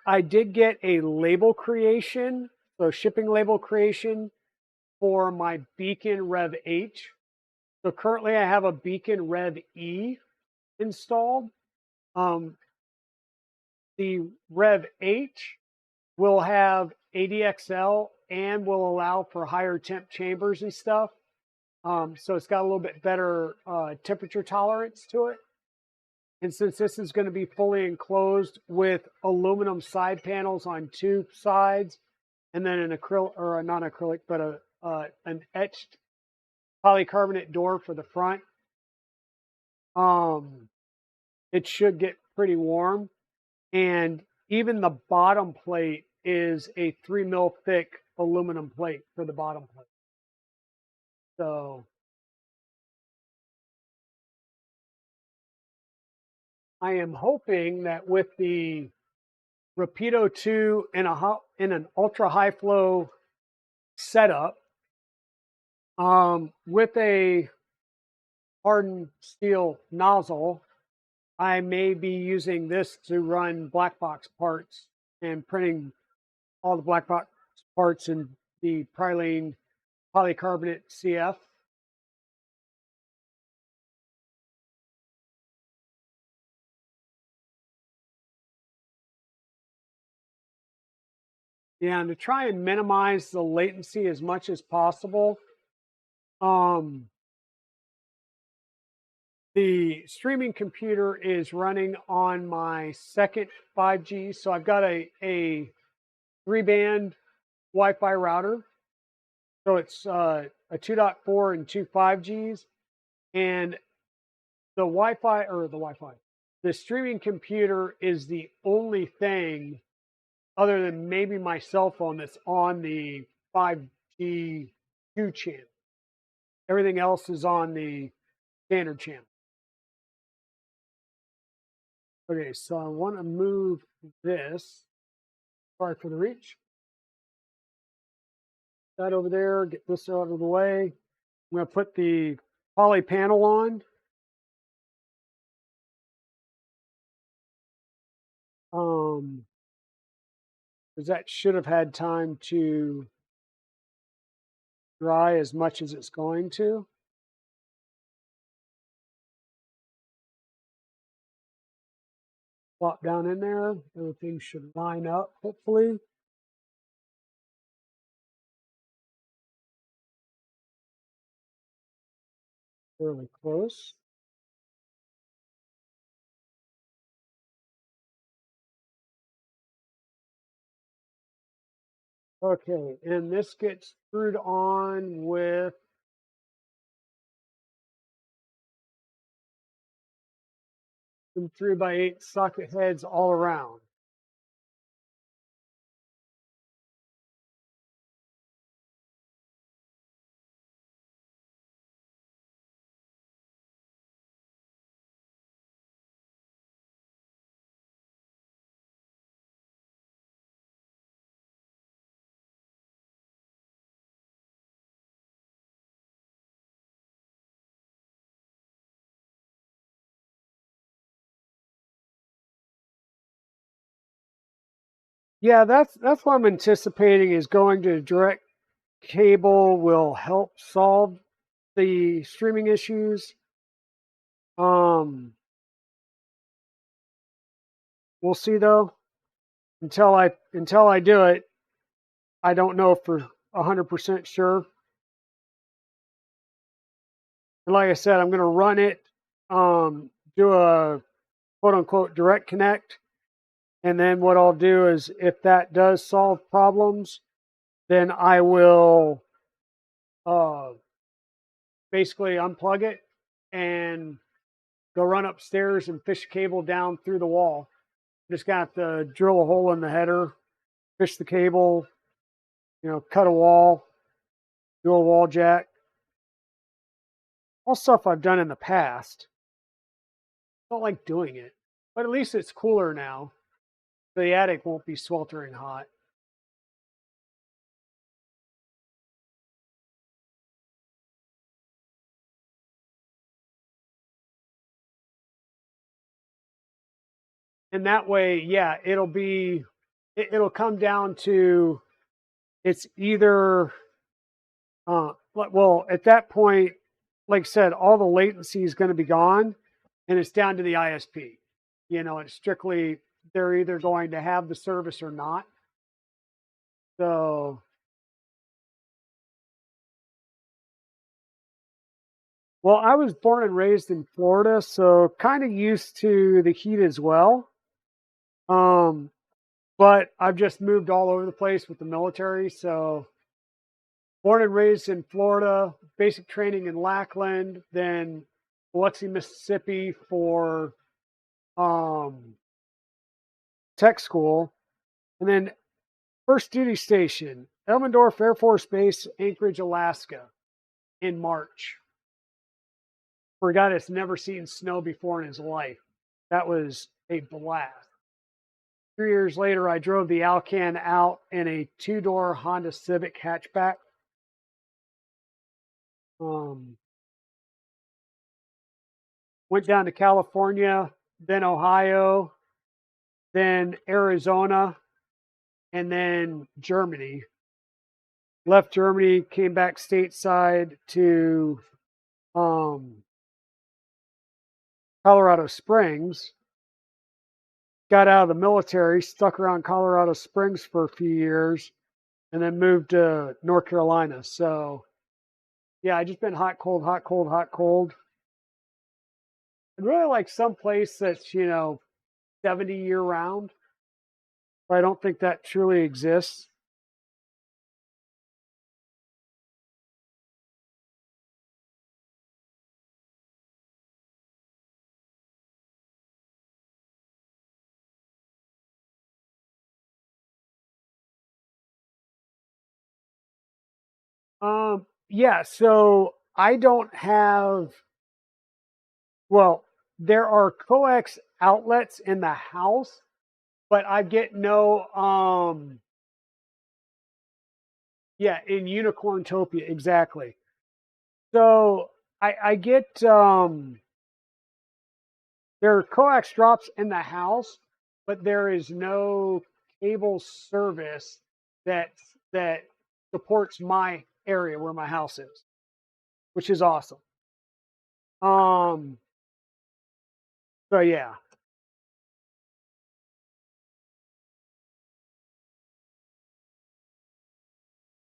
I did get a label creation, so shipping label creation for my Beacon Rev H. So currently I have a Beacon Rev E installed. The Rev H will have ADXL and will allow for higher temp chambers and stuff. So it's got a little bit better temperature tolerance to it. And since this is going to be fully enclosed with aluminum side panels on two sides, and then an acrylic, or a non-acrylic, but an etched polycarbonate door for the front, it should get pretty warm. And even the bottom plate is a 3 mil thick aluminum plate for the bottom plate. So I am hoping that with the Rapido 2 in an ultra high flow setup, with a hardened steel nozzle, I may be using this to run black box parts and printing all the black box parts in the Prylene polycarbonate CF. Yeah, and to try and minimize the latency as much as possible, the streaming computer is running on my second 5G. So I've got a 3-band Wi-Fi router. So it's a 2.4 and 2 5Gs. And the streaming computer is the only thing other than maybe my cell phone that's on the 5G 2 channel. Everything else is on the standard channel. Okay, so I want to move this. Sorry for the reach. That over there, get this out of the way. I'm going to put the poly panel on. Because that should have had time to dry as much as it's going to. Plop down in there. Everything should line up, hopefully. Fairly close. Okay, and this gets screwed on with some 3x8 socket heads all around. Yeah, that's what I'm anticipating is going to direct cable will help solve the streaming issues. We'll see though. Until I do it, I don't know for 100% sure. And like I said, I'm going to run it, do a quote unquote direct connect. And then what I'll do is if that does solve problems, then I will basically unplug it and go run upstairs and fish cable down through the wall. Just got to drill a hole in the header, fish the cable, cut a wall, do a wall jack. All stuff I've done in the past. Don't like doing it, but at least it's cooler now. The attic won't be sweltering hot. And that way, yeah, it'll come down to it's either well, at that point, like I said, all the latency is going to be gone, and it's down to the ISP. It's strictly they're either going to have the service or not. So, well, I was born and raised in Florida, so kind of used to the heat as well. But I've just moved all over the place with the military. So, born and raised in Florida, basic training in Lackland, then Biloxi, Mississippi for tech school, and then first duty station, Elmendorf Air Force Base, Anchorage, Alaska, in March. For a guy that's never seen snow before in his life, that was a blast. 3 years later, I drove the Alcan out in a two-door Honda Civic hatchback. Went down to California, then Ohio, then Arizona, and then Germany. Left Germany, came back stateside to Colorado Springs. Got out of the military, stuck around Colorado Springs for a few years, and then moved to North Carolina. So, yeah, I just been hot, cold, hot, cold, hot, cold. I'd really like some place that's 70 year round, but I don't think that truly exists. Yeah, so I don't have, well, there are coax outlets in the house, but I get no, yeah, in Unicorntopia, exactly. So I get, there are coax drops in the house, but there is no cable service that supports my area where my house is, which is awesome. So yeah.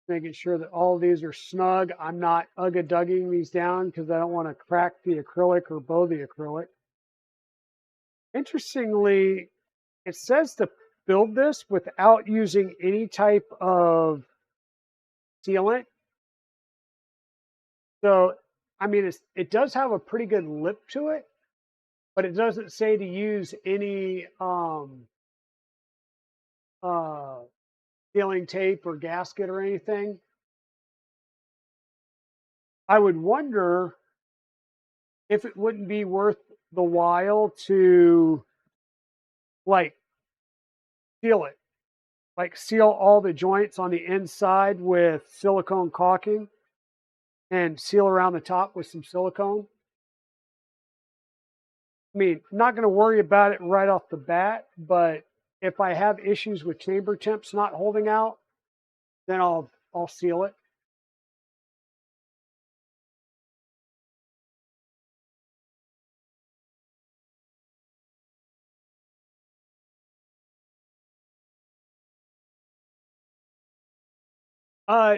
Making sure that all of these are snug. I'm not ugga-dugging these down because I don't want to crack the acrylic or bow the acrylic. Interestingly, it says to build this without using any type of sealant. So, I mean, it does have a pretty good lip to it, but it doesn't say to use any sealing tape or gasket or anything. I would wonder if it wouldn't be worth the while to like seal it, like seal all the joints on the inside with silicone caulking and seal around the top with some silicone. I mean, I'm not going to worry about it right off the bat, but if I have issues with chamber temps not holding out, then I'll seal it.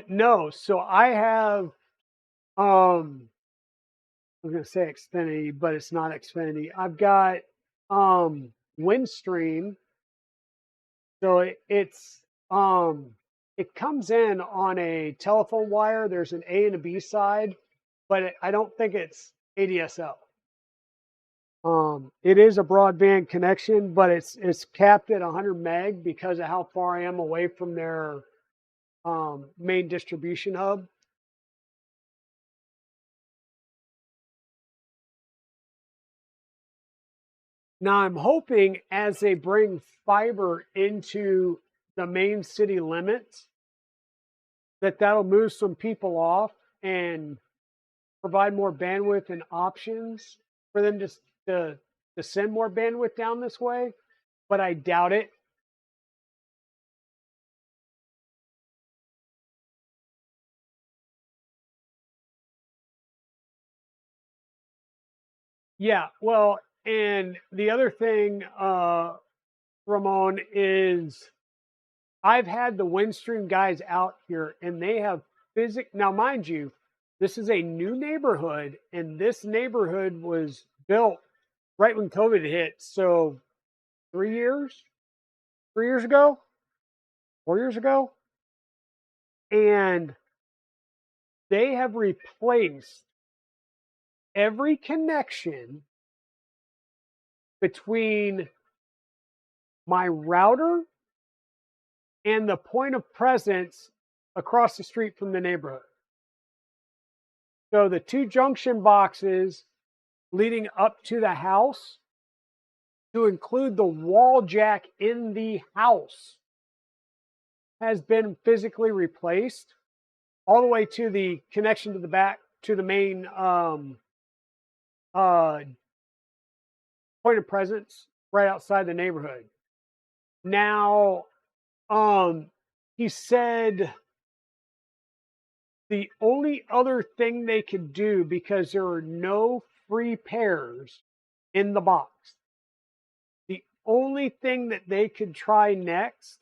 No. So I have I was going to say Xfinity, but it's not Xfinity. I've got Windstream. So it's it comes in on a telephone wire. There's an A and a B side, but I don't think it's ADSL. It is a broadband connection, but it's capped at 100 meg because of how far I am away from their main distribution hub. Now I'm hoping as they bring fiber into the main city limits that that'll move some people off and provide more bandwidth and options for them to send more bandwidth down this way, but I doubt it. Yeah, well, and the other thing, Ramon, is I've had the Windstream guys out here and they have now mind you, this is a new neighborhood and this neighborhood was built right when COVID hit. So 3 years ago, 4 years ago. And they have replaced every connection between my router and the point of presence across the street from the neighborhood. So the two junction boxes leading up to the house, to include the wall jack in the house, has been physically replaced all the way to the connection to the back to the main point of presence right outside the neighborhood. Now, he said the only other thing they could do, because there are no free pairs in the box, the only thing that they could try next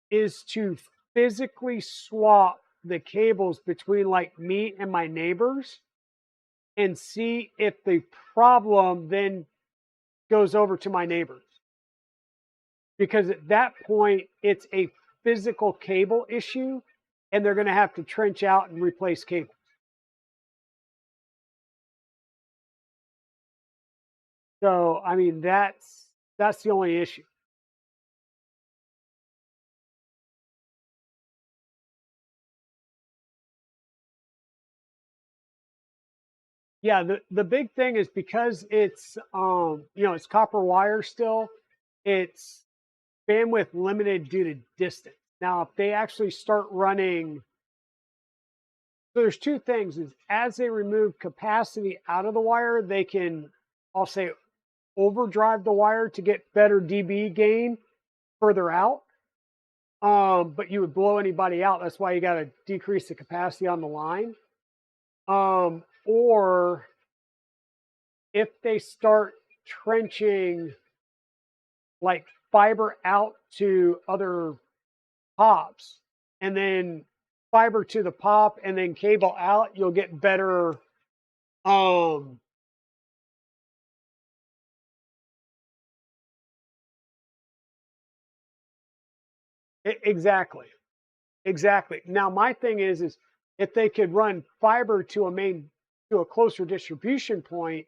is to physically swap the cables between like me and my neighbors and see if the problem then goes over to my neighbors. Because at that point, it's a physical cable issue and they're going to have to trench out and replace cables. So, I mean, that's the only issue. Yeah, the big thing is because it's it's copper wire still, it's bandwidth limited due to distance. Now, if they actually start running, so there's two things: is as they remove capacity out of the wire, they can, I'll say, overdrive the wire to get better dB gain further out. But you would blow anybody out. That's why you got to decrease the capacity on the line. Or if they start trenching like fiber out to other pops and then fiber to the pop and then cable out, you'll get better exactly. Now my thing is if they could run fiber to a closer distribution point,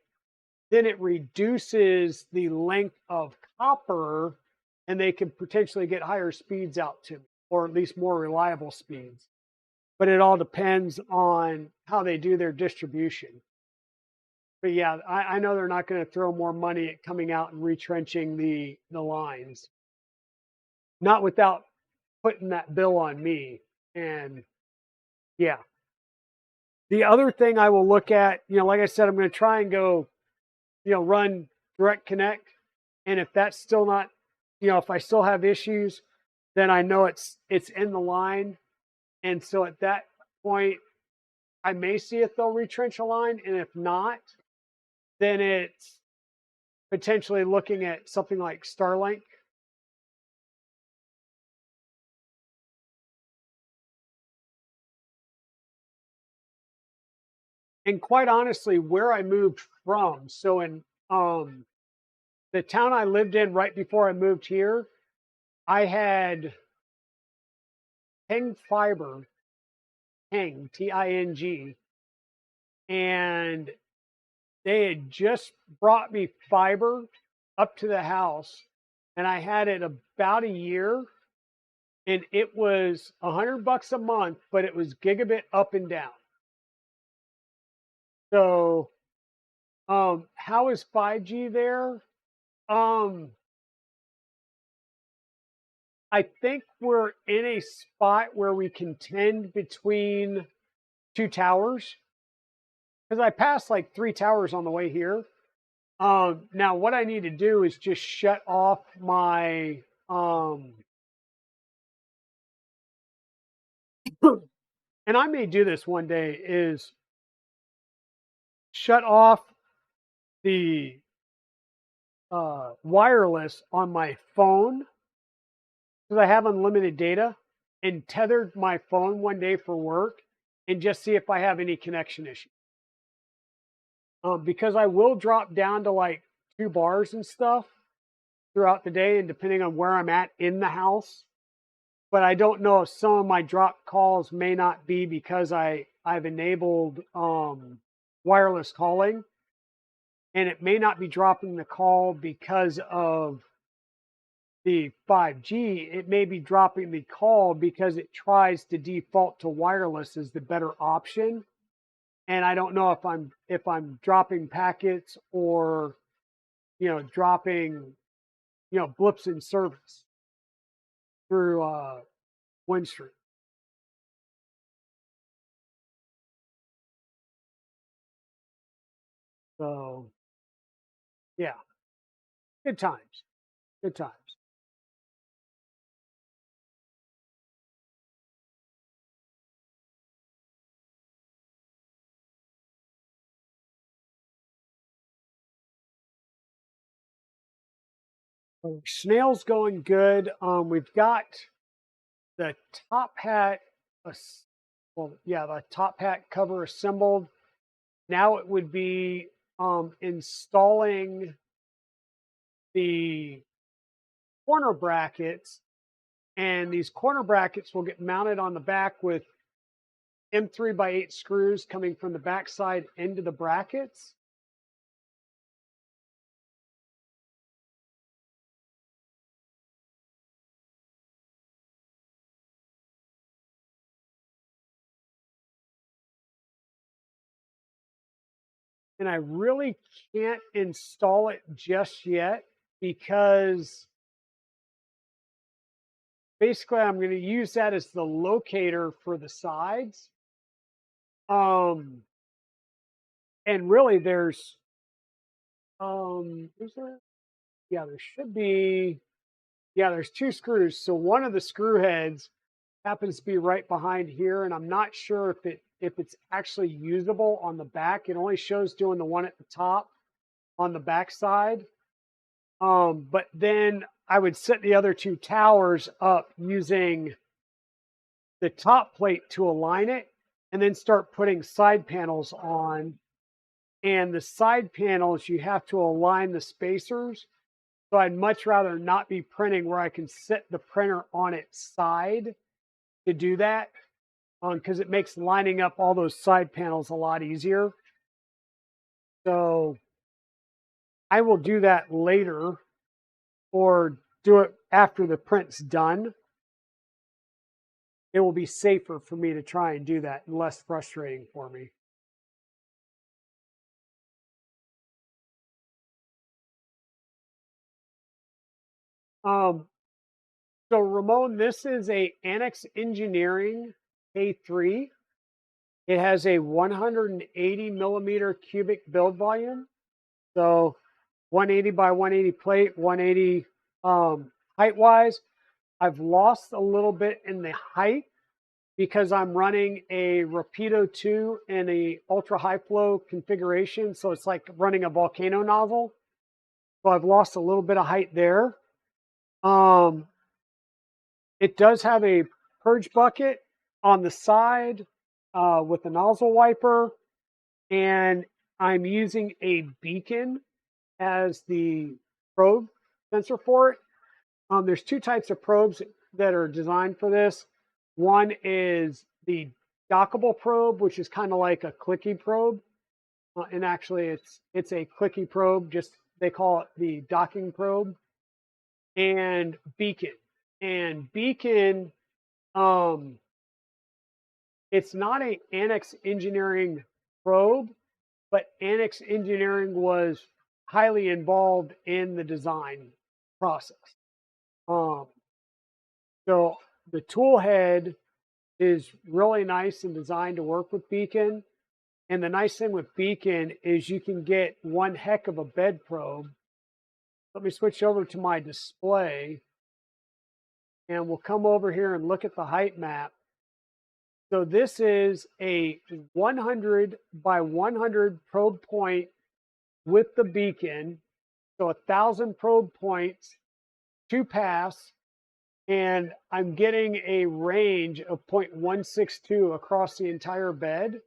then it reduces the length of copper and they can potentially get higher speeds out to me, or at least more reliable speeds. But it all depends on how they do their distribution. But yeah, I know they're not going to throw more money at coming out and retrenching the lines. Not without putting that bill on me. And yeah. The other thing I will look at, like I said, I'm going to try and go, run direct connect. And if that's still not, if I still have issues, then I know it's in the line. And so at that point, I may see if they'll retrench a line. And if not, then it's potentially looking at something like Starlink. And quite honestly, where I moved from, so in the town I lived in right before I moved here, I had Ting Fiber, Ting, Ting, and they had just brought me fiber up to the house, and I had it about a year, and it was $100 a month, but it was gigabit up and down. So, how is 5G there? I think we're in a spot where we contend between two towers, because I passed like 3 towers on the way here. Now what I need to do is just shut off my and I may do this one day, is shut off the wireless on my phone, because I have unlimited data, and tethered my phone one day for work and just see if I have any connection issues. Because I will drop down to like 2 bars and stuff throughout the day, and depending on where I'm at in the house. But I don't know if some of my drop calls may not be because I've enabled wireless calling, and it may not be dropping the call because of the 5G. It may be dropping the call because it tries to default to wireless as the better option. And I don't know if I'm dropping packets or dropping blips in service through Windstream. So yeah, good times. Good times. Snail's going good. We've got the top hat, the top hat cover assembled. Now it would be installing the corner brackets, and these corner brackets will get mounted on the back with M3x8 screws coming from the backside into the brackets. And I really can't install it just yet because basically I'm going to use that as the locator for the sides. And really there's is there? Yeah, there should be. Yeah, there's 2 screws. So one of the screw heads happens to be right behind here, and I'm not sure if it's actually usable on the back. It only shows doing the one at the top on the back side. But then I would set the other 2 towers up using the top plate to align it, and then start putting side panels on. And the side panels, you have to align the spacers. So I'd much rather not be printing where I can set the printer on its side to do that, because it makes lining up all those side panels a lot easier. So I will do that later, or do it after the print's done. It will be safer for me to try and do that and less frustrating for me. So Ramon, this is a Annex Engineering K3. It has a 180 millimeter cubic build volume. So 180 by 180 plate, 180 height wise. I've lost a little bit in the height because I'm running a Rapido 2 in a ultra high flow configuration. So it's like running a volcano nozzle. So I've lost a little bit of height there. It does have a purge bucket on the side with a nozzle wiper, and I'm using a beacon as the probe sensor for it. There's 2 types of probes that are designed for this. One is the dockable probe, which is kind of like a clicky probe. And actually it's a clicky probe, just they call it the docking probe. And beacon. And beacon, it's not an Annex engineering probe, but Annex engineering was highly involved in the design process. So the tool head is really nice and designed to work with beacon. And the nice thing with beacon is you can get one heck of a bed probe. Let me switch over to my display and we'll come over here and look at the height map. So this is a 100 by 100 probe point with the beacon. So 1,000 probe points to pass. And I'm getting a range of 0.162 across the entire bed.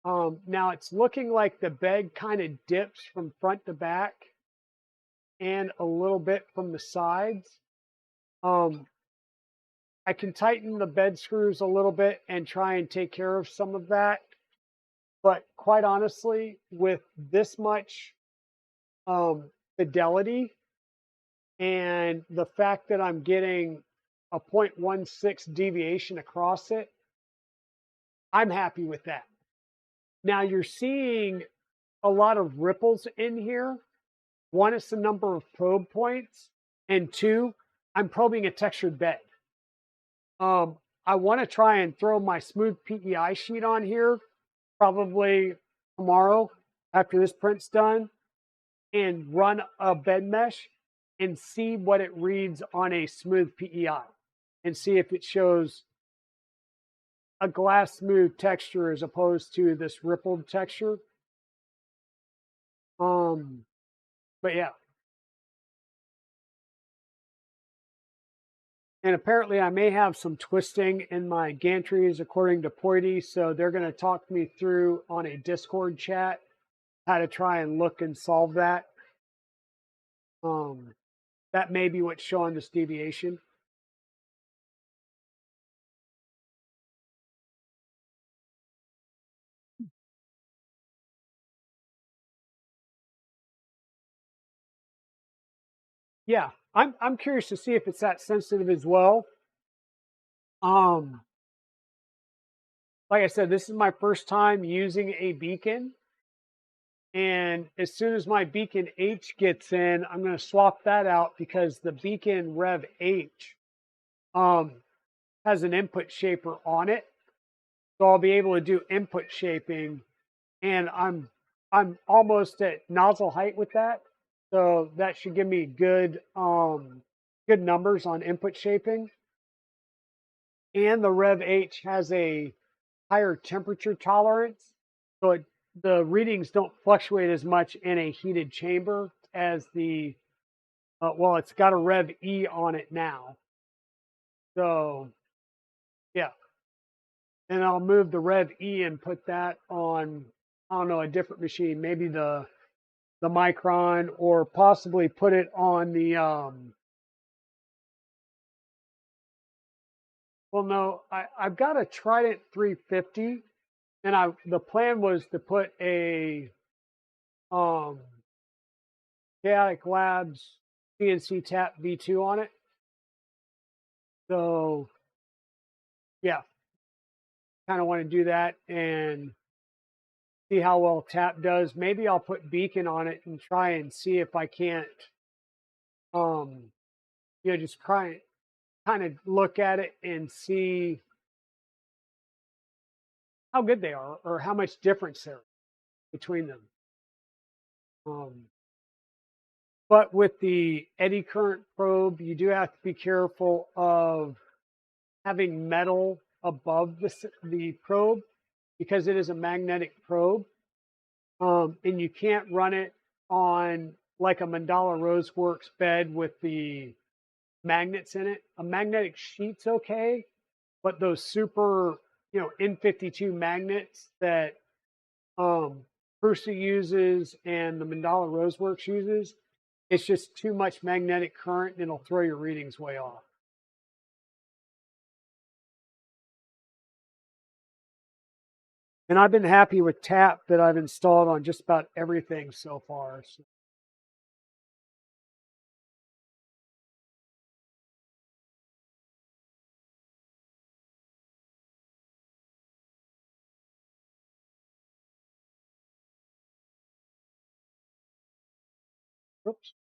Now it's looking like the bed kind of dips from front to back and a little bit from the sides. I can tighten the bed screws a little bit and try and take care of some of that. But quite honestly, with this much fidelity and the fact that I'm getting a 0.16 deviation across it, I'm happy with that. Now you're seeing a lot of ripples in here. One is the number of probe points, and two, I'm probing a textured bed. I want to try and throw my smooth PEI sheet on here probably tomorrow after this print's done and run a bed mesh and see what it reads on a smooth PEI and see if it shows a glass smooth texture as opposed to this rippled texture. But yeah. And apparently I may have some twisting in my gantries according to Poity, so they're going to talk me through on a Discord chat how to try and look and solve that. That may be what's showing this deviation. Yeah, I'm curious to see if it's that sensitive as well. Like I said, this is my first time using a beacon. And as soon as my beacon H gets in, I'm going to swap that out because the beacon Rev H has an input shaper on it. So I'll be able to do input shaping. And I'm almost at nozzle height with that. So that should give me good numbers on input shaping. And the Rev H has a higher temperature tolerance. So the readings don't fluctuate as much in a heated chamber as the, well, it's got a Rev E on it now. So, yeah. And I'll move the Rev E and put that on, I don't know, a different machine, maybe the Micron, or possibly put it on the, well, no, I've got a Trident 350, and the plan was to put a Chaotic Labs CNC Tap V2 on it. So, yeah, kind of want to do that and see how well Tap does. Maybe I'll put Beacon on it and try and see if I can't, just kind of look at it and see how good they are or how much difference there is between them. But with the eddy current probe, you do have to be careful of having metal above the probe because it is a magnetic probe. And you can't run it on like a Mandala Roseworks bed with the magnets in it. A magnetic sheet's okay, but those super, N52 magnets that Prusa uses and the Mandala Roseworks uses, it's just too much magnetic current and it'll throw your readings way off. And I've been happy with tap that I've installed on just about everything so far. So. Oops.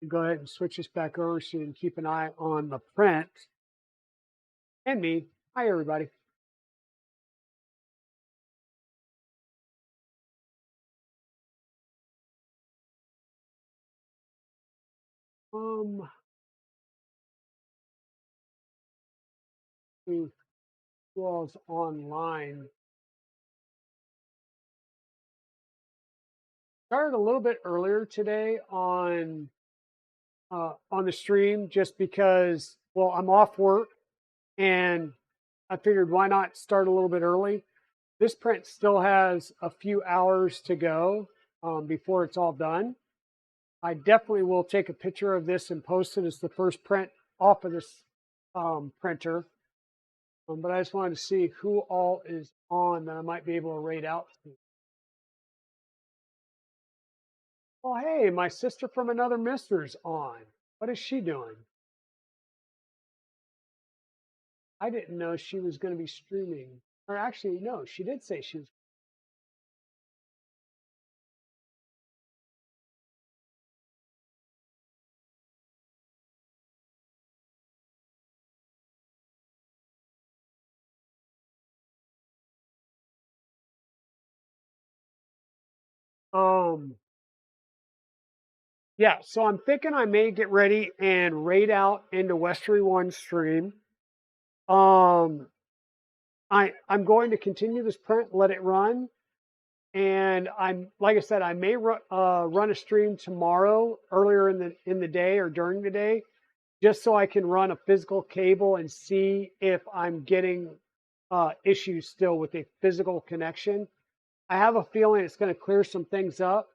Go ahead and switch this back over so you can keep an eye on the print and me. Hi, everybody. Who was online? Started a little bit earlier today on the stream just because, well, I'm off work and I figured why not start a little bit early. This print still has a few hours to go before it's all done. I definitely will take a picture of this and post it as the first print off of this printer. But I just wanted to see who all is on that I might be able to rate out. Oh, hey, my sister from another mister's on. What is she doing? I didn't know she was going to be streaming. Or actually, no, she did say she was. Yeah, so I'm thinking I may get ready and raid out into Westery One stream. I'm going to continue this print, let it run, and I'm like I said, I may run a stream tomorrow earlier in the day or during the day, just so I can run a physical cable and see if I'm getting issues still with a physical connection. I have a feeling it's going to clear some things up,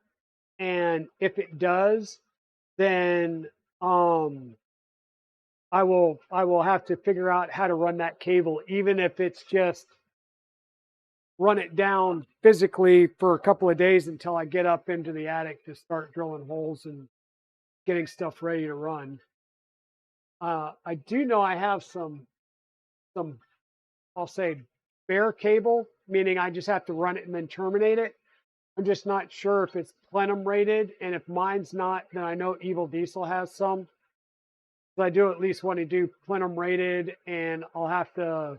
and if it does, then I will have to figure out how to run that cable, even if it's just run it down physically for a couple of days until I get up into the attic to start drilling holes and getting stuff ready to run. I do know I have some I'll say bare cable, meaning I just have to run it and then terminate it. I'm just not sure if it's plenum rated, and if mine's not, then I know Evil Diesel has some. So I do at least want to do plenum rated, and I'll have to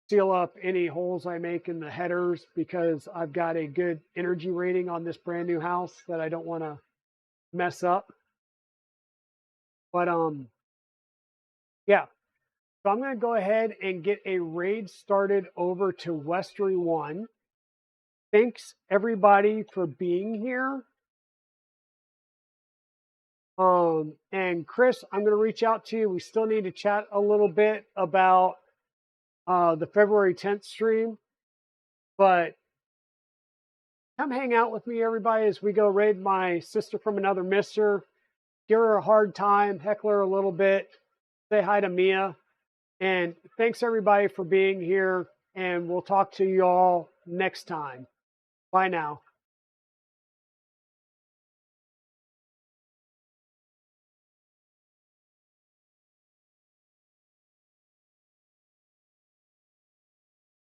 seal up any holes I make in the headers because I've got a good energy rating on this brand new house that I don't want to mess up. But yeah. So I'm going to go ahead and get a raid started over to Westery One. Thanks everybody for being here. And Chris, I'm going to reach out to you. We still need to chat a little bit about the February 10th stream, but come hang out with me, everybody, as we go raid my sister from another mister. Give her a hard time, heckle her a little bit, say hi to Mia. And thanks everybody for being here, and we'll talk to you all next time. Bye now.